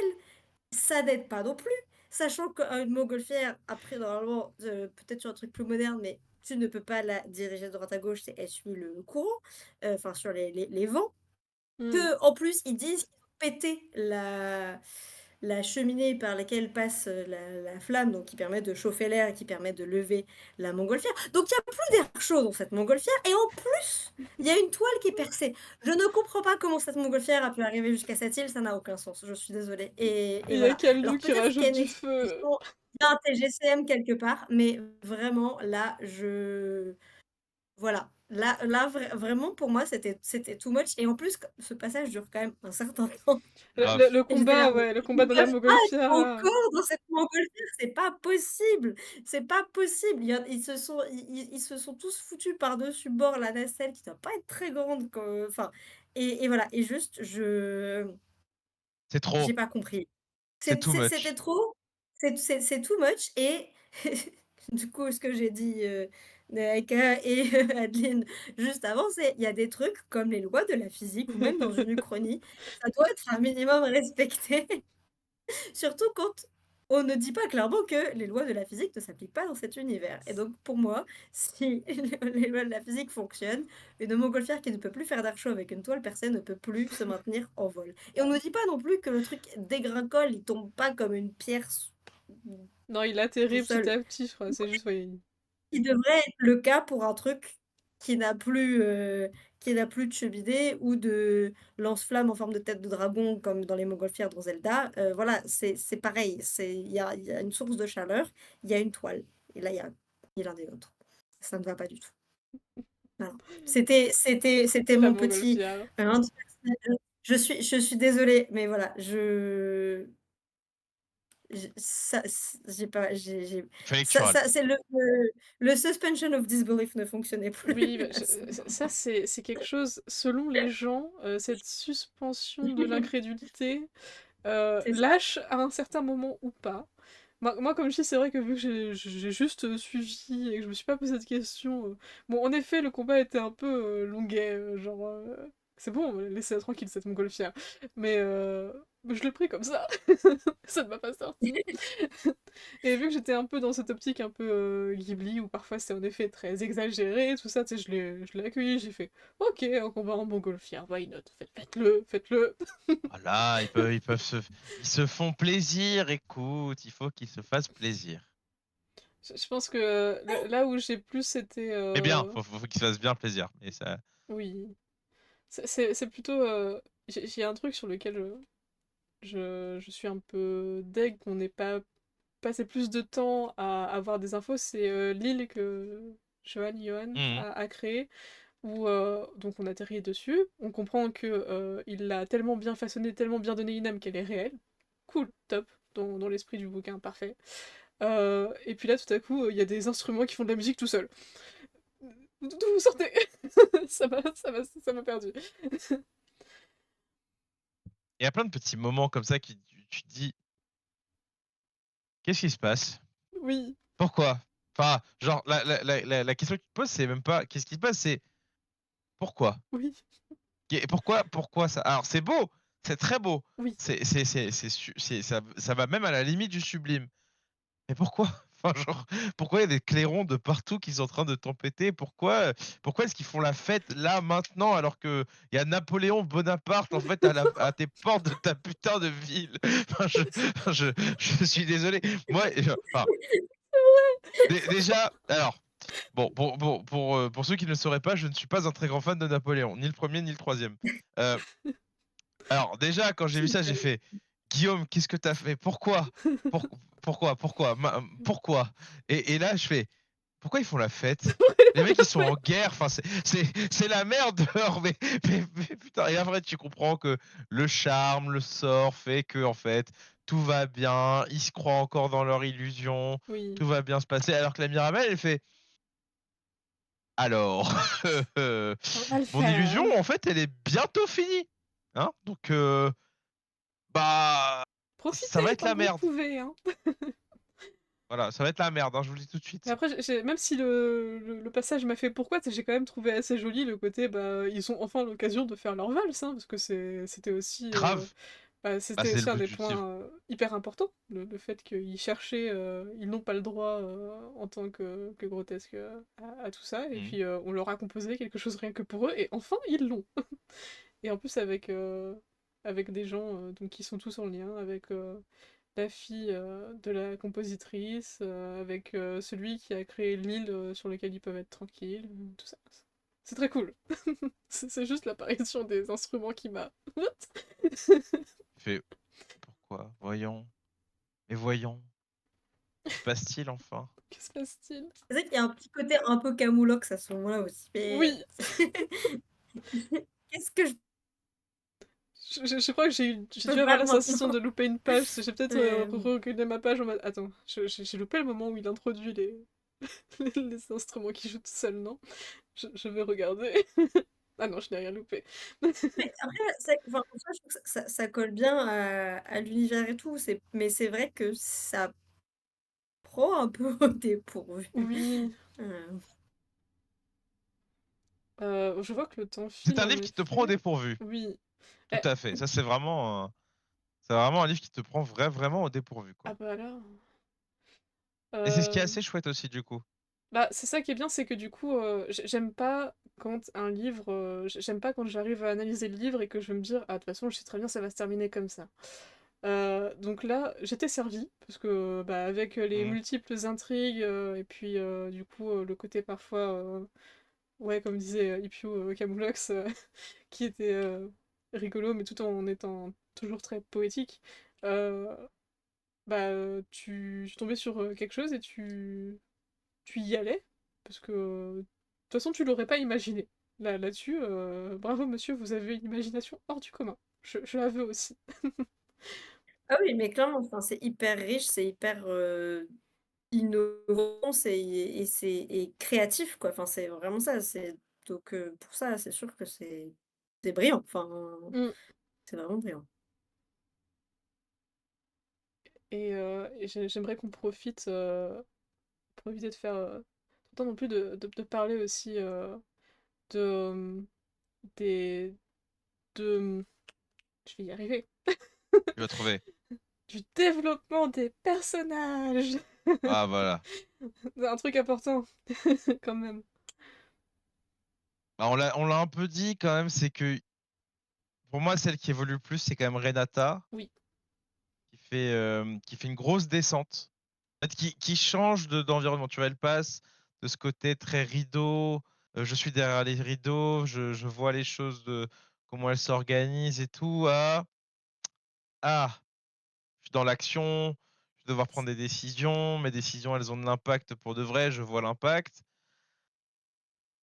Speaker 3: ça n'aide pas non plus, sachant qu'une montgolfière, après normalement, peut-être sur un truc plus moderne, mais tu ne peux pas la diriger de droite à gauche, c'est elle suit le courant, enfin sur les vents.
Speaker 1: Mmh.
Speaker 3: Que en plus, ils disent qu'ils ont pété la cheminée par laquelle passe, la flamme, donc qui permet de chauffer l'air et qui permet de lever la montgolfière. Donc il y a plus d'air chaud dans cette montgolfière et en plus, il y a une toile qui est percée. Je ne comprends pas comment cette montgolfière a pu arriver jusqu'à cette île, ça n'a aucun sens, je suis désolée et
Speaker 1: Il y a
Speaker 3: voilà.
Speaker 1: Kaldu
Speaker 3: Alors
Speaker 1: qui
Speaker 3: peut-être qu'il y a
Speaker 1: rajoute
Speaker 3: une
Speaker 1: du feu.
Speaker 3: explication, il y a un TGCM quelque part, mais vraiment là, voilà, là vraiment pour moi c'était too much et en plus ce passage dure quand même un certain temps
Speaker 2: Grave.
Speaker 1: Le
Speaker 3: et j'étais là:
Speaker 1: combat,
Speaker 3: «Mais
Speaker 1: ouais, le
Speaker 3: ils
Speaker 1: combat dans la
Speaker 3: peuvent pas être
Speaker 1: montgolfière là.
Speaker 3: encore dans cette montgolfière, c'est pas possible! C'est pas possible!» Ils se sont tous foutus par-dessus bord la nacelle qui doit pas être très grande enfin et voilà et juste
Speaker 2: C'est trop.
Speaker 3: j'ai pas compris.
Speaker 2: C'est too
Speaker 3: C'était
Speaker 2: much.
Speaker 3: trop, c'est too much et du coup, ce que j'ai dit, Eka et Adeline juste avant, c'est il y a des trucs comme les lois de la physique ou même dans une uchronie, ça doit être un minimum respecté. Surtout quand on ne dit pas clairement que les lois de la physique ne s'appliquent pas dans cet univers et donc pour moi, si les lois de la physique fonctionnent, une montgolfière qui ne peut plus faire d'air chaud avec une toile percée ne peut plus se maintenir en vol et on ne dit pas non plus que le truc dégringole, il tombe pas comme une pierre s
Speaker 1: Non, il
Speaker 3: tout
Speaker 1: atterrit petit
Speaker 3: seul.
Speaker 1: à petit, je crois, c'est juste, ouais,
Speaker 3: Qui devrait être le cas pour un truc qui n'a plus, de cheminée ou de lance-flamme en forme de tête de dragon comme dans les montgolfières dans Zelda. Voilà, c'est pareil, il y a une source de chaleur, il y a une toile et là, il y a ni l'un ni l'autre. Ça ne va pas du tout. Voilà. C'était
Speaker 1: la
Speaker 3: mon petit,
Speaker 1: montgolfière.
Speaker 3: hein, je suis désolée, mais voilà, ça j'ai pas
Speaker 2: Il fallait que tu râles.
Speaker 3: c'est le suspension of disbelief ne fonctionnait plus.
Speaker 1: Oui, bah,
Speaker 3: À ce
Speaker 1: ça
Speaker 3: moment.
Speaker 1: c'est quelque chose, selon les gens, cette suspension de l'incrédulité
Speaker 3: C'est ça.
Speaker 1: lâche à un certain moment ou pas. Moi, comme je dis, c'est vrai que vu que j'ai juste suivi et que je me suis pas posé de questions. Bon, en effet, le combat était un peu longuet, genre. C'est bon, laissez-la tranquille cette montgolfière. Mais je l'ai pris comme ça. Ça ne m'a pas sorti. Et vu que j'étais un peu dans cette optique un peu Ghibli, où parfois c'est en effet très exagéré, tout ça, tu sais, je l'ai accueilli, j'ai fait ok, un combat en montgolfière, why not, faites-le, faites-le.
Speaker 2: Voilà, ils se font plaisir, écoute, il faut qu'ils se fassent plaisir.
Speaker 1: Je pense que là où j'ai plus été.
Speaker 2: Mais bien, faut qu'ils se fassent bien plaisir. Mais ça,
Speaker 1: Oui. C'est plutôt. J'ai un truc sur lequel je suis un peu deg qu'on n'ait pas passé plus de temps à avoir des infos. C'est l'île que Johan
Speaker 2: Mmh.
Speaker 1: a créée, où donc on atterrit dessus. On comprend que il l'a tellement bien façonnée, tellement bien donné une âme qu'elle est réelle. Cool, top, dans l'esprit du bouquin, parfait. Et puis là, tout à coup, il y a des instruments qui font de la musique tout seuls. D'où vous sortez? Ça m'a perdu.
Speaker 2: Il y a plein de petits moments comme ça qui tu te dis: «Qu'est-ce qui se passe?
Speaker 1: Oui,
Speaker 2: Pourquoi?» Enfin, genre la question que tu te poses, c'est même pas: «Qu'est-ce qui se passe?» c'est: «Pourquoi?»
Speaker 1: oui,
Speaker 2: Et pourquoi ça? Alors c'est beau, c'est très beau,
Speaker 1: oui,
Speaker 2: c'est ça va même à la limite du sublime. Mais pourquoi? Enfin, genre, pourquoi il y a des clairons de partout qui sont en train de tempêter? Pourquoi est-ce qu'ils font la fête là, maintenant, alors qu'il y a Napoléon Bonaparte, en fait, à tes portes de ta putain de ville? Enfin, je suis désolé. Moi, enfin, déjà, alors, bon, pour ceux qui ne le sauraient pas, je ne suis pas un très grand fan de Napoléon, ni le premier ni le troisième. Euh, alors déjà, quand j'ai vu ça, j'ai fait: «Guillaume, qu'est-ce que t'as fait? Pourquoi? Pour pourquoi? Pourquoi?» Et là, je fais: «Pourquoi ils font la fête? Les mecs, ils sont en guerre, enfin, c'est la merde dehors, mais putain». Et après, tu comprends que le charme, le sort fait que, en fait, tout va bien, ils se croient encore dans leur illusion,
Speaker 1: oui.
Speaker 2: tout va bien se passer. Alors que la Mirabelle, elle fait: «Alors,
Speaker 1: On va le
Speaker 2: mon illusion,
Speaker 1: faire.
Speaker 2: en fait, elle est bientôt finie, hein, donc bah, ça va
Speaker 1: Profitez
Speaker 2: être
Speaker 1: tant
Speaker 2: la
Speaker 1: que vous
Speaker 2: merde.
Speaker 1: pouvez, hein.
Speaker 2: Voilà, ça va être la merde, hein, je vous le dis tout de
Speaker 1: Mais
Speaker 2: suite.
Speaker 1: après, même si le passage m'a fait pourquoi, j'ai quand même trouvé assez joli le côté, bah, ils ont enfin l'occasion de faire leur valse, hein, parce que c'était aussi,
Speaker 2: Grave,
Speaker 1: bah,
Speaker 2: bah,
Speaker 1: c'était
Speaker 2: c'est le
Speaker 1: aussi un
Speaker 2: but
Speaker 1: des
Speaker 2: du livre.
Speaker 1: points hyper importants, le fait qu'ils cherchaient, ils n'ont pas le droit en tant que grotesque à tout ça, et
Speaker 2: Mmh.
Speaker 1: puis on leur a composé quelque chose rien que pour eux, et enfin ils l'ont. Et en plus avec des gens donc qui sont tous en lien, avec la fille de la compositrice, avec celui qui a créé l'île sur laquelle ils peuvent être tranquilles, tout ça. C'est très cool. C'est juste l'apparition des instruments qui m'a... What?
Speaker 2: Il fait: «Pourquoi? Voyons, mais voyons, que se passe-t-il enfin?»
Speaker 1: Que se passe-t-il?
Speaker 3: C'est vrai qu'il y a un petit côté un peu camoulox à ce moment-là aussi, mais
Speaker 1: Oui!
Speaker 3: qu'est-ce que je
Speaker 1: Je crois que j'ai dû
Speaker 3: peux
Speaker 1: avoir
Speaker 3: faire
Speaker 1: la sensation
Speaker 3: maintenant?
Speaker 1: de louper une page. J'ai peut-être
Speaker 3: Hem,
Speaker 1: reculé ma page en mode... Attends, j'ai loupé le moment où il introduit les instruments qui jouent tout seul, non? Je vais regarder. Ah non, je n'ai rien loupé.
Speaker 3: mais après, c'est enfin, en soi, je trouve que ça colle bien à l'univers et tout, mais c'est vrai que ça prend un peu au dépourvu.
Speaker 1: Oui,
Speaker 3: Heu,
Speaker 1: je vois que le temps
Speaker 2: C'est
Speaker 1: file
Speaker 2: un
Speaker 1: en
Speaker 2: livre qui te prend au
Speaker 1: effet.
Speaker 2: dépourvu,
Speaker 1: Oui.
Speaker 2: tout
Speaker 1: Eh,
Speaker 2: à fait. Ça, c'est vraiment un livre qui te prend vraiment au dépourvu,
Speaker 1: ah
Speaker 2: quoi.
Speaker 1: bah là.
Speaker 2: Et c'est ce qui est
Speaker 1: Euh,
Speaker 2: assez chouette aussi, du coup.
Speaker 1: Bah, c'est ça qui est bien, c'est que du coup, j'aime pas quand un livre. J'aime pas quand j'arrive à analyser le livre et que je vais me dire, ah, de toute façon, je sais très bien, ça va se terminer comme ça. Donc là, j'étais servie, parce que, bah, avec les
Speaker 2: Mmh.
Speaker 1: multiples intrigues, et puis, du coup, le côté parfois, ouais, comme disait Ipio Camoulox, qui était rigolo, mais tout en étant toujours très poétique, euh, bah, tu tombais sur quelque chose et tu y allais, parce que de toute façon, tu l'aurais pas imaginé. Là-dessus, bravo monsieur, vous avez une imagination hors du commun. Je la veux aussi.
Speaker 3: ah oui, mais clairement, enfin, c'est hyper riche, c'est hyper, innovant, c'est créatif, quoi. Enfin, c'est vraiment ça, donc pour ça, c'est sûr que c'est brillant, enfin,
Speaker 1: Mm.
Speaker 3: c'est vraiment brillant.
Speaker 1: Et j'aimerais qu'on profite, pour éviter de faire tout le temps non plus de parler aussi de, des, de, je vais y arriver,
Speaker 2: Tu vas trouver.
Speaker 1: du développement des personnages.
Speaker 2: Ah, voilà.
Speaker 1: C'est un truc important, quand même.
Speaker 2: Bah, on l'a un peu dit quand même, c'est que pour moi, celle qui évolue le plus, c'est quand même Renata,
Speaker 1: Oui,
Speaker 2: qui fait une grosse descente. En fait, qui change d'environnement. Tu vois, elle passe de ce côté très rideau, je suis derrière les rideaux, je vois les choses de comment elles s'organisent et tout, à ah, je suis dans l'action, je vais devoir prendre des décisions, mes décisions, elles ont de l'impact pour de vrai, je vois l'impact.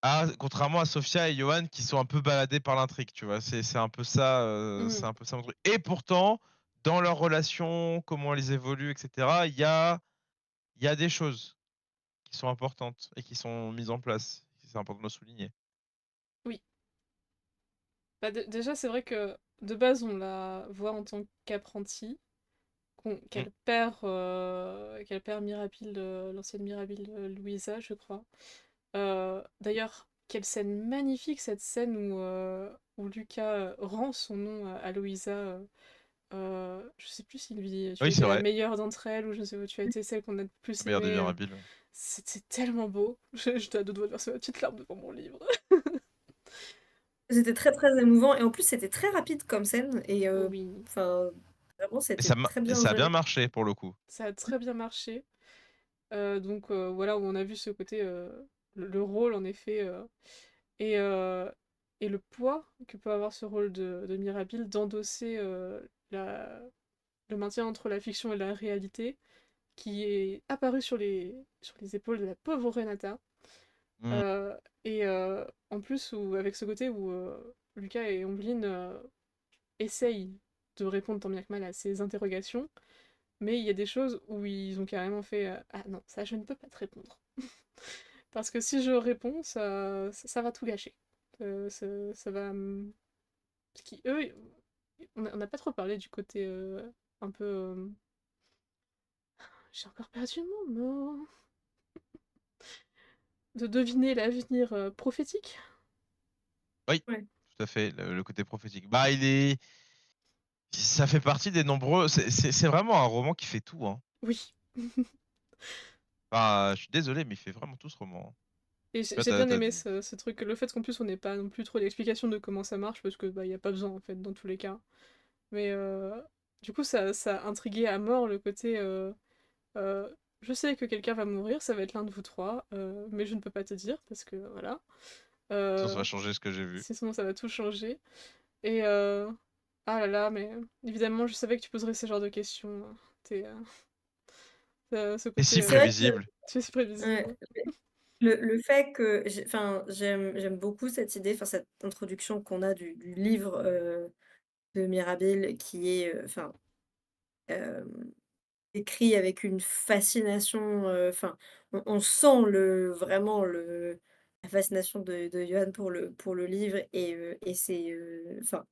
Speaker 2: Ah, contrairement à Sofia et Johan qui sont un peu baladés par l'intrigue, tu vois? C'est un peu ça, c'est
Speaker 1: Mmh.
Speaker 2: un peu ça mon truc et pourtant, dans leur relation, comment elles évoluent et cetera, il y a des choses qui sont importantes et qui sont mises en place. C'est important de le souligner.
Speaker 1: Oui. Bah, déjà, c'est vrai que de base, on la voit en tant qu'apprentie,
Speaker 2: Mmh.
Speaker 1: qu'elle perd Mirabile, l'ancienne Mirabile Louisa, je crois. D'ailleurs, quelle scène magnifique, cette scène où Lucas rend son nom à Louisa. Je sais plus s'il lui dit tu as
Speaker 2: Oui, c'est
Speaker 1: été la
Speaker 2: vrai,
Speaker 1: meilleure d'entre elles ou je sais pas, tu as été celle qu'on a le
Speaker 2: la
Speaker 1: plus
Speaker 2: meilleure des
Speaker 1: aimée.
Speaker 2: Mirabiles, ouais.
Speaker 1: C'était tellement beau. J'étais à deux doigts de verser ma petite larme devant mon livre.
Speaker 3: C'était très, très émouvant et en plus, c'était très rapide comme scène et
Speaker 1: Oui,
Speaker 3: enfin, vraiment,
Speaker 2: Et
Speaker 3: c'était
Speaker 2: ça
Speaker 3: très
Speaker 2: et
Speaker 3: bien
Speaker 2: ça a bien
Speaker 3: géré.
Speaker 2: marché pour le coup.
Speaker 1: ça a très bien marché. Donc voilà où on a vu ce côté, le rôle en effet, et, euh, et le poids que peut avoir ce rôle de Mirabile d'endosser la, le maintien entre la fiction et la réalité qui est apparu sur les épaules de la pauvre Renata.
Speaker 2: Mmh.
Speaker 1: Euh, en plus, avec ce côté où Lucas et Omblin essayent de répondre tant bien que mal à ces interrogations, mais il y a des choses où ils ont carrément fait ah non, ça je ne peux pas te répondre. Parce que si je réponds, ça va tout gâcher. Ça va. Parce qu'eux, on n'a pas trop parlé du côté un peu. J'ai encore perdu mon mot. De deviner l'avenir prophétique.
Speaker 2: Oui,
Speaker 3: Ouais.
Speaker 2: tout à fait, le côté prophétique. Bah, ça fait partie des nombreux c'est vraiment un roman qui fait tout, hein.
Speaker 1: Oui.
Speaker 2: Enfin, je suis désolé, mais il fait vraiment tout ce roman, hein.
Speaker 1: Et
Speaker 2: Tu vois,
Speaker 1: j'ai bien
Speaker 2: tu
Speaker 1: aimé ce truc, le fait qu'en plus on n'ait pas non plus trop d'explications de comment ça marche, parce que bah y a pas besoin en fait dans tous les cas. Mais du coup ça a intrigué à mort le côté euh, je sais que quelqu'un va mourir, ça va être l'un de vous trois, mais je ne peux pas te dire parce que voilà.
Speaker 2: sinon ça
Speaker 1: Euh,
Speaker 2: va changer ce que j'ai vu.
Speaker 1: Sinon ça va tout changer. Et ah là là, mais évidemment je savais que tu poserais ce genre de questions. T'es, ce
Speaker 2: Et
Speaker 1: côté
Speaker 2: si
Speaker 3: C'est vrai que
Speaker 2: prévisible.
Speaker 1: tu es si
Speaker 3: ouais,
Speaker 1: prévisible.
Speaker 3: le fait que enfin, j'aime beaucoup cette idée, enfin, cette introduction qu'on a du livre, de Mirabel qui est, enfin, hem, écrit avec une fascination, enfin, on sent vraiment la fascination de Johan pour le livre et c'est, enfin,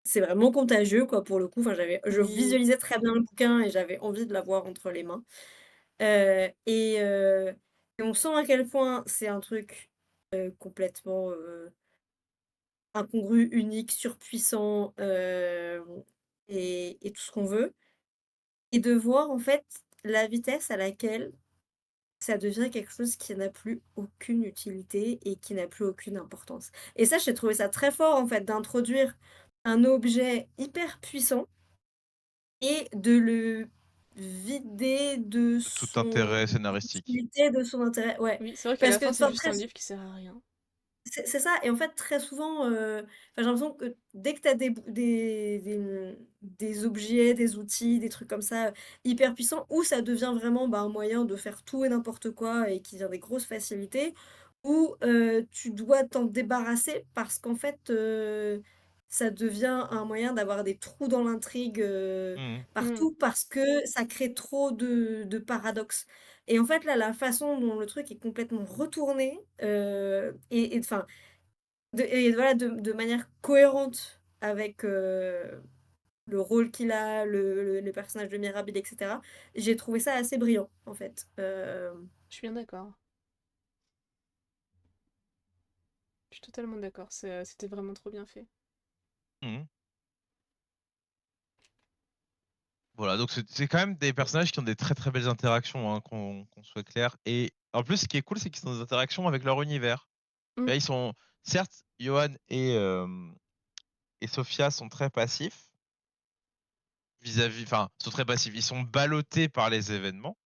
Speaker 3: c'est vraiment contagieux, quoi, pour le coup. Enfin, je
Speaker 1: Oui,
Speaker 3: visualisais très bien le bouquin et j'avais envie de l'avoir entre les mains. Heu et heu et on sent à quel point c'est un truc, complètement, incongru, unique, surpuissant, et tout ce qu'on veut et de voir, en fait, la vitesse à laquelle ça devient quelque chose qui n'a plus aucune utilité et qui n'a plus aucune importance et ça, j'ai trouvé ça très fort, en fait, d'introduire un objet hyper puissant et de le vider de
Speaker 2: De tout
Speaker 3: son
Speaker 2: intérêt scénaristique.
Speaker 3: utilité, de son intérêt. Ouais,
Speaker 1: oui, c'est vrai qu'à
Speaker 3: parce
Speaker 1: la
Speaker 3: que
Speaker 1: fin c'est
Speaker 3: enfin
Speaker 1: juste
Speaker 3: très
Speaker 1: un livre qui sert à rien.
Speaker 3: c'est ça et en fait très souvent, enfin j'ai l'impression que dès que tu as des objets, des outils, des trucs comme ça, hyper puissants, où ça devient vraiment, bah, un moyen de faire tout et n'importe quoi et qui devient des grosses facilités, ou tu dois t'en débarrasser parce qu'en fait, ça devient un moyen d'avoir des trous dans l'intrigue,
Speaker 2: Mmh.
Speaker 1: Hmm.
Speaker 3: partout parce que ça crée trop de paradoxes. Et en fait, là, la façon dont le truc est complètement retourné, et enfin, et voilà, de manière cohérente avec, le rôle qu'il a, le personnage de Mirabel et cetera, j'ai trouvé ça assez brillant, en fait.
Speaker 1: Je suis bien d'accord. Je suis totalement d'accord. C'était vraiment trop bien fait.
Speaker 2: Mmh. Voilà, donc c'est quand même des personnages qui ont des très, très belles interactions, hein, qu'on soit clair et en plus, ce qui est cool, c'est qu'ils ont des interactions avec leur univers.
Speaker 1: Hmm.
Speaker 2: Là, ils sont certes, Johan et Sophia sont très passifs vis-à-vis enfin, sont très passifs. Ils sont ballottés par les événements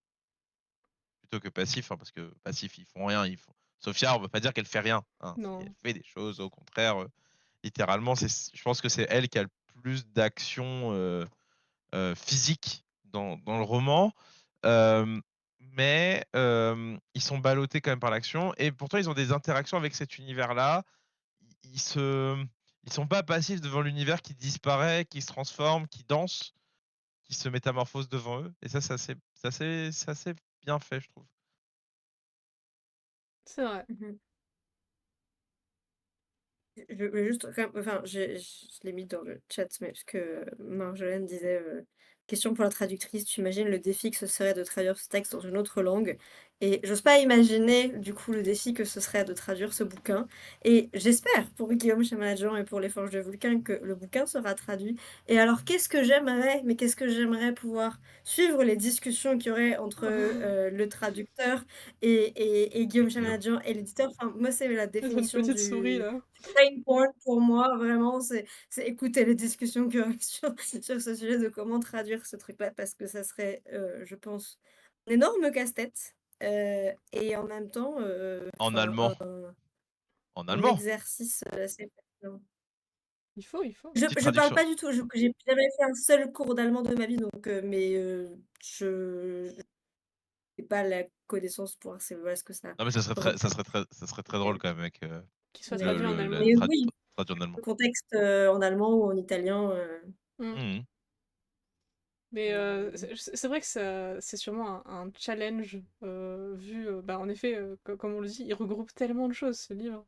Speaker 2: plutôt que passifs, hein, parce que passifs, ils font rien, ils font Sophia, on veut pas dire qu'elle fait rien, hein, si elle
Speaker 1: Non.
Speaker 2: fait des choses, au contraire, littéralement, je pense que c'est elle qui a le plus d'actions, physique dans le roman. Euh, mais ils sont ballottés quand même par l'action et pourtant ils ont des interactions avec cet univers-là. Ils se ils sont pas passifs devant l'univers qui disparaît, qui se transforme, qui danse, qui se métamorphose devant eux. Et ça, c'est assez bien fait, je trouve.
Speaker 1: C'est vrai.
Speaker 3: Mhm. Je voulais juste, enfin, je l'ai mis dans le chat, mais parce que Marjolaine disait, question pour la traductrice, tu imagines le défi que ce serait de traduire ce texte dans une autre langue? Et j'ose pas imaginer, du coup, le défi que ce serait de traduire ce bouquin. Et j'espère pour Guillaume Chamalade-Jean et pour Les Forges de Vulcain que le bouquin sera traduit. Et alors, qu'est-ce que j'aimerais pouvoir suivre les discussions qu'il y aurait entre le traducteur et Guillaume
Speaker 2: Guillaume.
Speaker 3: Chamalade-Jean et l'éditeur. Enfin, moi, c'est la
Speaker 1: Ils ont une
Speaker 3: définition
Speaker 1: petite souris
Speaker 3: du
Speaker 1: là.
Speaker 3: pain point pour moi, vraiment, c'est écouter les discussions qu'il y aurait sur ce sujet de comment traduire ce truc-là, parce que ça serait, je pense, un énorme casse-tête, et en même temps,
Speaker 2: En
Speaker 3: enfin,
Speaker 2: allemand. En
Speaker 3: un
Speaker 2: allemand.
Speaker 3: exercice assez fascinant.
Speaker 1: Il faut.
Speaker 2: Petite
Speaker 3: Je parle
Speaker 2: traduction.
Speaker 3: pas du tout, j'ai jamais fait un seul cours d'allemand de ma vie, donc, mais, je n'ai pas la connaissance pour savoir voilà ce que ça
Speaker 2: Non, mais
Speaker 3: représente.
Speaker 2: ça serait très drôle quand même avec
Speaker 1: Qu'il soit traduit en allemand.
Speaker 3: Mais oui,
Speaker 2: traduit en allemand.
Speaker 3: le contexte, en allemand ou en italien,
Speaker 1: Mm.
Speaker 2: Mhm.
Speaker 1: Mais c'est vrai que c'est sûrement un challenge, vu, bah, en effet, comme on le dit, il regroupe tellement de choses, ce livre.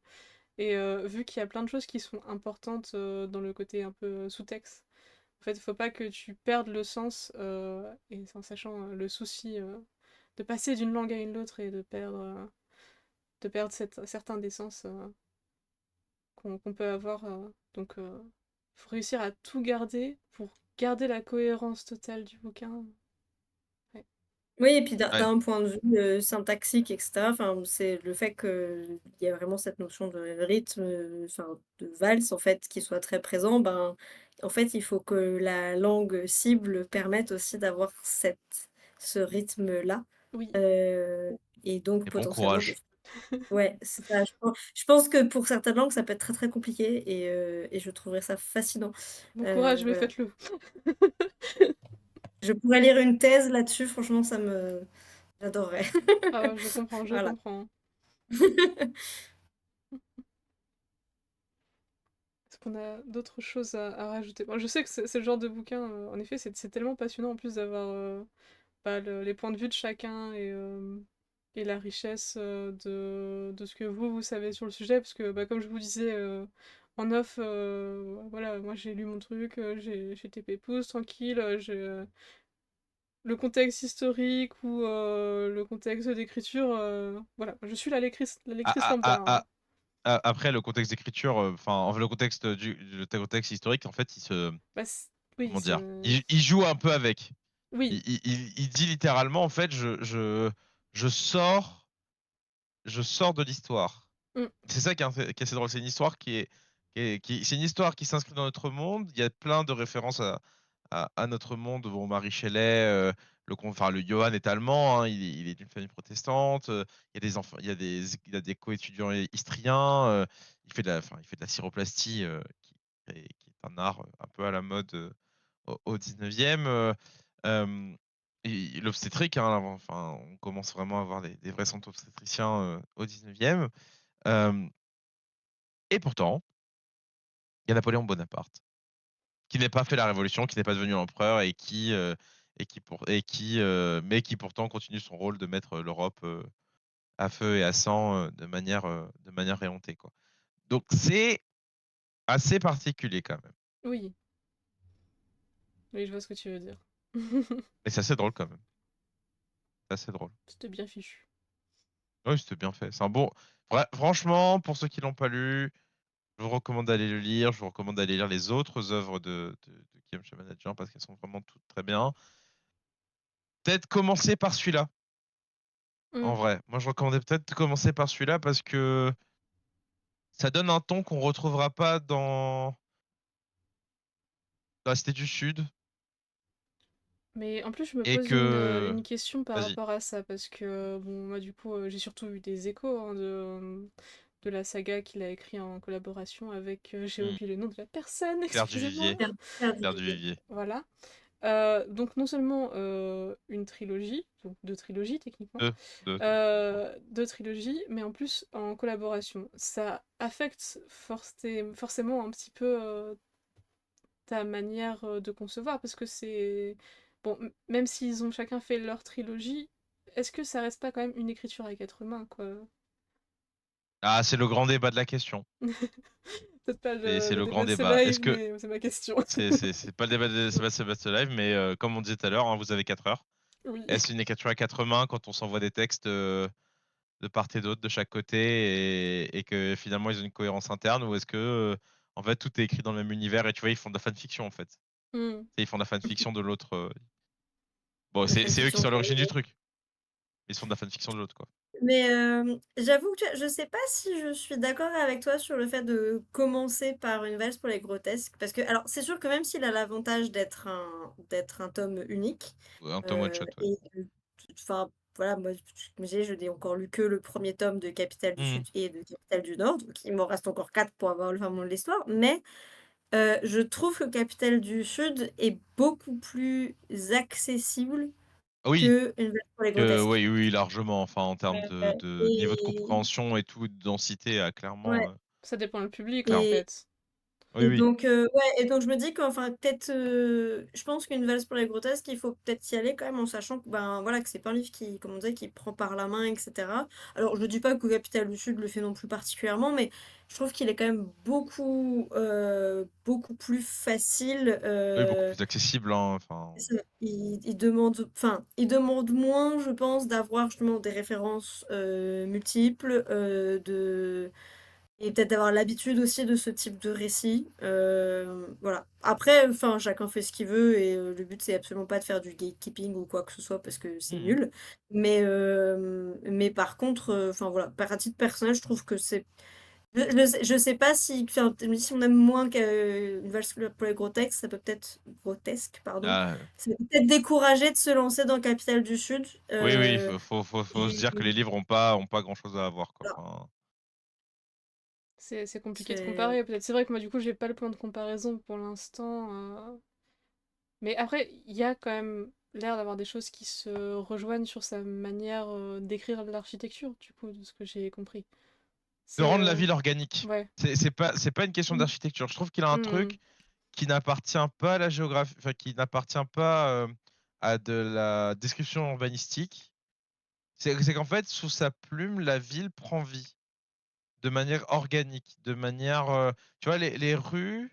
Speaker 1: Et vu qu'il y a plein de choses qui sont importantes dans le côté un peu sous-texte, en fait, il faut pas que tu perdes le sens, et en sachant le souci de passer d'une langue à une autre et de perdre certains des sens qu'on peut avoir. Donc, faut réussir à tout garder pour garder la cohérence totale du bouquin. Ouais.
Speaker 3: oui, et puis
Speaker 2: Ouais.
Speaker 3: d'un point de vue, syntaxique et cetera, enfin, c'est le fait qu'il y a vraiment cette notion de rythme, enfin, de valse, en fait, qui soit très présent, ben, en fait, il faut que la langue cible permette aussi d'avoir ce rythme-là,
Speaker 1: Oui,
Speaker 3: heu et donc
Speaker 2: Et bon
Speaker 3: potentiellement de
Speaker 2: courage.
Speaker 3: ouais, c'est ça, je pense que pour certaines langues, ça peut être très, très compliqué et je trouverais ça fascinant.
Speaker 1: bon courage, mais
Speaker 3: Voilà.
Speaker 1: faites-le.
Speaker 3: Je pourrais lire une thèse là-dessus, franchement, j'adorerais.
Speaker 1: Ah ouais, je comprends, je
Speaker 3: Voilà.
Speaker 1: comprends. Est-ce qu'on a d'autres choses à rajouter? Bon, je sais que c'est le genre de bouquin, en effet, c'est tellement passionnant en plus d'avoir bah, les points de vue de chacun et la richesse de ce que vous savez sur le sujet, parce que bah, comme je vous disais en off, voilà, moi j'ai lu mon truc, j'étais pépouze, tranquille, le contexte historique ou le contexte d'écriture, voilà, je suis la lectrice
Speaker 2: Ah,
Speaker 1: lambda,
Speaker 2: ah,
Speaker 1: hein.
Speaker 2: ah, après, le contexte d'écriture, enfin, le contexte le contexte historique, en fait,
Speaker 1: Bah, oui,
Speaker 2: comment dire, il joue un peu avec.
Speaker 1: oui.
Speaker 2: Il dit littéralement, en fait, je sors, je sors de l'histoire.
Speaker 1: Mm.
Speaker 2: C'est ça qui est assez drôle. C'est une histoire c'est une histoire qui s'inscrit dans notre monde. Il y a plein de références à notre monde. Bon, Marie Shelley, enfin, le Johann est allemand, hein, il est d'une famille protestante. Il y a des enfants, il a des co-étudiants istriens. Enfin, il fait de la chiroplastie, qui est un art un peu à la mode au 19e. Et l'obstétrique, hein, enfin, on commence vraiment à avoir des vrais centres obstétriciens au 19e. Euh, et pourtant, il y a Napoléon Bonaparte, qui n'a pas fait la révolution, qui n'est pas devenu empereur mais qui pourtant continue son rôle de mettre l'Europe à feu et à sang de manière éhontée, quoi. Donc c'est assez particulier quand même.
Speaker 1: Oui, oui, je vois ce que tu veux dire.
Speaker 2: Et c'est assez drôle quand même. C'est assez drôle.
Speaker 1: C'était bien fichu.
Speaker 2: Oui, c'était bien fait. C'est un bon. Franchement, pour ceux qui l'ont pas lu, je vous recommande d'aller le lire. Je vous recommande d'aller lire les autres œuvres de Guillaume Chamanadjian parce qu'elles sont vraiment toutes très bien. Peut-être commencer par celui-là. En
Speaker 1: Mm.
Speaker 2: vrai, moi je recommandais peut-être de commencer par celui-là parce que ça donne un ton qu'on retrouvera pas dans la Cité du Sud
Speaker 1: Mais en plus, je me
Speaker 2: et
Speaker 1: pose
Speaker 2: que
Speaker 1: une question par
Speaker 2: vas-y.
Speaker 1: rapport à ça, parce que, bon, moi, du coup, j'ai surtout eu des échos hein, de la saga qu'il a écrit en collaboration avec, j'ai
Speaker 2: Hmm.
Speaker 1: oublié le nom de la personne,
Speaker 2: Claire du
Speaker 1: excusez-moi.
Speaker 2: Vivier.
Speaker 3: Faire
Speaker 2: Claire du
Speaker 3: diviser.
Speaker 2: Vivier.
Speaker 1: Voilà. Donc non seulement une trilogie, donc 2 trilogies techniquement,
Speaker 2: Deux.
Speaker 1: 2 trilogies, mais en plus en collaboration. Ça affecte forcément un petit peu ta manière de concevoir, parce que c'est... Bon, même s'ils ont chacun fait leur trilogie, est-ce que ça reste pas quand même une écriture à quatre mains, quoi?
Speaker 2: Ah, c'est le grand débat de la question.
Speaker 1: Peut-être pas
Speaker 2: C'est
Speaker 1: le
Speaker 2: le
Speaker 1: débat
Speaker 2: grand
Speaker 1: de ce
Speaker 2: débat. Est-ce
Speaker 1: live,
Speaker 2: que
Speaker 1: mais c'est ma question.
Speaker 2: c'est pas le débat de ce live, mais comme on disait tout à l'heure, hein, vous avez 4 heures.
Speaker 1: Oui.
Speaker 2: Est-ce une écriture à quatre mains quand on s'envoie des textes de part et d'autre de chaque côté et que finalement ils ont une cohérence interne, ou est-ce que en fait tout est écrit dans le même univers et tu vois ils font de la fanfiction en fait.
Speaker 1: Hmm.
Speaker 2: Ils font de la fanfiction de l'autre. Bon,
Speaker 3: La
Speaker 2: c'est eux qui
Speaker 3: fanfiction
Speaker 2: sont à
Speaker 3: pour
Speaker 2: l'origine du
Speaker 3: les...
Speaker 2: truc. Ils font de la fanfiction de l'autre quoi.
Speaker 3: Mais j'avoue que je sais pas si je suis d'accord avec toi sur le fait de commencer par une valse pour les grotesques. Parce que, alors, c'est sûr que même s'il a l'avantage d'être un tome unique,
Speaker 2: Un tome one shot, ouais.
Speaker 3: et enfin, voilà, moi, je n'ai encore lu que le premier tome de Capitale du
Speaker 2: Mhm.
Speaker 3: Sud et de Capitale du Nord, donc il m'en reste encore 4 pour avoir le fin mot de l'histoire. Mais je trouve que Capitale du Sud est beaucoup plus accessible
Speaker 2: Oui,
Speaker 3: que une valse pour les grotesques.
Speaker 2: oui, oui, largement. Enfin, en termes de niveau de
Speaker 3: Et
Speaker 2: compréhension et tout, de densité, clairement,
Speaker 3: ouais.
Speaker 1: Ça dépend le public, en
Speaker 2: clairement.
Speaker 3: Et
Speaker 1: fait.
Speaker 2: Oui,
Speaker 3: et
Speaker 2: oui.
Speaker 3: donc ouais, et donc je me dis qu'enfin peut-être, je pense qu'une valse pour les grotesques, il faut peut-être y aller quand même en sachant que, ben, voilà, que c'est pas un livre qui, comme on disait, qui prend par la main et cetera. Alors je dis pas que Capitale du Sud le fait non plus particulièrement, mais je trouve qu'il est quand même beaucoup plus facile,
Speaker 2: Oui, beaucoup plus accessible, hein, enfin.
Speaker 3: c'est ça. Il demande moins, je pense, d'avoir justement des références, multiples, et peut-être d'avoir l'habitude aussi de ce type de récit. Voilà. Après, enfin, chacun fait ce qu'il veut et le but, c'est absolument pas de faire du gatekeeping ou quoi que ce soit parce que c'est
Speaker 2: Mhm.
Speaker 3: nul. Mais par contre, enfin voilà, par titre personnel, je trouve que c'est. Je sais pas si, enfin, si on aime moins qu'une valse pour les grotesques, ça peut peut-être grotesque, pardon.
Speaker 2: Ah,
Speaker 3: Ça peut peut-être décourager de se lancer dans Capitale du Sud.
Speaker 2: oui, oui, faut se dire que
Speaker 3: Et
Speaker 2: les livres ont pas grand-chose à avoir, quoi.
Speaker 3: voilà.
Speaker 2: Enfin,
Speaker 1: C'est compliqué de
Speaker 3: C'est
Speaker 1: comparer, peut-être. C'est vrai que moi, du coup, j'ai pas le point de comparaison pour l'instant. Mais après, il y a quand même l'air d'avoir des choses qui se rejoignent sur sa manière d'écrire de l'architecture, du coup, de ce que j'ai compris.
Speaker 2: de
Speaker 1: C'est...
Speaker 2: rendre la ville organique.
Speaker 1: Ouais.
Speaker 2: C'est pas une question d'architecture. Je trouve qu'il a un
Speaker 1: Hmm.
Speaker 2: truc qui n'appartient pas à la géographie, enfin, qui n'appartient pas à de la description urbanistique. C'est qu'en fait, sous sa plume, la ville prend vie de manière organique, de manière, tu vois, les rues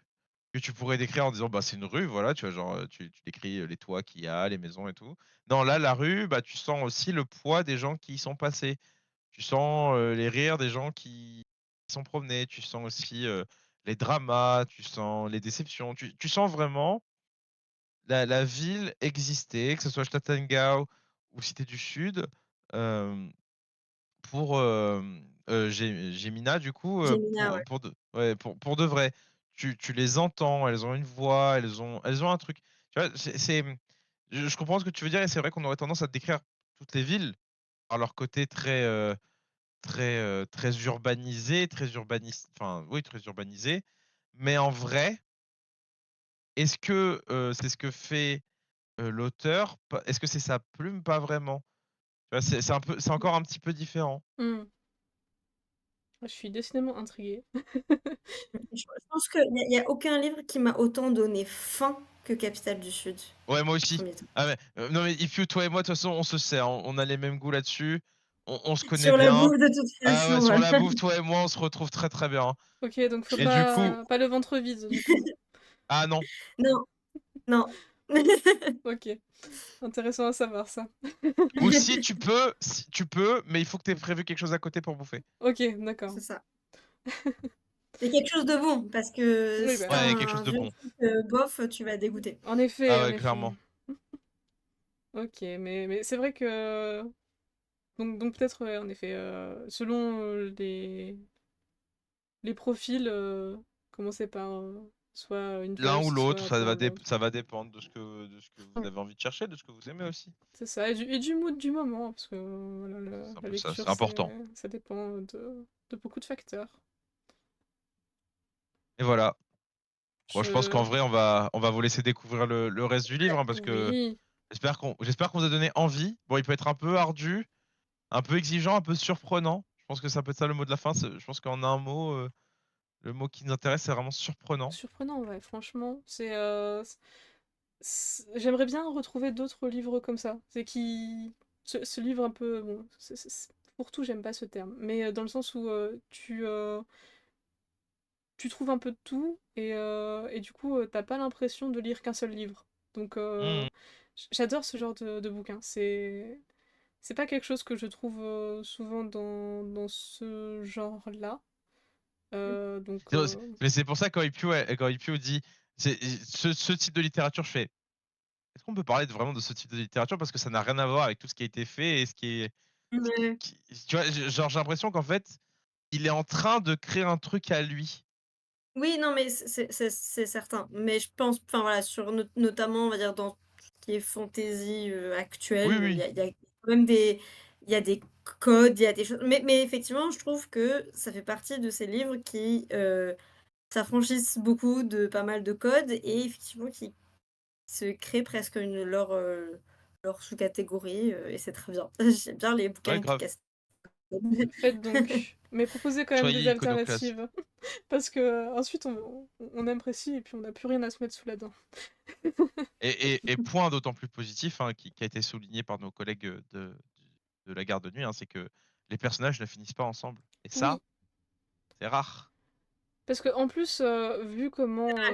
Speaker 2: que tu pourrais décrire en disant, bah, c'est une rue, voilà, tu vois, genre, tu décris les toits qu'il y a, les maisons et tout. Non, là, la rue, bah, tu sens aussi le poids des gens qui y sont passés. Tu sens les rires des gens qui sont promenés. Tu sens aussi les dramas, tu sens les déceptions. Tu sens vraiment la ville exister, que ce soit Châtellengau ou Cité du Sud. euh, pour Gemina, du coup,
Speaker 3: Gemina, ouais.
Speaker 2: ouais, pour de vrai. Tu les entends, elles ont une voix, elles ont un truc. Tu vois, je comprends ce que tu veux dire et c'est vrai qu'on aurait tendance à décrire toutes les villes par leur côté très urbanisé, enfin, oui, très urbanisé. Mais en vrai, est-ce que c'est ce que fait l'auteur? Est-ce que c'est sa plume? Pas vraiment. Tu vois, c'est encore un petit peu différent.
Speaker 1: Hmm. Je suis décidément intriguée.
Speaker 3: Je pense qu'il n'y a aucun livre qui m'a autant donné faim que Capitale du Sud,
Speaker 2: Ouais, moi aussi.
Speaker 3: premier tome.
Speaker 2: Ah ouais. Non mais If You, toi et moi, de toute façon, on se sait, hein, on a les mêmes goûts là-dessus. On se connaît
Speaker 3: Sur la
Speaker 2: bien.
Speaker 3: bouffe, de toute
Speaker 2: Ah ouais,
Speaker 3: façon,
Speaker 2: sur
Speaker 3: voilà.
Speaker 2: la bouffe, toi et moi, on se retrouve très très bien, hein.
Speaker 1: Ok, donc faut
Speaker 2: Et du coup,
Speaker 1: pas le ventre vide, du coup.
Speaker 2: ah non.
Speaker 3: Non, non.
Speaker 1: Ok, intéressant à savoir ça.
Speaker 2: Ou si tu peux, mais il faut que tu aies prévu quelque chose à côté pour bouffer.
Speaker 1: Ok, d'accord.
Speaker 3: C'est ça. Et quelque chose de bon, parce que
Speaker 1: Oui,
Speaker 3: si
Speaker 1: bah,
Speaker 3: t'as
Speaker 2: Ouais, quelque chose
Speaker 3: un
Speaker 2: de
Speaker 3: vieux
Speaker 2: bon.
Speaker 3: truc bof, tu vas dégoûter.
Speaker 1: en effet,
Speaker 2: Ah
Speaker 1: en
Speaker 2: ouais,
Speaker 1: effet.
Speaker 2: clairement.
Speaker 1: Ok, mais c'est vrai que... Donc peut-être, ouais, en effet, selon les profils, commencer par soit une
Speaker 2: L'un ou
Speaker 1: valse,
Speaker 2: l'autre,
Speaker 1: soit par l'autre.
Speaker 2: ça va dépendre de ce que vous
Speaker 1: Ouais,
Speaker 2: avez envie de chercher, de ce que vous aimez aussi.
Speaker 1: c'est ça, et du mood du moment, parce que voilà,
Speaker 2: C'est un
Speaker 1: la
Speaker 2: peu ça, c'est
Speaker 1: lecture,
Speaker 2: important.
Speaker 1: ça dépend de beaucoup de facteurs.
Speaker 2: Et voilà. Bon, je pense qu'en
Speaker 1: Je...
Speaker 2: vrai, on va vous laisser découvrir le reste du livre, hein, parce que
Speaker 1: Oui,
Speaker 2: j'espère qu'on vous a donné envie. Bon, il peut être un peu ardu, un peu exigeant, un peu surprenant. Je pense que ça peut être ça le mot de la fin. Je pense qu'en un mot, le mot qui nous intéresse, c'est vraiment surprenant.
Speaker 1: surprenant, ouais, franchement. J'aimerais bien retrouver d'autres livres comme ça. C'est qui... Ce livre un peu... Bon, pour tout, j'aime pas ce terme. Mais dans le sens où tu trouves un peu de tout et du coup, t'as pas l'impression de lire qu'un seul livre. Donc,
Speaker 2: Hmm.
Speaker 1: j'adore ce genre de bouquin. C'est pas quelque chose que je trouve souvent dans ce genre-là. Donc,
Speaker 2: Mais c'est pour ça quand Ipio dit ce type de littérature, je fais. Est-ce qu'on peut parler vraiment de ce type de littérature parce que ça n'a rien à voir avec tout ce qui a été fait et ce qui est,
Speaker 3: Ouais.
Speaker 2: tu vois, genre j'ai l'impression qu'en fait, il est en train de créer un truc à lui.
Speaker 3: Oui, non, mais c'est certain. Mais je pense, enfin voilà, sur notamment, on va dire, dans tout ce qui est fantasy
Speaker 2: Oui,
Speaker 3: actuelle,
Speaker 2: oui.
Speaker 3: il y a quand même il y a des codes, il y a des choses. Mais effectivement, je trouve que ça fait partie de ces livres qui s'affranchissent beaucoup de pas mal de codes et effectivement qui se créent presque leur sous-catégorie et c'est très bien. J'aime bien les
Speaker 2: Ouais,
Speaker 3: bouquins qui
Speaker 2: grave.
Speaker 3: cassent les
Speaker 1: faites
Speaker 3: codes.
Speaker 1: donc. Mais proposez quand même des
Speaker 2: Soyez iconoclaste.
Speaker 1: alternatives. Parce que ensuite, on apprécie et puis on n'a plus rien à se mettre sous la dent.
Speaker 2: Et point d'autant plus positif, hein, qui a été souligné par nos collègues de la garde de nuit, hein, c'est que les personnages ne finissent pas ensemble. Et ça,
Speaker 1: Oui,
Speaker 2: c'est rare.
Speaker 1: parce que en plus, vu comment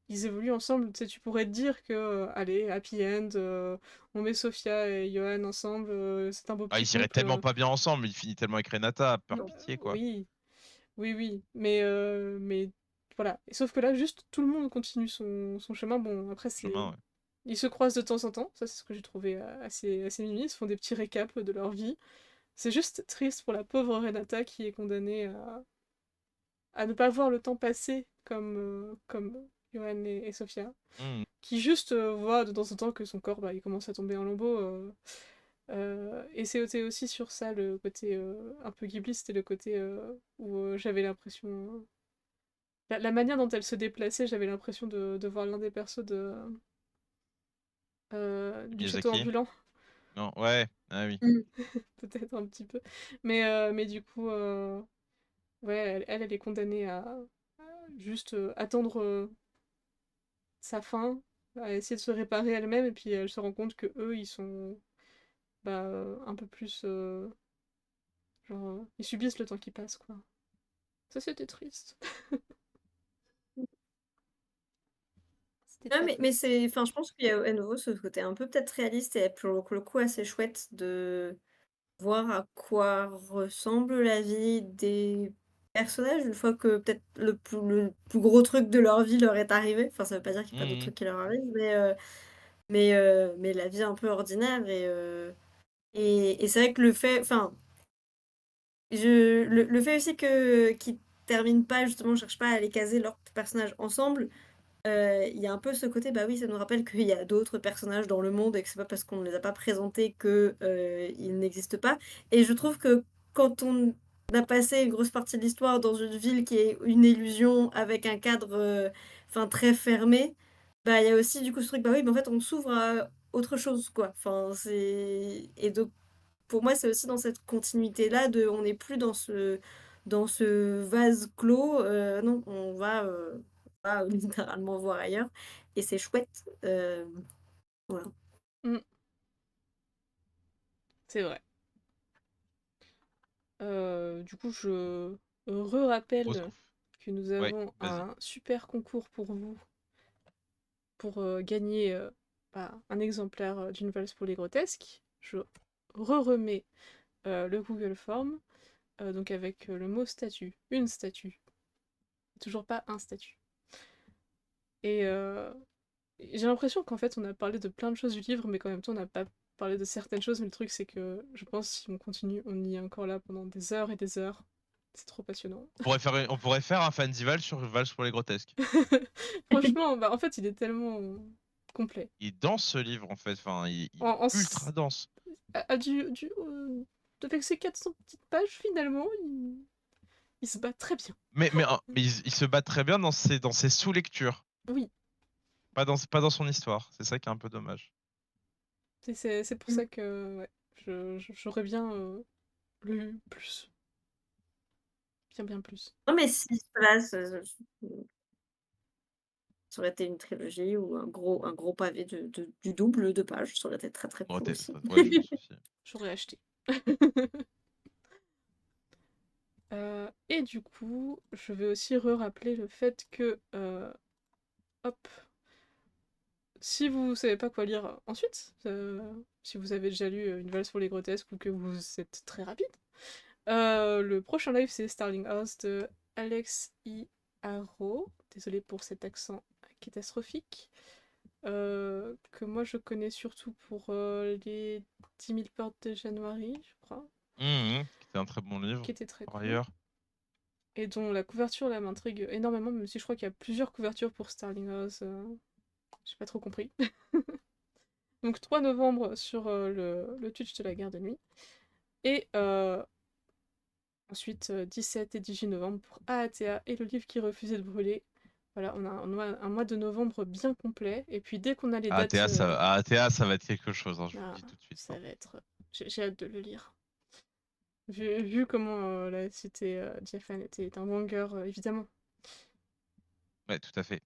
Speaker 1: ils évoluent ensemble, tu sais, tu pourrais te dire que, allez, happy end, on met Sophia et Johan ensemble, c'est un beau
Speaker 2: Ah,
Speaker 1: petit
Speaker 2: ils s'iraient
Speaker 1: couple.
Speaker 2: tellement pas bien ensemble, il finit tellement avec Renata, par pitié, quoi.
Speaker 1: Oui, oui, oui, mais voilà. Et sauf que là, juste tout le monde continue son chemin. Bon, après,
Speaker 2: Chemin, ouais.
Speaker 1: ils se croisent de temps en temps, ça c'est ce que j'ai trouvé assez mimi, ils se font des petits récaps de leur vie. C'est juste triste pour la pauvre Renata qui est condamnée à ne pas voir le temps passer comme Johan et Sophia,
Speaker 2: Hmm.
Speaker 1: qui juste voit de temps en temps que son corps bah, il commence à tomber en lambeaux. Et c'était aussi sur ça le côté un peu Ghibli, c'était le côté où j'avais l'impression. La manière dont elle se déplaçait, j'avais l'impression de voir l'un des persos du château
Speaker 2: Miyazaki?
Speaker 1: ambulant,
Speaker 2: Non, ouais, ah oui.
Speaker 3: Mm.
Speaker 1: peut-être un petit peu. Mais du coup, ouais, elle est condamnée à juste attendre sa fin, à essayer de se réparer elle-même, et puis elle se rend compte que eux, ils sont bah, un peu plus. Genre, ils subissent le temps qui passe, quoi. Ça, c'était triste. C'était
Speaker 3: Ouais,
Speaker 1: très
Speaker 3: mais
Speaker 1: triste.
Speaker 3: c'est, enfin, je pense qu'il y a à nouveau ce côté un peu peut-être réaliste et pour le coup assez chouette de voir à quoi ressemble la vie des personnages une fois que peut-être le plus gros truc de leur vie leur est arrivé. Enfin, ça veut pas dire qu'il n'y a pas d'autres
Speaker 2: Hmm.
Speaker 3: trucs qui leur arrivent, mais la vie un peu ordinaire et c'est vrai que le fait, enfin, le fait aussi que qu'ils terminent pas justement, je cherche pas à les caser leurs personnages ensemble. Il y a un peu ce côté, bah oui, ça nous rappelle qu'il y a d'autres personnages dans le monde et que c'est pas parce qu'on ne les a pas présentés que, ils n'existent pas. Et je trouve que quand on a passé une grosse partie de l'histoire dans une ville qui est une illusion avec un cadre, enfin très fermé, bah il y a aussi du coup ce truc, bah oui, mais en fait on s'ouvre à autre chose, quoi. Enfin, c'est et donc pour moi, c'est aussi dans cette continuité-là de on n'est plus dans ce vase clos, non, on va littéralement voir ailleurs et c'est chouette, voilà.
Speaker 1: Mm, c'est vrai. Du coup, je re-rappelle
Speaker 2: Retrouve.
Speaker 1: que nous
Speaker 2: Ouais,
Speaker 1: avons
Speaker 2: vas-y.
Speaker 1: un super concours pour vous pour gagner bah, un exemplaire d'une valse pour les grotesques. Je re-remets le Google Form, donc avec le mot statue, une statue, toujours pas un statut. Et j'ai l'impression qu'en fait, on a parlé de plein de choses du livre, mais qu'en même temps, on n'a pas parlé de certaines choses. Mais le truc, c'est que je pense si on continue, on y est encore là pendant des heures et des heures. C'est trop passionnant.
Speaker 2: On pourrait faire un Fandival sur Vals pour les grotesques.
Speaker 1: Franchement, bah, en fait, il est tellement complet.
Speaker 2: Il est dense ce livre en fait, enfin, il
Speaker 1: En,
Speaker 2: est
Speaker 1: en
Speaker 2: ultra
Speaker 1: s-
Speaker 2: dense.
Speaker 1: avec ces 400 petites pages, finalement, Il se bat très bien.
Speaker 2: Mais il se bat très bien dans ses sous-lectures,
Speaker 1: Oui,
Speaker 2: pas dans son histoire. C'est ça qui est un peu dommage.
Speaker 1: c'est pour ça que ouais, j'aurais bien lu plus. Bien, bien plus.
Speaker 3: Non, mais si voilà, ça aurait été une trilogie ou un gros pavé du double de pages, ça aurait été très, très cool aussi.
Speaker 2: Ouais, je pense aussi.
Speaker 1: J'aurais acheté. Et du coup, je vais aussi rappeler le fait que, hop, si vous savez pas quoi lire ensuite, si vous avez déjà lu Une valse pour les grotesques ou que vous êtes très rapide, le prochain live c'est Starling House de Alex I. Haro. Désolée pour cet accent catastrophique. Que moi je connais surtout pour les 10 000 portes de January, je crois,
Speaker 2: Qui était un très bon livre,
Speaker 1: qui était très
Speaker 2: par
Speaker 1: cool.
Speaker 2: ailleurs.
Speaker 1: Et dont la couverture là m'intrigue énormément, même si je crois qu'il y a plusieurs couvertures pour Starling House. J'ai pas trop compris. Donc 3 novembre sur le Twitch de la Guerre de Nuit. Et ensuite 17 et 18 novembre pour Aatea et le livre qui refusait de brûler. Voilà, on a un mois de novembre bien complet. Et puis dès qu'on a les dates...
Speaker 2: ATA, ça va être quelque chose, hein, je vous le
Speaker 1: ah,
Speaker 2: dis tout de suite,
Speaker 1: ça
Speaker 2: hein.
Speaker 1: va être... J'ai hâte de le lire. Vu comment la cité Jeffan était un banger, évidemment.
Speaker 2: Ouais, tout à fait.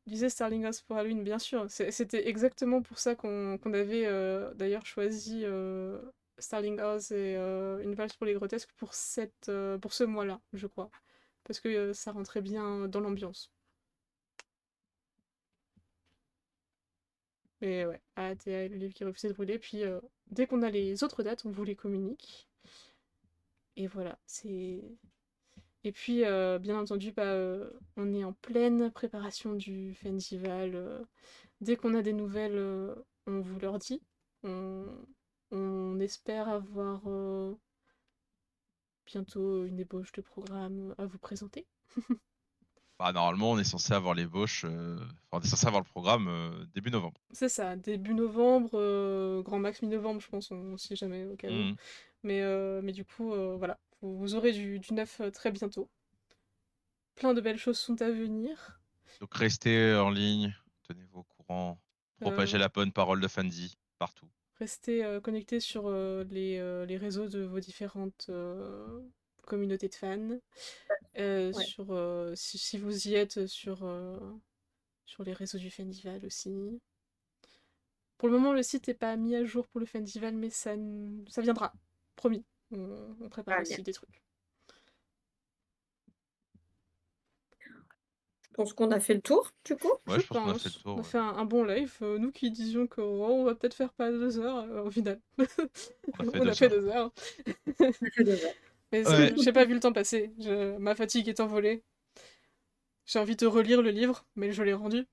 Speaker 1: Je disais Starling House pour Halloween, bien sûr. C'était exactement pour ça qu'on avait d'ailleurs choisi Starling House et Une valse pour les grotesques pour ce mois-là, je crois. Parce que ça rentrait bien dans l'ambiance. Mais ouais, ATA, le livre qui refusait de brûler. Puis dès qu'on a les autres dates, on vous les communique. Et voilà, c'est... Et puis, bien entendu, bah, on est en pleine préparation du festival. Dès qu'on a des nouvelles, on vous leur dit. On, on espère avoir bientôt une ébauche de programme à vous présenter.
Speaker 2: Bah, normalement, on est censé avoir on est censé avoir le programme début novembre.
Speaker 1: C'est ça, début novembre, grand max mi-novembre, je pense, si jamais au cas où.
Speaker 2: Mhm.
Speaker 1: Mais du coup, voilà, vous aurez du neuf très bientôt. Plein de belles choses sont à venir.
Speaker 2: Donc restez en ligne, tenez-vous au courant, propagez
Speaker 1: Euh,
Speaker 2: la bonne parole de Fandy partout.
Speaker 1: Restez connectés sur les réseaux de vos différentes communautés de fans.
Speaker 3: Ouais.
Speaker 1: Si vous y êtes sur les réseaux du Festival aussi. Pour le moment, le site n'est pas mis à jour pour le Festival, mais ça viendra. Promis. On prépare
Speaker 3: Ah, bien.
Speaker 1: aussi des trucs.
Speaker 3: Je pense qu'on a fait le tour, du coup.
Speaker 2: Ouais,
Speaker 1: Je
Speaker 2: je pense qu'on a fait le
Speaker 1: pense.
Speaker 2: tour.
Speaker 1: On a
Speaker 2: Ouais.
Speaker 1: fait un bon live. Nous qui disions qu'on va peut-être faire pas 2 heures, au final.
Speaker 2: On a fait
Speaker 1: On a
Speaker 2: 2
Speaker 1: fait
Speaker 2: heures.
Speaker 1: 2 heures.
Speaker 3: On a fait 2 heures.
Speaker 1: Mais
Speaker 2: Ouais.
Speaker 1: j'ai pas vu le temps passer. Ma fatigue est envolée. J'ai envie de relire le livre, mais je l'ai rendu.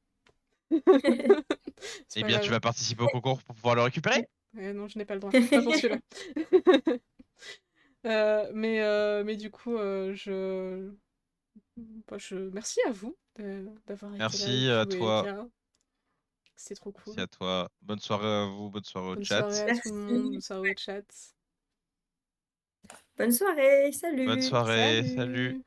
Speaker 1: C'est
Speaker 2: Eh
Speaker 1: pas
Speaker 2: bien, tu
Speaker 1: grave.
Speaker 2: vas participer au concours pour pouvoir le récupérer?
Speaker 1: Non, je n'ai pas le droit. Pas pour celui-là. Mais du coup, merci à vous d'avoir été là et
Speaker 2: Merci
Speaker 1: de
Speaker 2: à
Speaker 1: jouer
Speaker 2: toi.
Speaker 1: bien. C'était trop
Speaker 2: Merci
Speaker 1: cool.
Speaker 2: à toi. Bonne soirée à vous, bonne soirée au
Speaker 1: Bonne soirée
Speaker 2: chat.
Speaker 1: à tout le monde, bonne
Speaker 3: Merci.
Speaker 1: soirée au chat.
Speaker 3: Bonne soirée.
Speaker 2: Bonne
Speaker 3: Salut.
Speaker 2: soirée, salut.
Speaker 1: Salut!